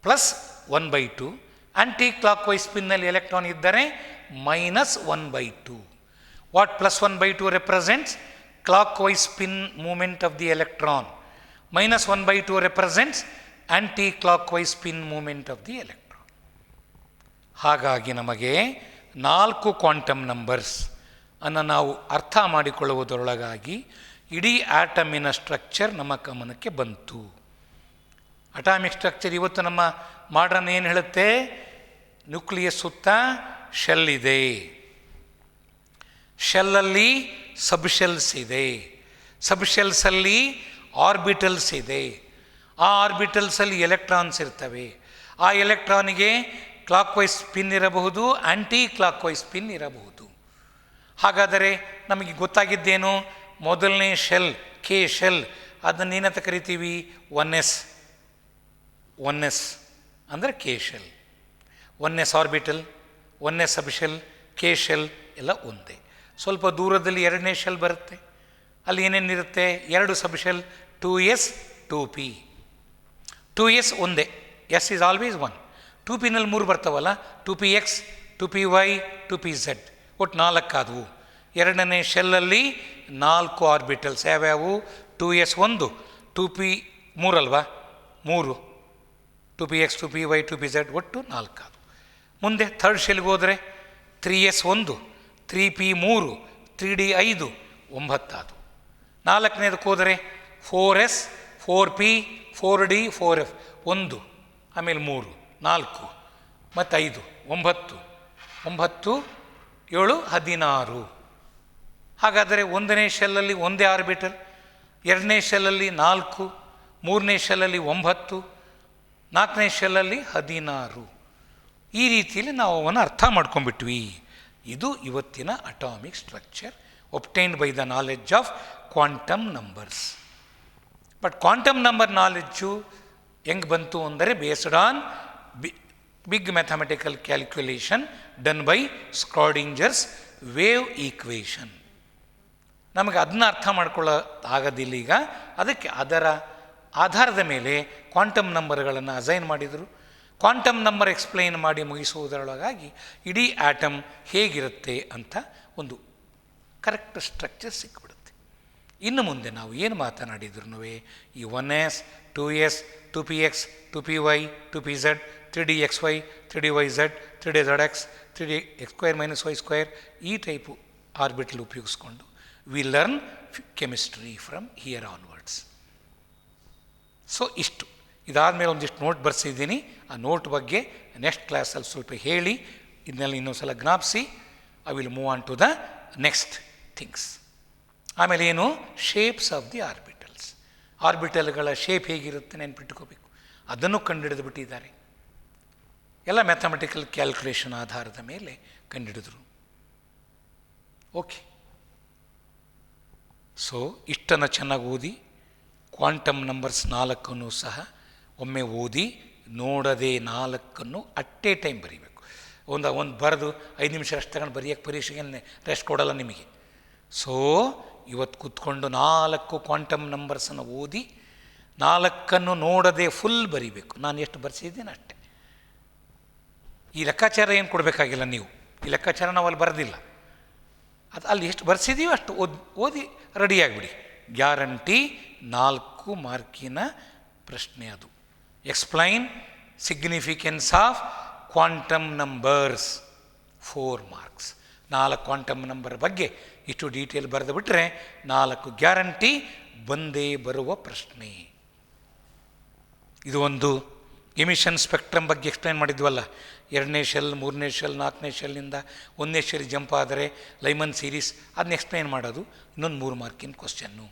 +1/2. ಆ್ಯಂಟಿ ಕ್ಲಾಕ್ ವೈಸ್ ಸ್ಪಿನ್ನಲ್ಲಿ ಎಲೆಕ್ಟ್ರಾನ್ ಇದ್ದರೆ -1/2. What +1/2 represents? Clock wise spin moment of the electron. -1/2 represents anti clock wise spin moment of the electron. ಹಾಗಾಗಿ ನಮಗೆ 4 ಕ್ವಾಂಟಮ್ ನಂಬರ್ಸ್ ಅನ್ನು ನಾವು ಅರ್ಥ ಮಾಡಿಕೊಳ್ಳುವುದರೊಳಗಾಗಿ ಇಡೀ ಆಟಮಿನ ಸ್ಟ್ರಕ್ಚರ್ ನಮ್ಮ ಗಮನಕ್ಕೆ ಬಂತು. ಅಟಾಮಿಕ್ ಸ್ಟ್ರಕ್ಚರ್ ಇವತ್ತು ನಮ್ಮ ಮಾಡ್ರನ್ ಏನು ಹೇಳುತ್ತೆ? ನ್ಯೂಕ್ಲಿಯಸ್ ಸುತ್ತ ಶೆಲ್ ಇದೆ, ಶೆಲ್ಲಲ್ಲಿ ಸಬ್ಶೆಲ್ಸ್ ಇದೆ, ಸಬ್ಶೆಲ್ಸಲ್ಲಿ ಆರ್ಬಿಟಲ್ಸ್ ಇದೆ, ಆ ಆರ್ಬಿಟಲ್ಸಲ್ಲಿ ಎಲೆಕ್ಟ್ರಾನ್ಸ್ ಇರ್ತವೆ. ಆ ಎಲೆಕ್ಟ್ರಾನಿಗೆ ಕ್ಲಾಕ್ ವೈಸ್ ಸ್ಪಿನ್ ಇರಬಹುದು, ಆ್ಯಂಟಿ ಕ್ಲಾಕ್ ವೈಸ್ ಸ್ಪಿನ್ ಇರಬಹುದು. ಹಾಗಾದರೆ ನಮಗೆ ಗೊತ್ತಾಗಿದ್ದೇನು? ಮೊದಲನೇ ಶೆಲ್ ಕೆ ಶೆಲ್, ಅದನ್ನು ಏನಂತ ಕರಿತೀವಿ? 1s. 1s ಅಂದರೆ K shell. 1s orbital, 1s subshell, K shell ಎಲ್ಲ ಒಂದೇ. ಸ್ವಲ್ಪ ದೂರದಲ್ಲಿ ಎರಡನೇ ಶೆಲ್ ಬರುತ್ತೆ, ಅಲ್ಲಿ ಏನೇನಿರುತ್ತೆ? 2 ಸಬ್ಶೆಲ್, 2s 2p. 2s ಒಂದೇ, s ಈಸ್ ಆಲ್ವೇಸ್ 1. 2pನಲ್ಲಿ 3 ಬರ್ತಾವಲ್ಲ, 2px 2py 2pz, ಒಟ್ಟು 4 ಆದವು. ಎರಡನೇ ಶೆಲ್ಲಲ್ಲಿ 4 ಆರ್ಬಿಟಲ್ಸ್. ಯಾವ್ಯಾವು? 2s 1, 2p 3 ಅಲ್ವಾ, 3, 2px 2py 2pz, ಒಟ್ಟು 4 ಆದವು. ಮುಂದೆ ಥರ್ಡ್ ಶೆಲ್ಗೆ ಹೋದರೆ 3s 1, 3p 3, 3d 5, 9 ಆದವು. ನಾಲ್ಕನೇದಕ್ಕೆ ಹೋದರೆ 4s 4p 4d 4f 1, ಆಮೇಲೆ 3, 4 ಮತ್ತು 5, 9, 9, 7, 16. ಹಾಗಾದರೆ ಒಂದನೇ ಶೆಲ್ಲಲ್ಲಿ ಒಂದೇ ಆರ್ಬಿಟಲ್, ಎರಡನೇ ಶೆಲ್ಲಲ್ಲಿ 4, ಮೂರನೇ ಶೆಲ್ಲಲ್ಲಿ 9, ನಾಲ್ಕನೇ ಶೆಲ್ಲಲ್ಲಿ 16. ಈ ರೀತಿಯಲ್ಲಿ ನಾವು ಅವನ್ನು ಅರ್ಥ ಮಾಡ್ಕೊಂಡ್ಬಿಟ್ವಿ. ಇದು ಇವತ್ತಿನ atomic structure obtained by the knowledge of quantum numbers. But quantum number knowledge ಹೆಂಗೆ ಬಂತು ಅಂದರೆ based on big mathematical calculation done by Schrodinger's wave equation. ನಮಗೆ ಅದನ್ನ ಅರ್ಥ ಮಾಡ್ಕೊಳ್ಳೋ ಆಗೋದಿಲ್ಲ ಈಗ. ಅದಕ್ಕೆ ಅದರ ಆಧಾರದ ಮೇಲೆ ಕ್ವಾಂಟಮ್ ನಂಬರ್ಗಳನ್ನು ಅಸೈನ್ ಮಾಡಿದರು. ಕ್ವಾಂಟಮ್ ನಂಬರ್ ಎಕ್ಸ್ಪ್ಲೈನ್ ಮಾಡಿ ಮುಗಿಸುವುದರೊಳಗಾಗಿ ಇಡೀ ಆಟಮ್ ಹೇಗಿರುತ್ತೆ ಅಂತ ಒಂದು ಕರೆಕ್ಟ್ ಸ್ಟ್ರಕ್ಚರ್ ಸಿಕ್ಬಿಡುತ್ತೆ. ಇನ್ನು ಮುಂದೆ ನಾವು ಏನು ಮಾತನಾಡಿದ್ರು ಈ 1s 2s 2px 2py 2pz 3dxy 3dyz 3dzx 3dx² - y², ಈ ಟೈಪು ಆರ್ಬಿಟಲ್ ಉಪಯೋಗಿಸ್ಕೊಂಡು we learn chemistry from here onwards. So ಇಷ್ಟು. ಇದಾದಮೇಲೆ ಒಂದಿಷ್ಟು ನೋಟ್ ಬರೆಸಿದ್ದೀನಿ. ಆ ನೋಟ್ ಬಗ್ಗೆ ನೆಕ್ಸ್ಟ್ ಕ್ಲಾಸಲ್ಲಿ ಸ್ವಲ್ಪ ಹೇಳಿ ಇದನ್ನೆಲ್ಲ ಇನ್ನೊಂದು ಸಲ ಜ್ಞಾಪಿಸಿ I will move on to the next things. ಆಮೇಲೆ ಏನು? Shapes of the orbitals. ಆರ್ಬಿಟಲ್ಗಳ ಶೇಪ್ ಹೇಗಿರುತ್ತೆ ನೆನ್ಪಿಟ್ಕೋಬೇಕು. ಅದನ್ನು ಕಂಡುಹಿಡಿದು ಬಿಟ್ಟಿದ್ದಾರೆ. ಎಲ್ಲ ಮ್ಯಾಥಮೆಟಿಕಲ್ ಕ್ಯಾಲ್ಕುಲೇಷನ್ ಆಧಾರದ ಮೇಲೆ ಕಂಡುಹಿಡಿದ್ರು. ಓಕೆ. ಸೊ ಇಷ್ಟನ್ನು ಚೆನ್ನಾಗಿ ಓದಿ. ಕ್ವಾಂಟಮ್ ನಂಬರ್ಸ್ 4 ಸಹ ಒಮ್ಮೆ ಓದಿ ನೋಡದೆ 4 ಅಟ್ ಎ ಟೈಮ್ ಬರೀಬೇಕು. ಒಂದು ಬರೆದು 5 ನಿಮಿಷ ಅಷ್ಟು ತಗೊಂಡು ಬರೆಯೋಕ್ಕೆ ಪರೀಕ್ಷೆಗೆ ರೆಸ್ಟ್ ಕೊಡಲ್ಲ ನಿಮಗೆ. ಸೊ ಇವತ್ತು ಕೂತ್ಕೊಂಡು 4 ಕ್ವಾಂಟಮ್ ನಂಬರ್ಸನ್ನು ಓದಿ 4 ನೋಡದೆ ಫುಲ್ ಬರೀಬೇಕು. ನಾನು ಎಷ್ಟು ಬರೆಸಿದ್ದೇನೆ ಅಷ್ಟೆ. ಈ ಲೆಕ್ಕಾಚಾರ ಏನು ಕೊಡಬೇಕಾಗಿಲ್ಲ ನೀವು. ಈ ಲೆಕ್ಕಾಚಾರ ನಾವು ಅಲ್ಲಿ ಬರೆದಿಲ್ಲ. ಅದು ಅಲ್ಲಿ ಎಷ್ಟು ಬರೆಸಿದ್ದೀವಿ ಅಷ್ಟು ಓದಿ ರೆಡಿಯಾಗಿಬಿಡಿ. ಗ್ಯಾರಂಟಿ 4 ಮಾರ್ಕಿನ ಪ್ರಶ್ನೆ ಅದು. Explain significance of quantum numbers 4 marks. 4 quantum number ಬಗ್ಗೆ ಇಷ್ಟು ಡೀಟೇಲ್ ಬರೆದು ಬಿಟ್ಟರೆ 4 ಗ್ಯಾರಂಟಿ ಬಂದೇ ಬರುವ ಪ್ರಶ್ನೆ. ಇದು ಒಂದು ಎಮಿಷನ್ ಸ್ಪೆಕ್ಟ್ರಮ್ ಬಗ್ಗೆ ಎಕ್ಸ್ಪ್ಲೈನ್ ಮಾಡಿದ್ವಲ್ಲ. 2ನೇ ಶೆಲ್, 3ನೇ ಶೆಲ್, 4ನೇ ಶೆಲ್ನಿಂದ 1ನೇ ಶೆಲ್ ಜಂಪ್ ಆದರೆ ಲೈಮನ್ ಸೀರೀಸ್, ಅದನ್ನ ಎಕ್ಸ್ಪ್ಲೈನ್ ಮಾಡೋದು ಇನ್ನೊಂದು 3 ಮಾರ್ಕಿನ ಕ್ವಶನ್ನು.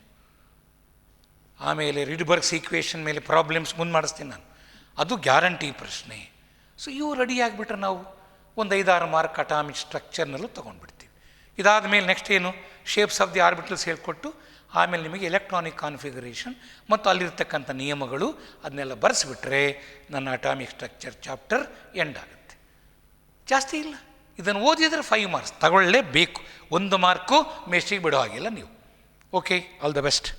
ಆಮೇಲೆ ರಿಡ್ಬರ್ಗ್ಸ್ ಈಕ್ವೇಷನ್ ಮೇಲೆ ಪ್ರಾಬ್ಲಮ್ಸ್ ಮುಂದೆ ಮಾಡಿಸ್ತೀನಿ ನಾನು, ಅದು ಗ್ಯಾರಂಟಿ ಪ್ರಶ್ನೆ. ಸೊ ಇವು ರೆಡಿ ಆಗಿಬಿಟ್ರೆ ನಾವು ಒಂದು 5-6 ಮಾರ್ಕ್ ಅಟಾಮಿಕ್ ಸ್ಟ್ರಕ್ಚರ್ನಲ್ಲೂ ತೊಗೊಂಡ್ಬಿಡ್ತೀವಿ. ಇದಾದ ಮೇಲೆ ನೆಕ್ಸ್ಟ್ ಏನು? ಶೇಪ್ಸ್ ಆಫ್ ದಿ ಆರ್ಬಿಟಲ್ಸ್ ಹೇಳ್ಕೊಟ್ಟು ಆಮೇಲೆ ನಿಮಗೆ ಎಲೆಕ್ಟ್ರಾನಿಕ್ ಕಾನ್ಫಿಗರೇಷನ್ ಮತ್ತು ಅಲ್ಲಿರ್ತಕ್ಕಂಥ ನಿಯಮಗಳು ಅದನ್ನೆಲ್ಲ ಬರೆಸಿಬಿಟ್ರೆ ನನ್ನ ಅಟಾಮಿಕ್ ಸ್ಟ್ರಕ್ಚರ್ ಚಾಪ್ಟರ್ ಎಂಡ್ ಆಗುತ್ತೆ. ಜಾಸ್ತಿ ಇಲ್ಲ. ಇದನ್ನು ಓದಿದರೆ 5 ಮಾರ್ಕ್ಸ್ ತಗೊಳ್ಳೇಬೇಕು. 1 ಮಾರ್ಕು ಮೇಸ್ಟಿಗೆ ಬಿಡೋ ಹಾಗಿಲ್ಲ ನೀವು. Okay, all the best.